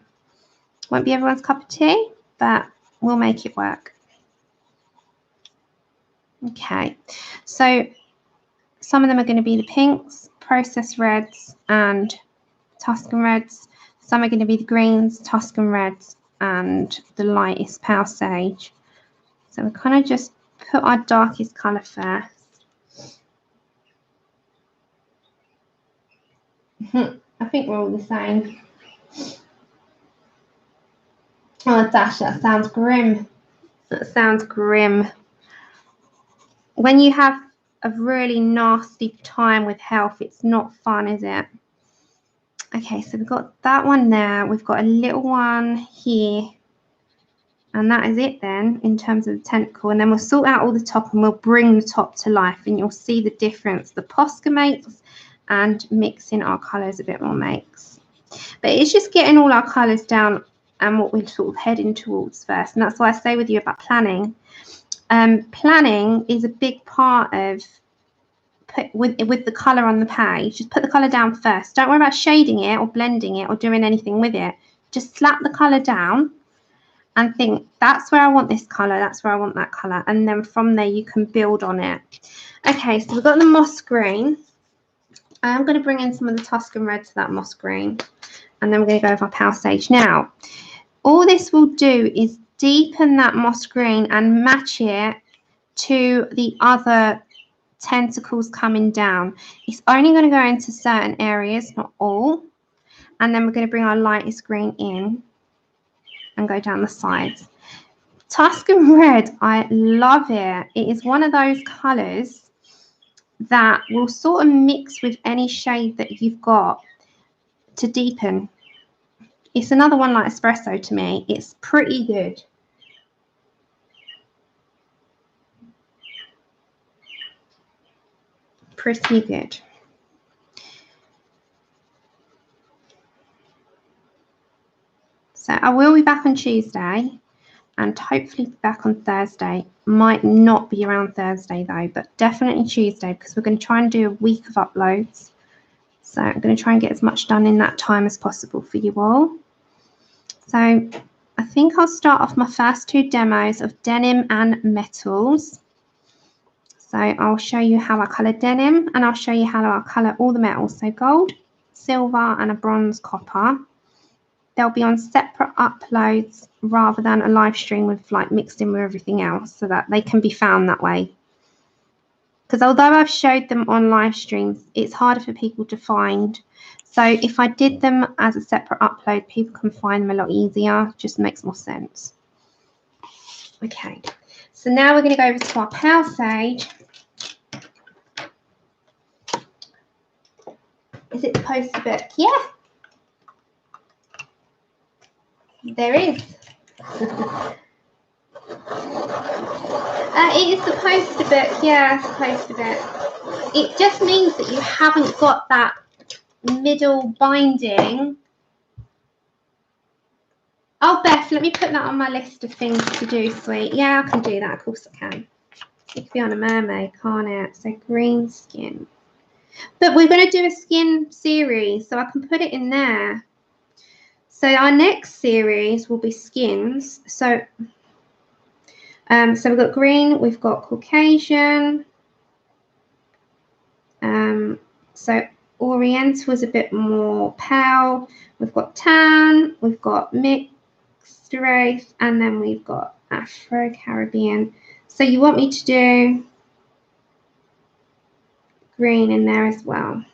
Won't be everyone's cup of tea, but we'll make it work. Okay, so some of them are going to be the pinks, processed reds and Tuscan reds. Some are going to be the greens, Tuscan reds and the lightest pale sage. So we kind of just put our darkest colour first. I think we're all the same. Oh, Dash, that sounds grim. That sounds grim. When you have a really nasty time with health, it's not fun, is it? Okay, so we've got that one there. We've got a little one here. And that is it then in terms of the tentacle. And then we'll sort out all the top and we'll bring the top to life. And you'll see the difference the Posca makes and mixing our colours a bit more makes. But it's just getting all our colours down and what we're sort of heading towards first. And that's why I say with you about planning. Planning is a big part of with the colour on the page. Just put the colour down first. Don't worry about shading it or blending it or doing anything with it. Just slap the colour down and think, that's where I want this colour, that's where I want that colour. And then from there you can build on it. Okay, so we've got the moss green. I'm going to bring in some of the Tuscan red to that moss green. And then we're going to go over our pale sage. Now, all this will do is deepen that moss green and match it to the other tentacles coming down. It's only going to go into certain areas, not all. And then we're going to bring our lightest green in and go down the sides. Tuscan red, I love it. It is one of those colours that will sort of mix with any shade that you've got to deepen. It's another one like espresso to me. It's pretty good. Pretty good. So I will be back on Tuesday and hopefully be back on Thursday. Might not be around Thursday though, but definitely Tuesday because we're going to try and do a week of uploads. So I'm going to try and get as much done in that time as possible for you all. So I think I'll start off my first two demos of denim and metals. So I'll show you how I colour denim and I'll show you how I colour all the metals. So gold, silver and a bronze copper. They'll be on separate uploads rather than a live stream with like mixed in with everything else so that they can be found that way. Because although I've showed them on live streams, it's harder for people to find. So if I did them as a separate upload, people can find them a lot easier. Just makes more sense. Okay, so now we're going to go over to our pale sage. Is it the poster book? Yeah. There is. It is the poster book. Yeah, it's the poster book. It just means that you haven't got that middle binding. Oh, Beth, let me put that on my list of things to do, sweet. Yeah, I can do that. Of course I can. It could be on a mermaid, can't it? So green skin. But we're going to do a skin series, so I can put it in there. So our next series will be skins. So we've got green, we've got Caucasian. So Oriental is a bit more pale. We've got tan, we've got mixed race, and then we've got Afro-Caribbean. So you want me to do green in there as well.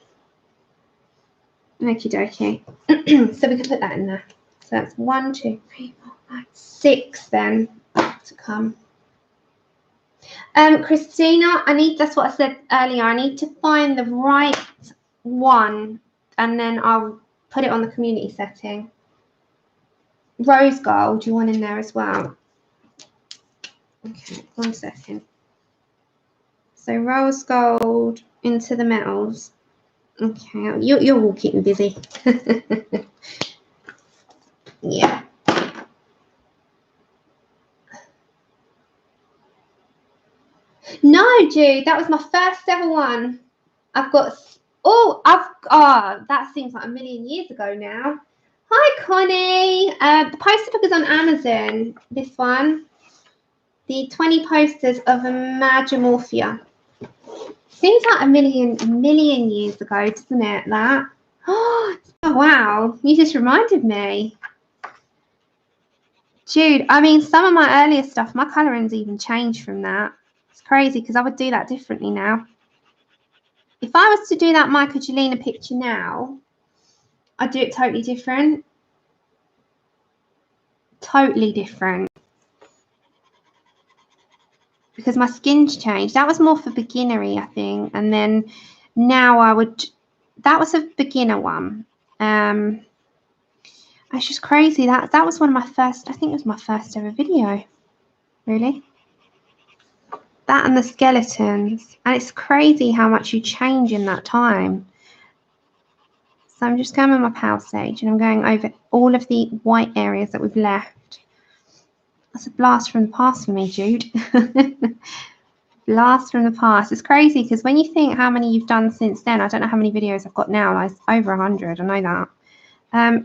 Okie dokie. So we can put that in there. So that's 1, 2, 3, 4, 5, 6 then to come. Christina, that's what I said earlier. I need to find the right one and then I'll put it on the community setting. Rose gold, you want in there as well? Okay, 1 second. So rose gold into the metals. Okay, you're all keeping busy. Yeah. Jude. That was my first ever one. I've got, that seems like a million years ago now. Hi, Connie. The poster book is on Amazon, this one. The 20 posters of Imagimorphia. Seems like a million years ago, doesn't it, that? Oh, wow. You just reminded me. Jude, I mean, some of my earlier stuff, my colouring's even changed from that. It's crazy because I would do that differently now. If I was to do that Michelangelo picture now, I'd do it totally different. Totally different. Because my skin's changed. That was more for beginnery, I think. And then now I would, that was a beginner one. It's just crazy. That was one of my first, I think it was my first ever video. Really. That and the skeletons. And it's crazy how much you change in that time. So I'm just going with my power stage and I'm going over all of the white areas that we've left. That's a blast from the past for me, Jude. Blast from the past. It's crazy because when you think how many you've done since then, I don't know how many videos I've got now. Like over 100, I know that.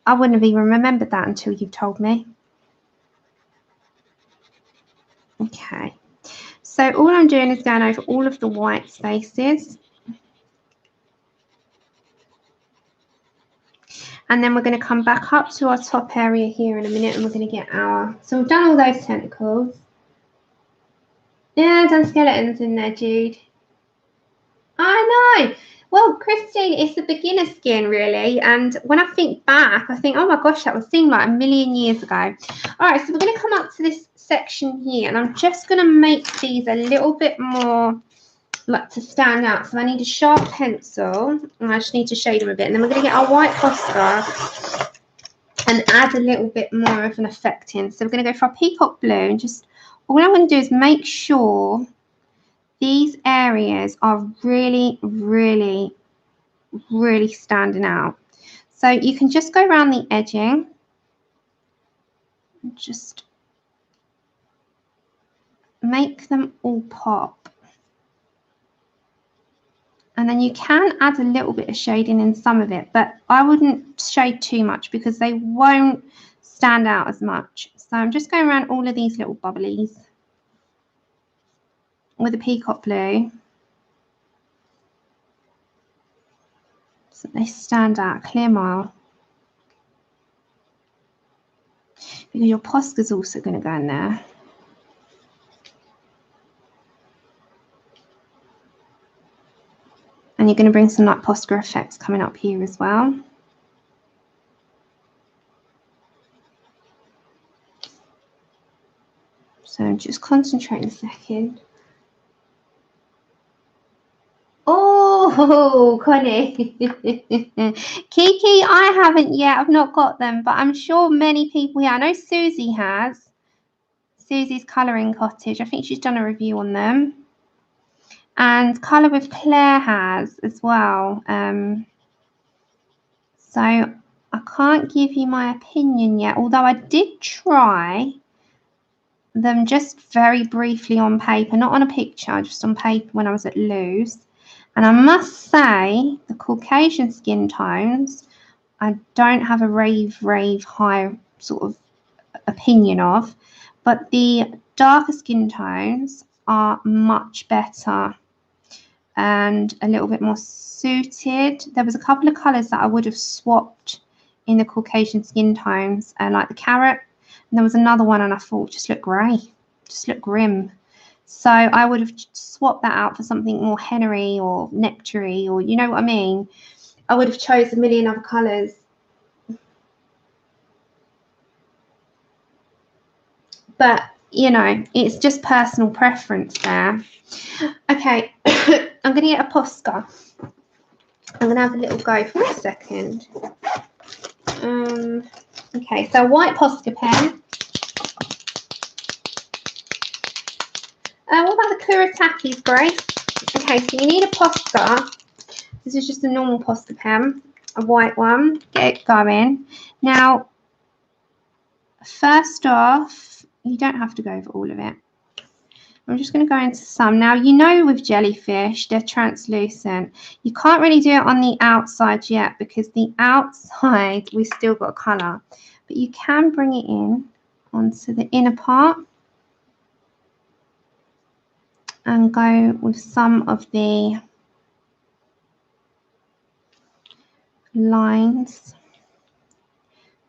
I wouldn't have even remembered that until you've told me. Okay. So all I'm doing is going over all of the white spaces. And then we're going to come back up to our top area here in a minute and we're going to get our... So we've done all those tentacles. Yeah, I've done skeletons in there, Jude. I know. Well, Christine, it's a beginner skin, really. And when I think back, I think, oh my gosh, that would seem like a million years ago. All right, so we're going to come up to this section here. And I'm just going to make these a little bit more like to stand out. So I need a sharp pencil. And I just need to shade them a bit. And then we're going to get our white Posca and add a little bit more of an effect in. So we're going to go for our peacock blue and just... all I'm going to do is make sure these areas are really, really, really standing out. So you can just go around the edging and just make them all pop. And then you can add a little bit of shading in some of it, but I wouldn't shade too much because they won't stand out as much. So I'm just going around all of these little bubblies with a peacock blue. So they stand out, clear mile. Because your Posca's also going to go in there. And you're going to bring some like Posca effects coming up here as well. So just concentrate a second. Oh, Connie. Kiki, I haven't yet. I've not got them, but I'm sure many people here. I know Susie has. Susie's Colouring Cottage. I think she's done a review on them. And Colour with Claire has as well. So I can't give you my opinion yet, although I did try them just very briefly on paper, not on a picture, just on paper when I was at Lou's. And I must say, the Caucasian skin tones, I don't have a rave high sort of opinion of, but the darker skin tones are much better and a little bit more suited. There was a couple of colours that I would have swapped in the Caucasian skin tones, like the carrot, and there was another one and I thought just looked grey, just looked grim. So I would have swapped that out for something more hennery or nectary, or you know what I mean. I would have chose a million other colours. But, you know, it's just personal preference there. Okay, I'm going to get a Posca. I'm going to have a little go for a second. Okay, so white Posca pen. What about the Kuritaki's, Grace? Okay, so you need a Posca. This is just a normal Posca pen, a white one. Get it going. Now, first off, you don't have to go over all of it. I'm just going to go into some. Now, you know with jellyfish, they're translucent. You can't really do it on the outside yet because the outside, we've still got colour. But you can bring it in onto the inner part and go with some of the lines.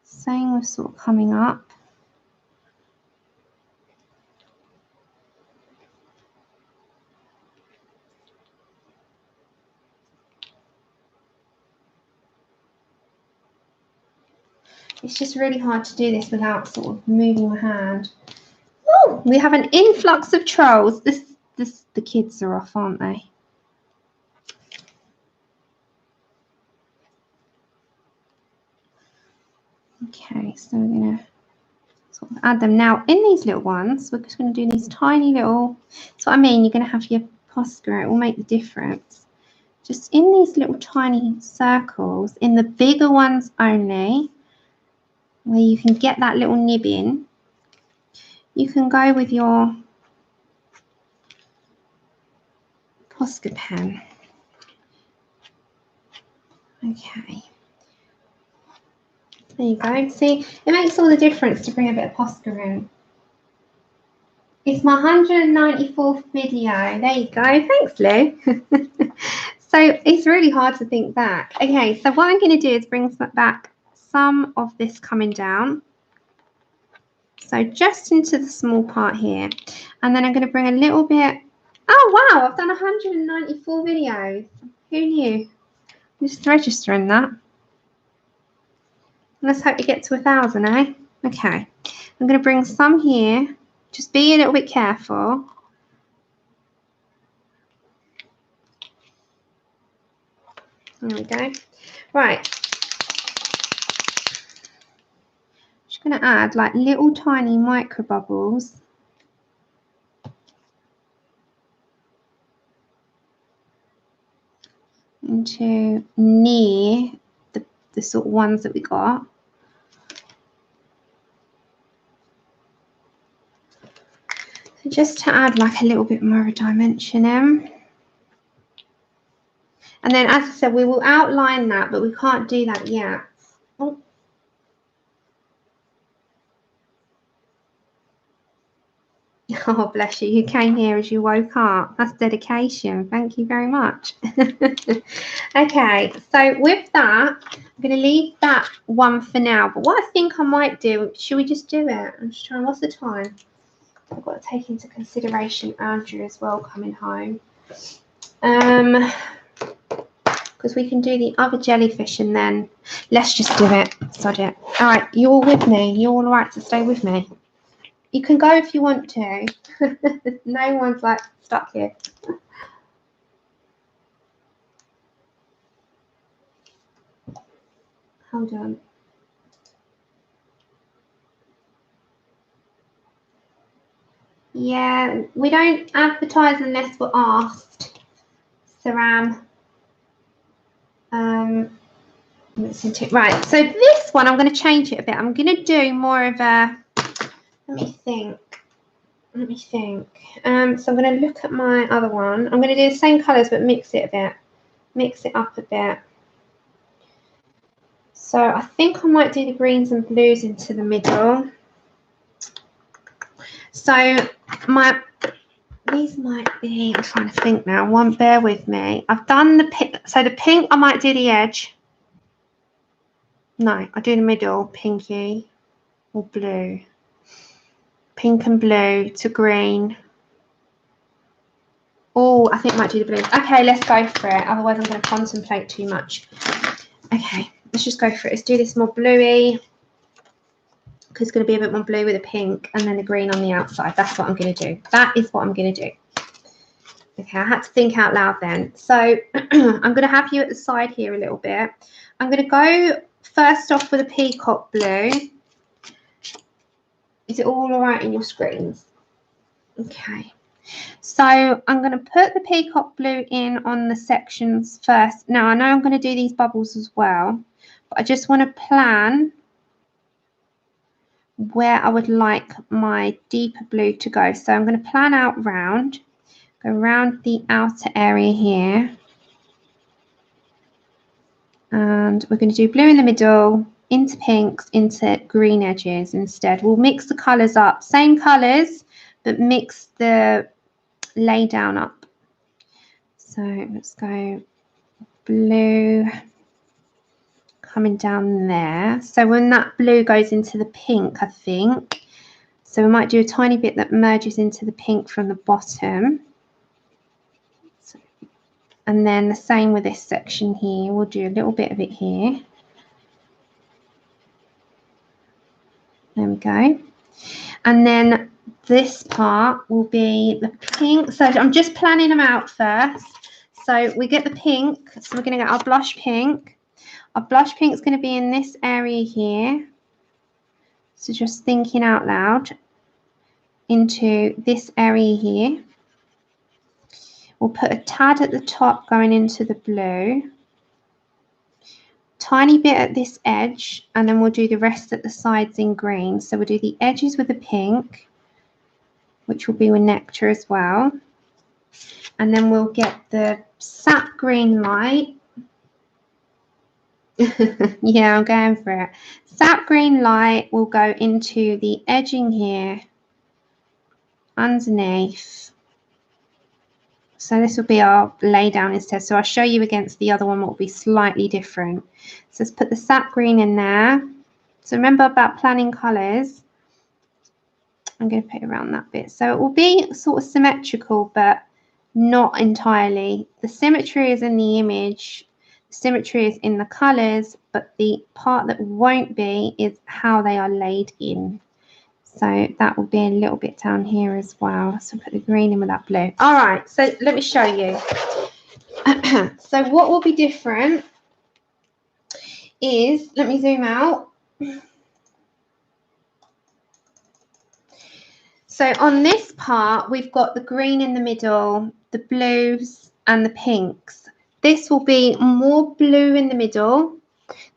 Same with sort of coming up. It's just really hard to do this without sort of moving my hand. Oh, we have an influx of trolls. The kids are off, aren't they? Okay, so we're going to sort of add them. Now, in these little ones, we're just going to do these tiny little, that's what I mean, you're going to have your Posca, it will make the difference. Just in these little tiny circles, in the bigger ones only, where you can get that little nib in, you can go with your Posca pen. Okay. There you go. See, it makes all the difference to bring a bit of Posca in. It's my 194th video. There you go. Thanks, Lou. So it's really hard to think back. Okay, so what I'm going to do is bring back some of this coming down. So just into the small part here. And then I'm going to bring a little bit. Oh, wow. I've done 194 videos. Who knew? I'm just registering that. Let's hope you get to 1,000, eh? Okay. I'm going to bring some here. Just be a little bit careful. There we go. Right. Just going to add like little tiny micro bubbles. Into near the sort of ones that we got. So just to add like a little bit more of a dimension in. And then, as I said, we will outline that, but we can't do that yet. Oh. Oh, bless you. You came here as you woke up. That's dedication. Thank you very much. Okay, so with that, I'm going to leave that one for now. But what I think I might do, should we just do it? I'm just trying, what's the time? I've got to take into consideration Andrew as well coming home. Because we can do the other jellyfish and then let's just do it. Sod it. All right, you're all with me. You're all right to stay with me. You can go if you want to. No one's like stuck here. Hold on. Yeah, we don't advertise unless we're asked. Saram. Right, so this one I'm going to change it a bit. I'm going to do more of a, let me think. So I'm going to look at my other one. I'm going to do the same colours but mix it a bit. Mix it up a bit. So I think I might do the greens and blues into the middle. So these might be, I'm trying to think now, one, bear with me. I've done the pink, so the pink I might do the edge. No, I do the middle, pinky or blue. Pink and blue to green. Oh, I think I might do the blue. Okay, let's go for it. Otherwise I'm going to contemplate too much. Okay, let's just go for it. Let's do this more bluey. Because it's going to be a bit more blue with a pink and then the green on the outside. That's what I'm going to do. That is what I'm going to do. Okay, I had to think out loud then. So I'm going to have you at the side here a little bit. I'm going to go first off with a peacock blue. Is it all right in your screens? Okay. So I'm going to put the peacock blue in on the sections first. Now, I know I'm going to do these bubbles as well, but I just want to plan where I would like my deeper blue to go. So I'm going to plan out round, go around the outer area here. And we're going to do blue in the middle, into pinks, into green edges instead. We'll mix the colours up, same colours, but mix the lay down up. So let's go blue coming down there. So when that blue goes into the pink, I think, so we might do a tiny bit that merges into the pink from the bottom. So, and then the same with this section here. We'll do a little bit of it here. There we go. And then this part will be the pink. So I'm just planning them out first. So we get the pink. So we're going to get our blush pink. Our blush pink is going to be in this area here. So just thinking out loud. Into this area here. We'll put a tad at the top going into the blue. Tiny bit at this edge, and then we'll do the rest at the sides in green. So we'll do the edges with the pink, which will be with nectar as well. And then we'll get the sap green light. Yeah, I'm going for it. Sap green light will go into the edging here underneath. So this will be our lay down instead. So I'll show you against the other one what will be slightly different. So let's put the sap green in there. So remember about planning colours. I'm going to put it around that bit. So it will be sort of symmetrical, but not entirely. The symmetry is in the image. The symmetry is in the colours, but the part that won't be is how they are laid in. So that will be a little bit down here as well. So put the green in with that blue. All right, so let me show you. So what will be different is, let me zoom out. So on this part, we've got the green in the middle, the blues and the pinks. This will be more blue in the middle,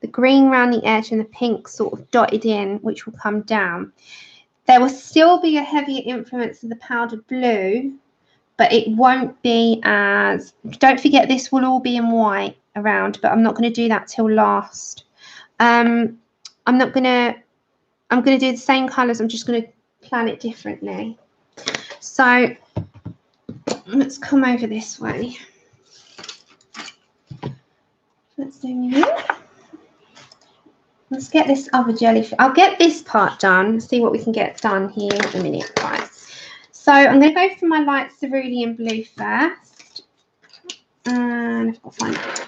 the green around the edge and the pink sort of dotted in, which will come down. There will still be a heavier influence of the powdered blue, but it won't be as, don't forget this will all be in white around, but I'm not going to do that till last. I'm going to do the same colours, I'm just going to plan it differently. So let's come over this way. Let's zoom in. Let's get this other jellyfish. I'll get this part done, see what we can get done here in a minute, guys. So I'm going to go for my light cerulean blue first. And I've got to find it.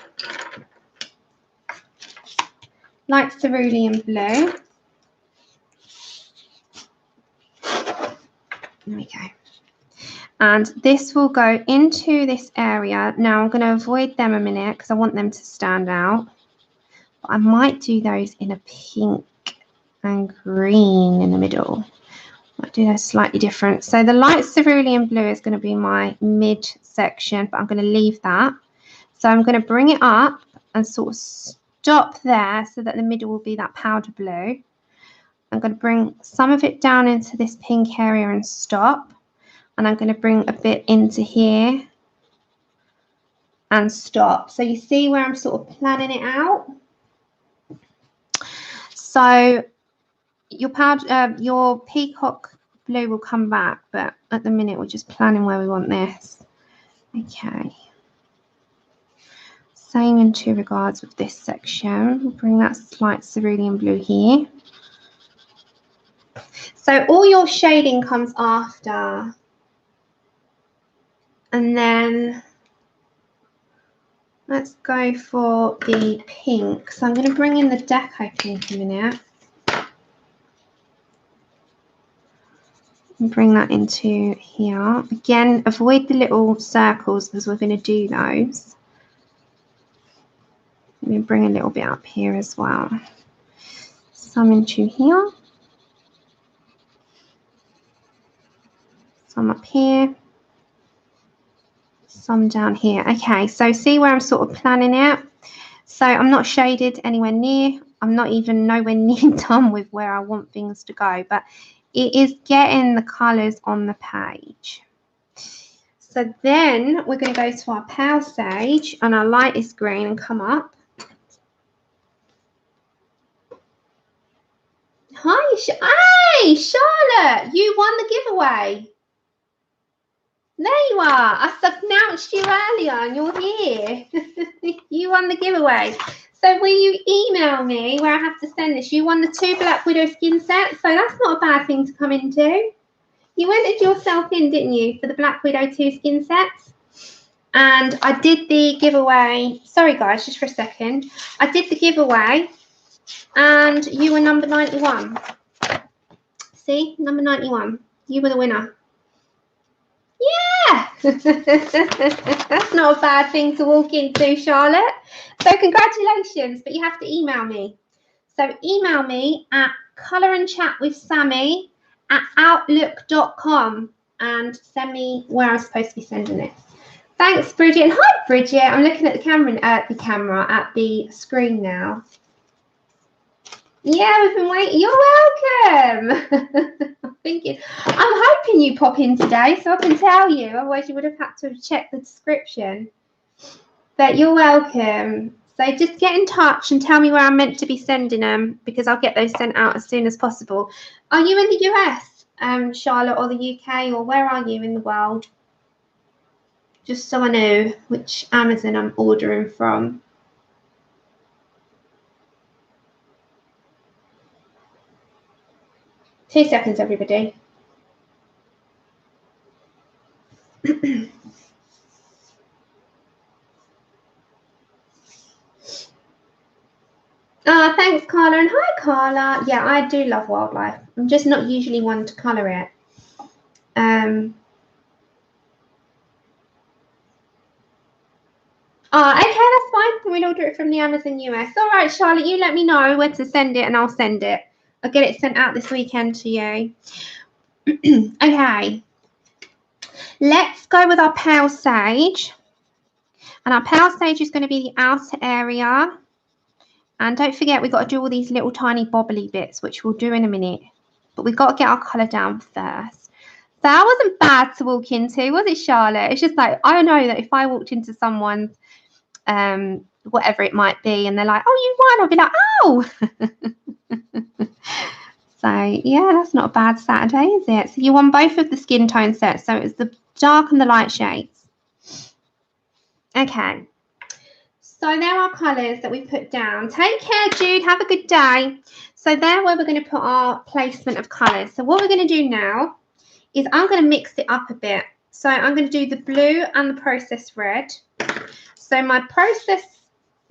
Light cerulean blue. There we go. And this will go into this area. Now I'm going to avoid them a minute because I want them to stand out. I might do those in a pink and green in the middle. Might do those slightly different. So the light cerulean blue is going to be my mid section, but I'm going to leave that. So I'm going to bring it up and sort of stop there so that the middle will be that powder blue. I'm going to bring some of it down into this pink area and stop. And I'm going to bring a bit into here and stop. So you see where I'm sort of planning it out? So your peacock blue will come back, but at the minute we're just planning where we want this. Okay. Same in two regards with this section. We'll bring that slight cerulean blue here. So all your shading comes after. And then let's go for the pink. So I'm going to bring in the deco pink in a minute. And bring that into here. Again, avoid the little circles because we're going to do those. I'm going to bring a little bit up here as well. Some into here. Some up here. Some down here. Okay, so see where I'm sort of planning it. So I'm not shaded anywhere near. I'm not even nowhere near done with where I want things to go, but it is getting the colours on the page. So then we're going to go to our pale sage and our lightest green and come up. Hi, hey, Charlotte, you won the giveaway. There you are. I announced you earlier and you're here. You won the giveaway. So will you email me where I have to send this? You won the 2 Black Widow skin sets, so that's not a bad thing to come into. You entered yourself in, didn't you, for the Black Widow 2 skin sets? And I did the giveaway. Sorry, guys, just for a second. I did the giveaway and you were number 91. See, number 91. You were the winner. Yeah! That's not a bad thing to walk into, Charlotte. So congratulations, but you have to email me. So email me at colourandchatwithsammy@outlook.com and send me where I'm supposed to be sending it. Thanks, Bridget. And hi, Bridget. I'm looking at the camera at the screen now. Yeah, we've been waiting. You're welcome. I'm hoping you pop in today so I can tell you. Otherwise, you would have had to have checked the description. But you're welcome. So just get in touch and tell me where I'm meant to be sending them because I'll get those sent out as soon as possible. Are you in the US, Charlotte, or the UK, or where are you in the world? Just so I know which Amazon I'm ordering from. Two seconds, everybody. Thanks, Carla. And hi, Carla. Yeah, I do love wildlife. I'm just not usually one to colour it. Okay, that's fine. We'll order it from the Amazon US. All right, Charlotte, you let me know where to send it and I'll send it. I'll get it sent out this weekend to you. Okay. Let's go with our pale sage. And our pale sage is going to be the outer area. And don't forget, we've got to do all these little tiny bobbly bits, which we'll do in a minute. But we've got to get our colour down first. So that wasn't bad to walk into, was it, Charlotte? It's just like, I know that if I walked into someone's, whatever it might be, and they're like, oh, you won, I'll be like, oh. So, yeah, that's not a bad Saturday, is it? So you won both of the skin tone sets. So it's the dark and the light shades. Okay. So there are colours that we put down. Take care, Jude. Have a good day. So there where we're going to put our placement of colours. So what we're going to do now is I'm going to mix it up a bit. So I'm going to do the blue and the processed red. So my processed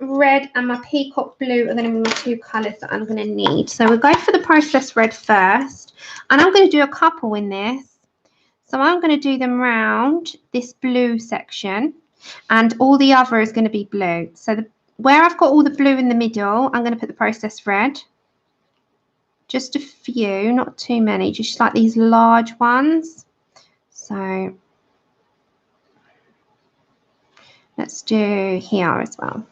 red and my peacock blue are going to be my 2 colours that I'm going to need. So we'll go for the processed red first. And I'm going to do a couple in this. So I'm going to do them round this blue section. And all the other is going to be blue. So where I've got all the blue in the middle, I'm going to put the processed red. Just a few, not too many, just like these large ones. So let's do here as well.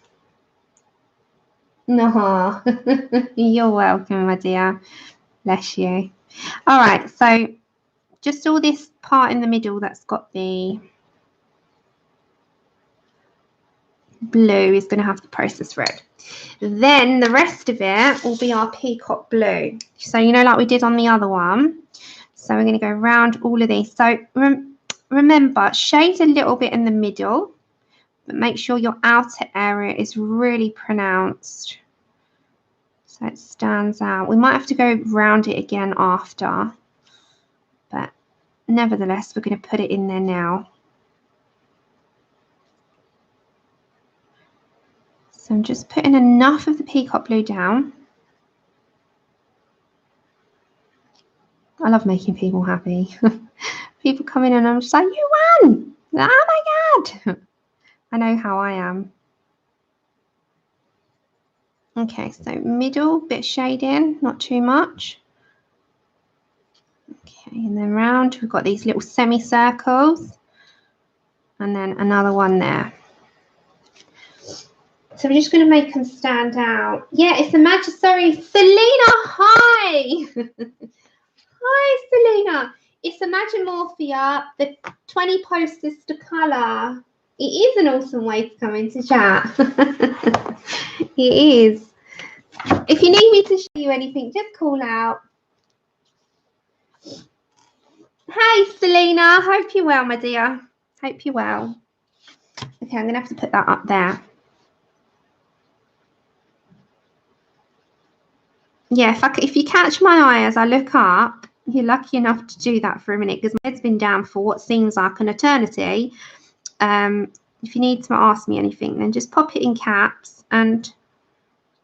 No, you're welcome, my dear. Bless you. All right, so just all this part in the middle that's got the blue is going to have the processed red. Then the rest of it will be our peacock blue. So, you know, like we did on the other one. So we're going to go around all of these. So remember, shade a little bit in the middle, but make sure your outer area is really pronounced so it stands out. We might have to go round it again after, but nevertheless, we're going to put it in there now. So I'm just putting enough of the peacock blue down. I love making people happy. People come in and I'm just like, you won! Oh my God! I know how I am. Okay, so middle, bit shading, not too much. Okay, and then round, we've got these little semicircles. And then another one there. So we're just going to make them stand out. Yeah, it's the Masja. Sorry, Selena. Hi. Hi, Selena. It's the Imagimorphia, the 20 posters to colour. It is an awesome way to come into chat. It is. If you need me to show you anything, just call out. Hey, Selena. Hope you're well, my dear. Hope you're well. Okay, I'm going to have to put that up there. Yeah, if you catch my eye as I look up, you're lucky enough to do that for a minute because my head's been down for what seems like an eternity. If you need to ask me anything, then just pop it in caps and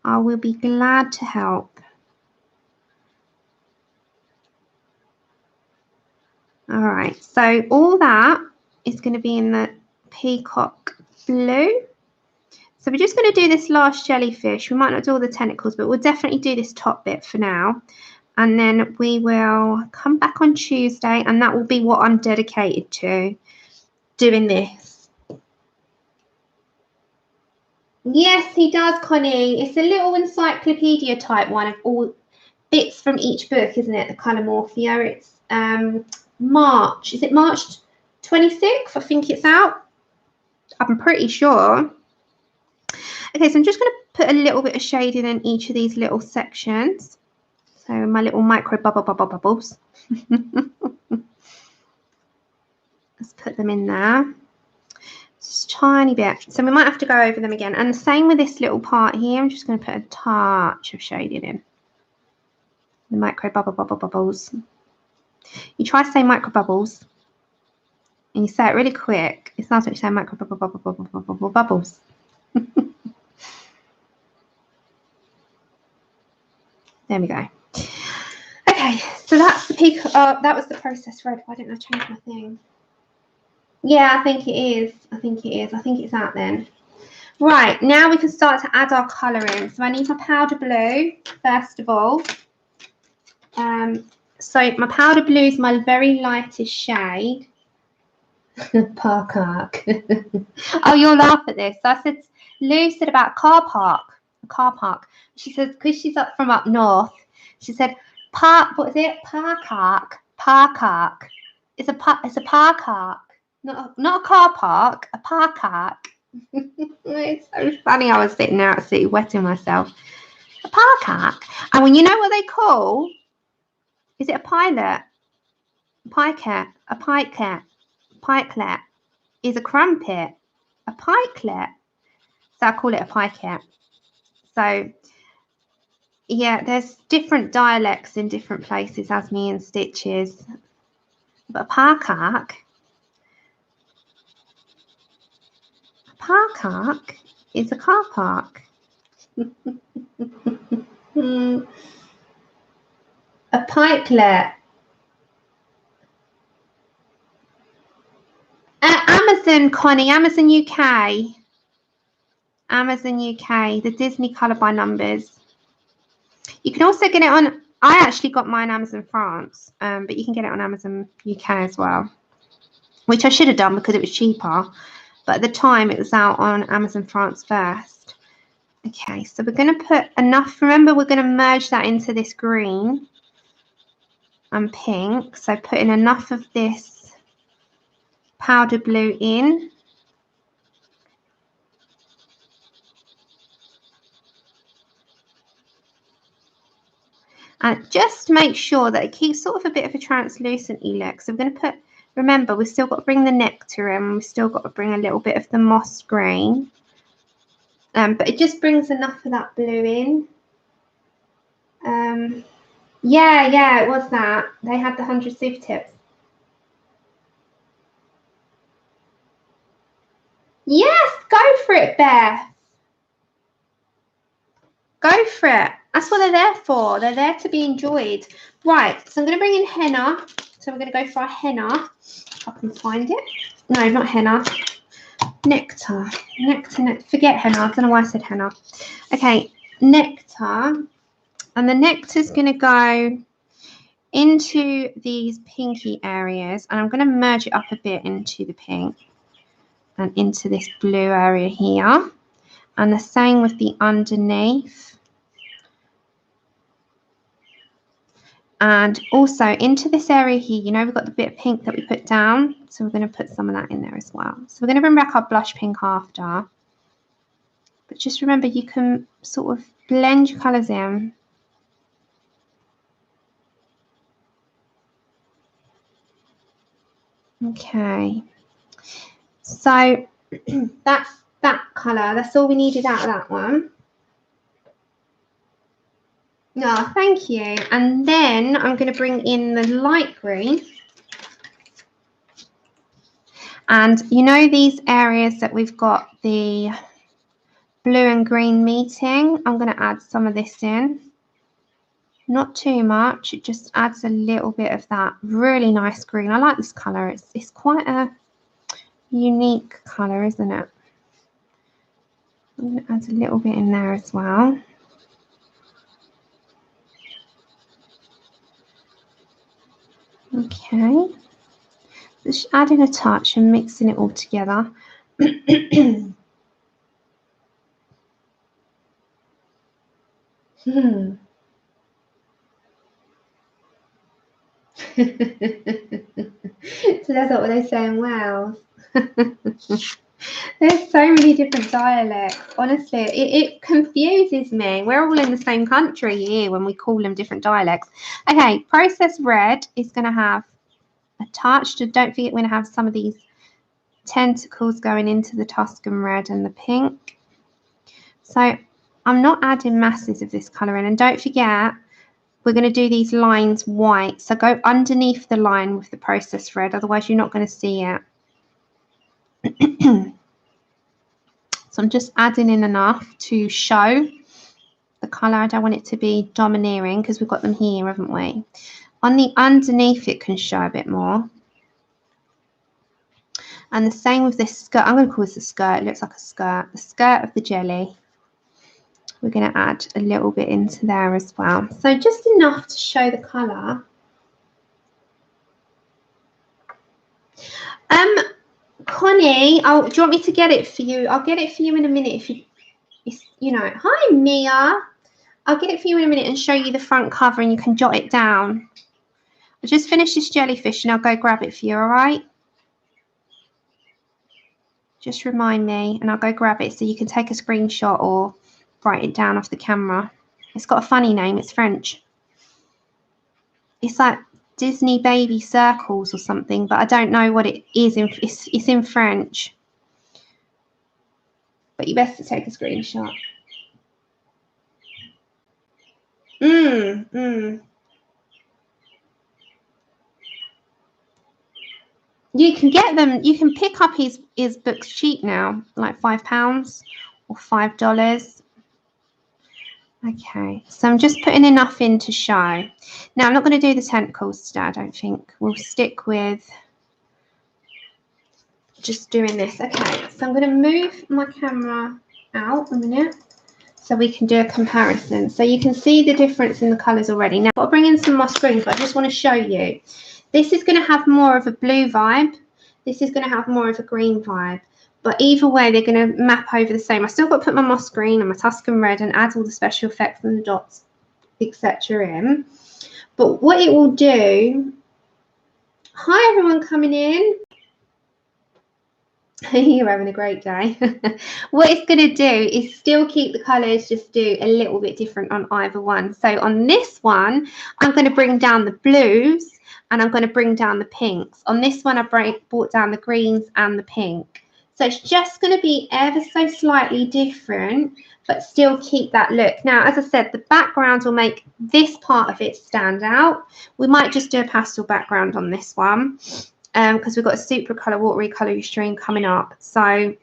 I will be glad to help. All right, so all that is going to be in the peacock blue. So we're just going to do this last jellyfish. We might not do all the tentacles, but we'll definitely do this top bit for now. And then we will come back on Tuesday, and that will be what I'm dedicated to, doing this. Yes, he does, Connie. It's a little encyclopedia type one of all bits from each book, isn't it? The Morphia. It's March. Is it March 26th? I think it's out. I'm pretty sure. Okay, so I'm just going to put a little bit of shading in each of these little sections. So my little micro bubbles. Let's put them in there. Just a tiny bit. So we might have to go over them again. And the same with this little part here. I'm just going to put a touch of shading in. The micro bubbles. You try to say micro bubbles. And you say it really quick. It sounds like you say micro bubbles. There we go. Okay, so that's the peak. That was the processed red. Why didn't I change my thing? Yeah, I think it is. I think it is. I think it's out then. Right, now we can start to add our colouring. So I need my powder blue, first of all. So my powder blue is my very lightest shade. Park. Oh, you'll laugh at this. So I said, Lou said about a car park. She says, because she's from up north, she said, park, what is it? Park arc. It's a park arc. Not a car park, a park arc. It's so funny. I was sitting there absolutely wetting myself. A park arc. And when you know what they call, is it a pilot? Pikelet. A pikelet. Pikelet is a crumpet. A pikelet. So I call it a pikelet. So yeah, there's different dialects in different places, as me and Stitches. But a park arc is a car park. A pikelet. Amazon, Connie, Amazon UK. Amazon UK, the Disney Colour by Numbers. You can also get it on, I actually got mine Amazon France, but you can get it on Amazon UK as well, which I should have done because it was cheaper. But at the time, it was out on Amazon France first. Okay, so we're going to put enough. Remember, we're going to merge that into this green and pink. So put in enough of this powder blue in. And just make sure that it keeps sort of a bit of a translucent-y look. So we're going to put, remember, we've still got to bring the nectar in. We've still got to bring a little bit of the moss green. But it just brings enough of that blue in. Yeah, it was that. They had the 100 super tips. Yes, go for it, Beth. Go for it. That's what they're there for. They're there to be enjoyed. Right, so I'm going to bring in henna. So we're going to go for our henna. If I can find it. No, not henna. Nectar. Nectar. Forget henna. I don't know why I said henna. Okay, nectar. And the nectar is going to go into these pinky areas. And I'm going to merge it up a bit into the pink. And into this blue area here. And the same with the underneath. And also into this area here, you know, we've got the bit of pink that we put down. So we're going to put some of that in there as well. So we're going to bring back our blush pink after. But just remember, you can sort of blend your colours in. Okay. So that's that colour. That's all we needed out of that one. No, thank you. And then I'm going to bring in the light green. And you know these areas that we've got the blue and green meeting? I'm going to add some of this in. Not too much. It just adds a little bit of that really nice green. I like this colour. It's quite a unique colour, isn't it? I'm going to add a little bit in there as well. Okay. Just adding a touch and mixing it all together. So that's what they say in Wales. There's so many different dialects. Honestly, it confuses me. We're all in the same country here when we call them different dialects. Okay, processed red is going to have a touch. Don't forget we're going to have some of these tentacles going into the Tuscan red and the pink. So I'm not adding masses of this colour in. And don't forget, we're going to do these lines white. So go underneath the line with the processed red. Otherwise, you're not going to see it. So I'm just adding in enough to show the colour. I don't want it to be domineering because we've got them here, haven't we? On the underneath, it can show a bit more. And the same with this skirt. I'm going to call this a skirt. It looks like a skirt. The skirt of the jelly. We're going to add a little bit into there as well. So just enough to show the colour. Connie, do you want me to get it for you? I'll get it for you in a minute if you know. Hi, Mia. I'll get it for you in a minute and show you the front cover and you can jot it down. I just finished this jellyfish and I'll go grab it for you, all right? Just remind me and I'll go grab it so you can take a screenshot or write it down off the camera. It's got a funny name. It's French. It's like Disney baby circles or something, but I don't know what it is. It's in French. But you best to take a screenshot. You can get them. You can pick up his books cheap now, like £5 or $5. Okay, so I'm just putting enough in to show. Now I'm not going to do the tentacles today. I don't think. We'll stick with just doing this. Okay, so I'm going to move my camera out a minute so we can do a comparison. So you can see the difference in the colours already. Now I'll bring in some moss green, but I just want to show you. This is going to have more of a blue vibe. This is going to have more of a green vibe. But either way, they're going to map over the same. I still got to put my moss green and my Tuscan red and add all the special effects and the dots, etc. in. But what it will do... Hi, everyone coming in. You're having a great day. What it's going to do is still keep the colours, just do a little bit different on either one. So on this one, I'm going to bring down the blues and I'm going to bring down the pinks. On this one, I brought down the greens and the pink. So it's just going to be ever so slightly different, but still keep that look. Now, as I said, the background will make this part of it stand out. We might just do a pastel background on this one because we've got a Supra Color watery colour stream coming up. So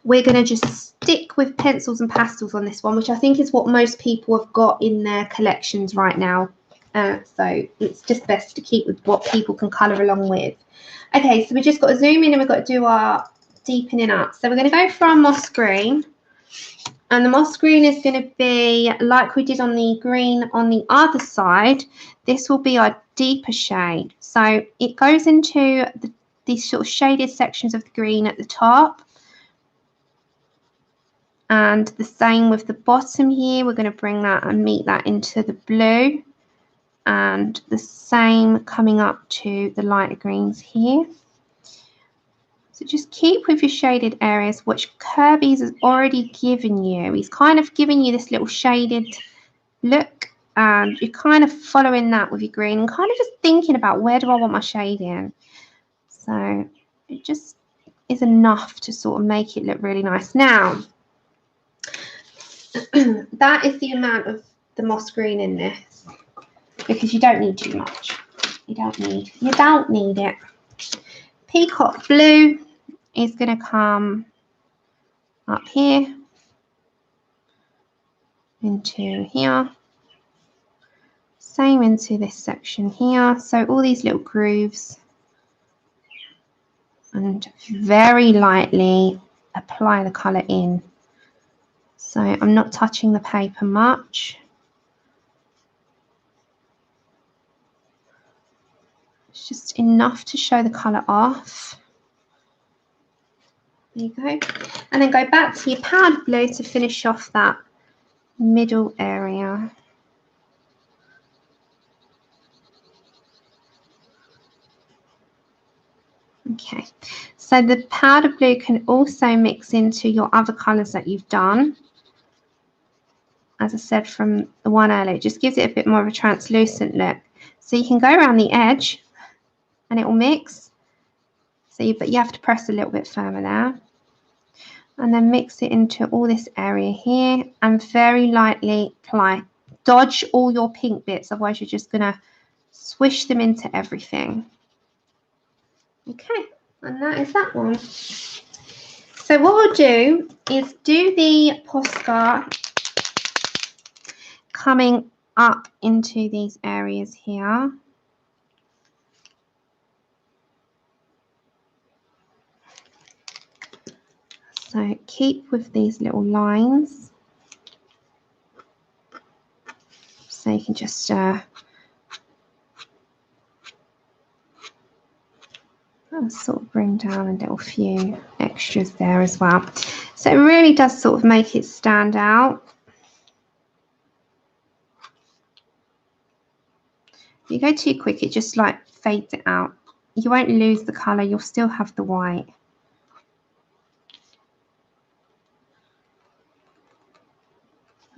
we're going to just stick with pencils and pastels on this one, which I think is what most people have got in their collections right now. So it's just best to keep with what people can colour along with. Okay, so we just got to zoom in and we've got to do our deepening up. So we're going to go for our moss green. And the moss green is going to be like we did on the green on the other side. This will be our deeper shade. So it goes into these sort of shaded sections of the green at the top. And the same with the bottom here. We're going to bring that and meet that into the blue. And the same coming up to the lighter greens here. So just keep with your shaded areas, which Kerby's has already given you. He's kind of given you this little shaded look, and you're kind of following that with your green and kind of just thinking about, where do I want my shade in? So it just is enough to sort of make it look really nice. Now, that is the amount of the moss green in this, because you don't need too much. You don't need it. Peacock blue is going to come up here into here. Same into this section here. So all these little grooves, and very lightly apply the colour in. So I'm not touching the paper much. It's just enough to show the colour off. There you go. And then go back to your powder blue to finish off that middle area. Okay, so the powder blue can also mix into your other colours that you've done. As I said from the one earlier, it just gives it a bit more of a translucent look. So you can go around the edge and it will mix. So but you have to press a little bit firmer there. And then mix it into all this area here and very lightly apply. Dodge all your pink bits, otherwise you're just going to swish them into everything. Okay, and that is that one. So what we'll do is do the Posca coming up into these areas here. So keep with these little lines. So you can just sort of bring down a little few extras there as well. So it really does sort of make it stand out. If you go too quick, it just like fades it out. You won't lose the colour, you'll still have the white.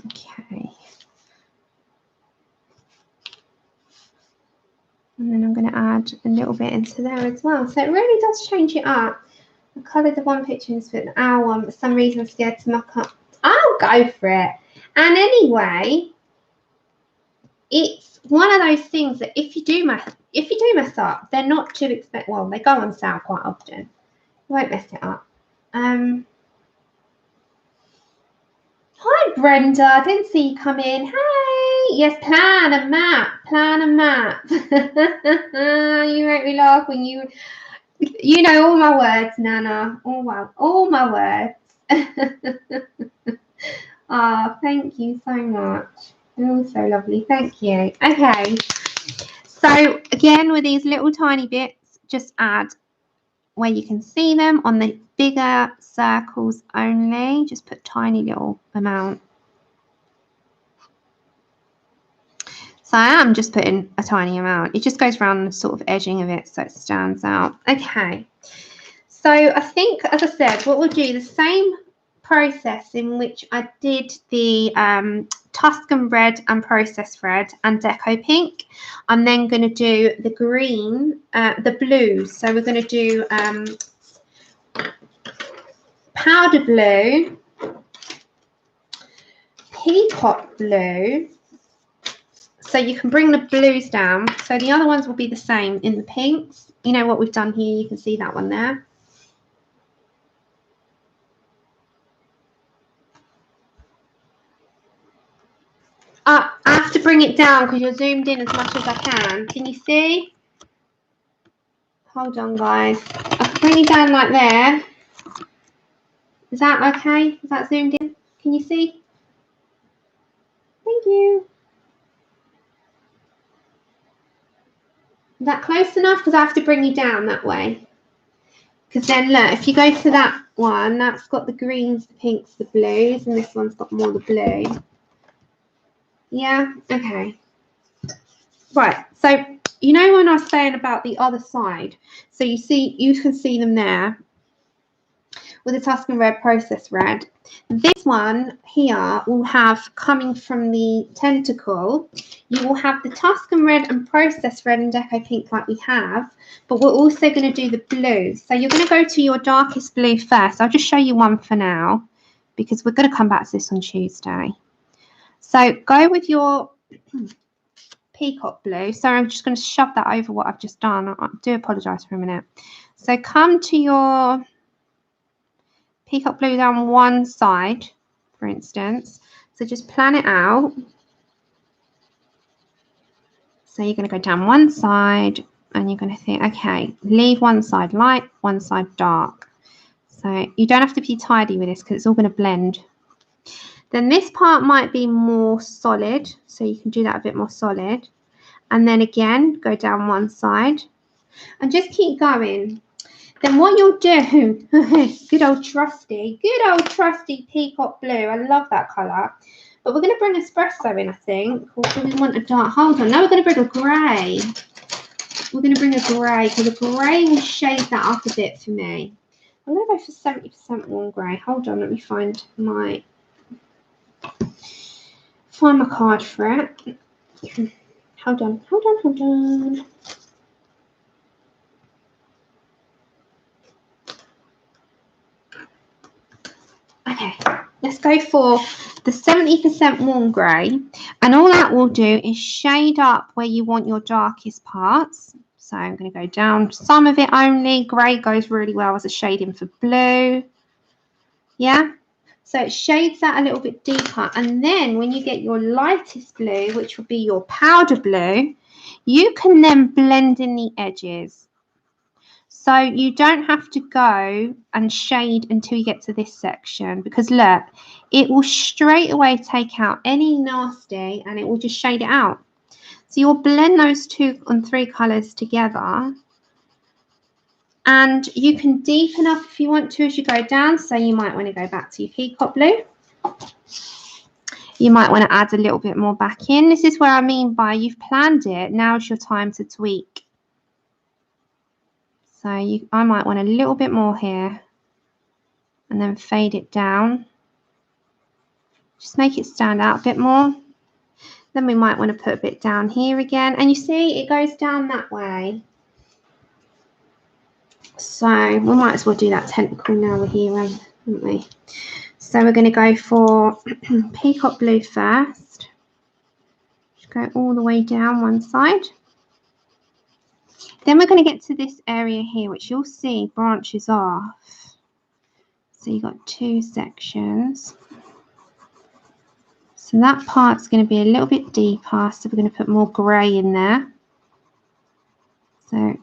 Okay. And then I'm going to add a little bit into there as well. So it really does change it up. I coloured the one picture in with our one, but for some reason I'm scared to muck up. I'll go for it. And anyway, it's one of those things that if you do mess up, they're not too expensive. Well, they go on sale quite often. You won't mess it up. Hi Brenda, I didn't see you come in. Hey, yes, plan a map. You make me laugh when you know all my words, Nana. All my words. Oh, thank you so much. You're all so lovely. Thank you. Okay. So again, with these little tiny bits, just add where you can see them on the bigger circles only. Just put tiny little amount. So I am just putting a tiny amount. It just goes around the sort of edging of it so it stands out. Okay. So I think, as I said, what we'll do, the same process in which I did the Tuscan red and processed red and deco pink. I'm then going to do the green, the blue. So we're going to do powder blue, peacock blue. So you can bring the blues down. So the other ones will be the same in the pinks. You know what we've done here? You can see that one there. I have to bring it down because you're zoomed in as much as I can. Can you see? Hold on, guys. I can bring it down like there. Is that okay? Is that zoomed in? Can you see? Thank you. Is that close enough? Because I have to bring you down that way. Because then look, if you go to that one, that's got the greens, the pinks, the blues, and this one's got more the blue. Yeah, okay. Right, so you know when I was saying about the other side, so you can see them there with the Tuscan Red, Process Red. This one here will have, coming from the tentacle, you will have the Tuscan Red and Process Red and Deco Pink like we have, but we're also going to do the blue. So you're going to go to your darkest blue first. I'll just show you one for now because we're going to come back to this on Tuesday. So go with your peacock blue. So I'm just going to shove that over what I've just done. I do apologise for a minute. So come to your peacock blue down one side, for instance. So just plan it out. So you're going to go down one side and you're going to think, okay, leave one side light, one side dark. So you don't have to be tidy with this because it's all going to blend. Then this part might be more solid, so you can do that a bit more solid. And then again, go down one side and just keep going. Then what you'll do, good old trusty peacock blue. I love that colour. But we're going to bring espresso in, I think. Or do we want a dark? Hold on. Now we're going to bring a grey. We're going to bring a grey because the grey will shade that up a bit for me. I'm going to go for 70% warm grey. Hold on. Let me find my card for it. Hold on. Okay, let's go for the 70% warm grey, and all that will do is shade up where you want your darkest parts. So I'm going to go down some of it only. Grey goes really well as a shading for blue. Yeah, so it shades that a little bit deeper, and then when you get your lightest blue, which will be your powder blue, you can then blend in the edges. So you don't have to go and shade until you get to this section, because look, it will straight away take out any nasty and it will just shade it out. So you'll blend those 2 and 3 colours together, and you can deepen up if you want to as you go down. So you might want to go back to your peacock blue. You might want to add a little bit more back in. This is what I mean by you've planned it. Now's your time to tweak. So I might want a little bit more here and then fade it down. Just make it stand out a bit more. Then we might want to put a bit down here again. And you see, it goes down that way. So we might as well do that tentacle now we're here, haven't we? So we're going to go for peacock blue first. Just go all the way down one side. Then we're going to get to this area here, which you'll see branches off. So you've got 2 sections. So that part's going to be a little bit deeper, so we're going to put more grey in there. So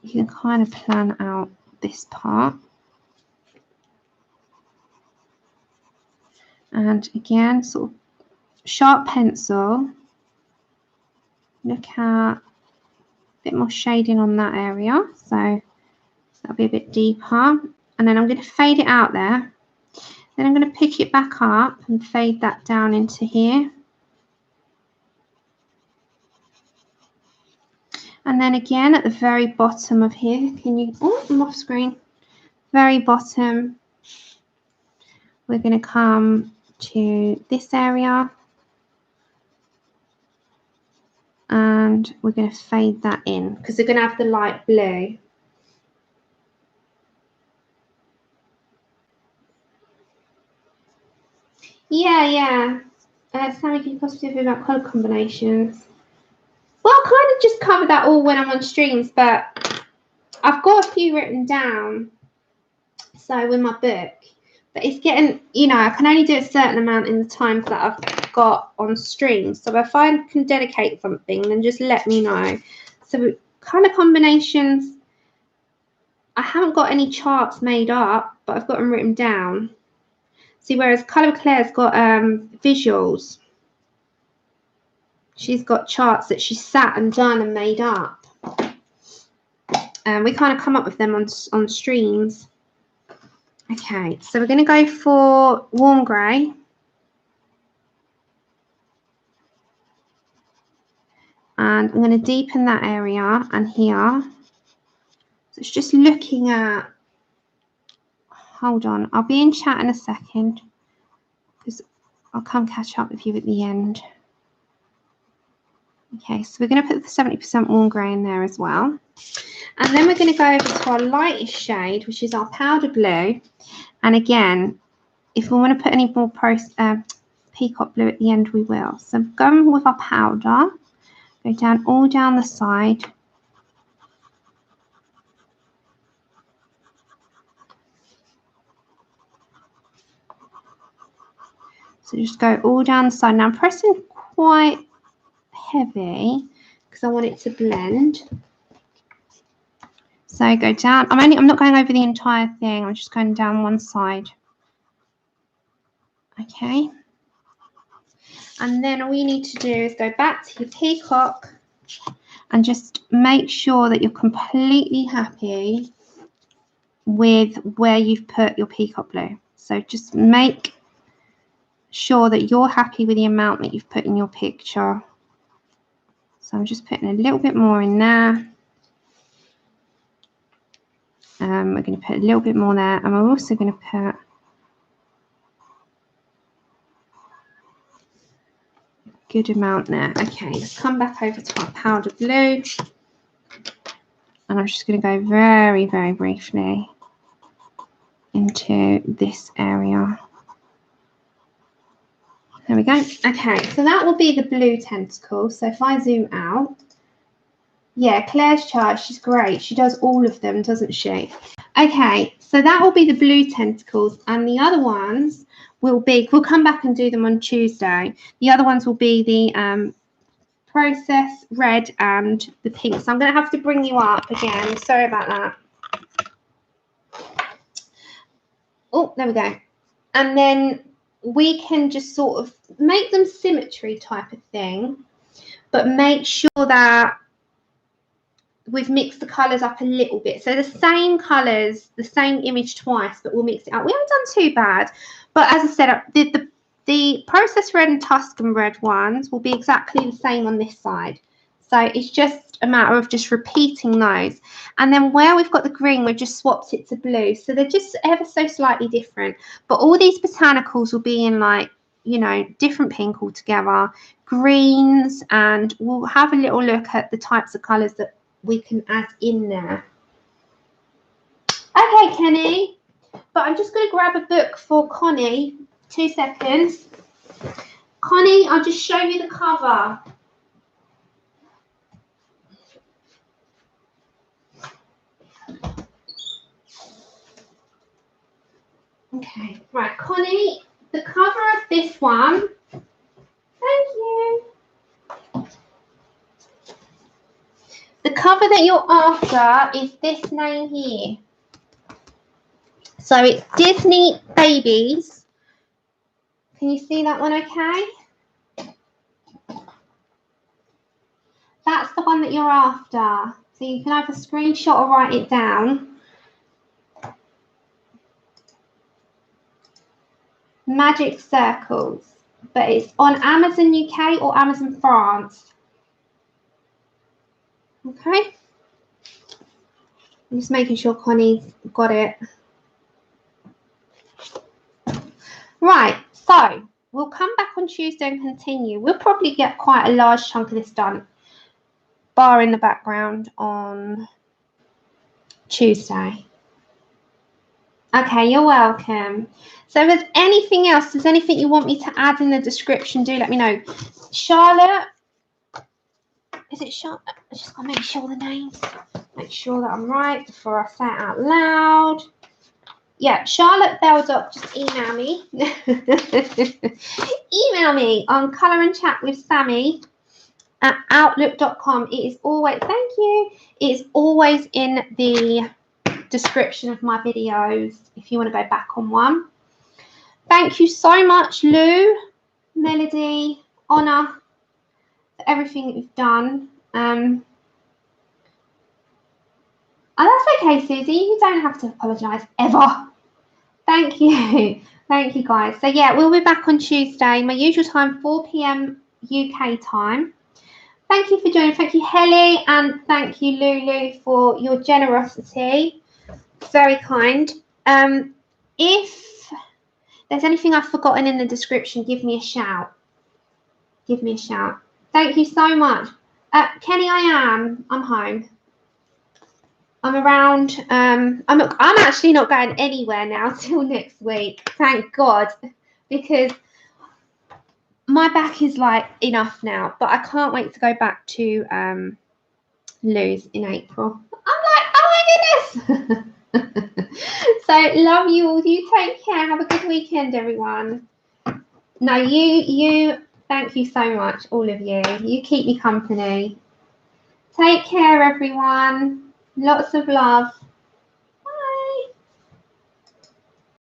you can kind of plan out this part. And again, sort of sharp pencil. Look at bit more shading on that area, so that'll be a bit deeper, and then I'm going to fade it out there. Then I'm going to pick it back up and fade that down into here, and then again at the very bottom of here, I'm off screen, very bottom, we're going to come to this area and we're going to fade that in because they're going to have the light blue. Yeah. Sammy, can you possibly talk about colour combinations? Well, I kind of just cover that all when I'm on streams, but I've got a few written down. So with my book, but it's getting, I can only do a certain amount in the time that I've got on stream. So if I can dedicate something, then just let me know. So colour combinations, I haven't got any charts made up, but I've got them written down. See, whereas Colour Claire's got visuals. She's got charts that she's sat and done and made up. we kind of come up with them on streams. Okay, so we're going to go for warm grey. And I'm going to deepen that area and here. So it's just looking at, hold on, I'll be in chat in a second because I'll come catch up with you at the end. Okay, so we're going to put the 70% warm grey in there as well. And then we're going to go over to our lightest shade, which is our powder blue. And again, if we want to put any more peacock blue at the end, we will. So going with our powder, go down all down the side. So just go all down the side. Now I'm pressing quite heavy because I want it to blend. So go down. I'm not going over the entire thing. I'm just going down one side. Okay. And then all you need to do is go back to your peacock and just make sure that you're completely happy with where you've put your peacock blue. So just make sure that you're happy with the amount that you've put in your picture. So I'm just putting a little bit more in there. We're going to put a little bit more there, and we're also going to put a good amount there. Okay, let's come back over to our powder blue, and I'm just going to go very, very briefly into this area. There we go. Okay, so that will be the blue tentacle. So if I zoom out, yeah, Claire's chart, she's great. She does all of them, doesn't she? Okay, so that will be the blue tentacles, and the other ones will be, we'll come back and do them on Tuesday. The other ones will be the process red and the pink. So I'm going to have to bring you up again. Sorry about that. Oh, there we go. And then we can just sort of make them symmetry type of thing, but make sure that we've mixed the colours up a little bit. So the same colours, the same image twice, but we'll mix it up. We haven't done too bad. But as I said, the process red and Tuscan red ones will be exactly the same on this side. So it's just a matter of just repeating those. And then where we've got the green, we've just swapped it to blue. So they're just ever so slightly different. But all these botanicals will be in, like, you know, different pink altogether, greens, and we'll have a little look at the types of colours that we can add in there. Okay, Kenny, but I'm just going to grab a book for Connie. 2 seconds. Connie, I'll just show you the cover. Okay, right, Connie, the cover of this one. Thank you. The cover that you're after is this name here. So it's Disney Babies. Can you see that one okay? That's the one that you're after. So you can either screenshot or write it down. Magic Circles. But it's on Amazon UK or Amazon France. Okay. I'm just making sure Connie's got it. Right, so we'll come back on Tuesday and continue. We'll probably get quite a large chunk of this done, bar in the background, on Tuesday. Okay, you're welcome. So if there's anything else, there's anything you want me to add in the description, do let me know. Charlotte, is it Charlotte? I just got to make sure the names, make sure that I'm right before I say it out loud. Yeah, Charlotte Beldock, just email me. Email me on colourandchatwithsammy@outlook.com. It is always, thank you, it is always in the description of my videos if you want to go back on one. Thank you so much, Lou, Melody, Honor, for everything that you've done. Oh, that's okay, Susie. You don't have to apologise ever. Thank you. Thank you, guys. So, yeah, we'll be back on Tuesday. My usual time, 4 p.m. UK time. Thank you for joining. Thank you, Helly, and thank you, Lulu, for your generosity. Very kind. If there's anything I've forgotten in the description, give me a shout. Give me a shout. Thank you so much. Kenny, I'm home. I'm around. I'm actually not going anywhere now till next week. Thank God, because my back is like enough now. But I can't wait to go back to Lou's in April. I'm like, oh my goodness. So love you all. You take care. Have a good weekend, everyone. No, you. Thank you so much, all of you. You keep me company. Take care, everyone. Lots of love.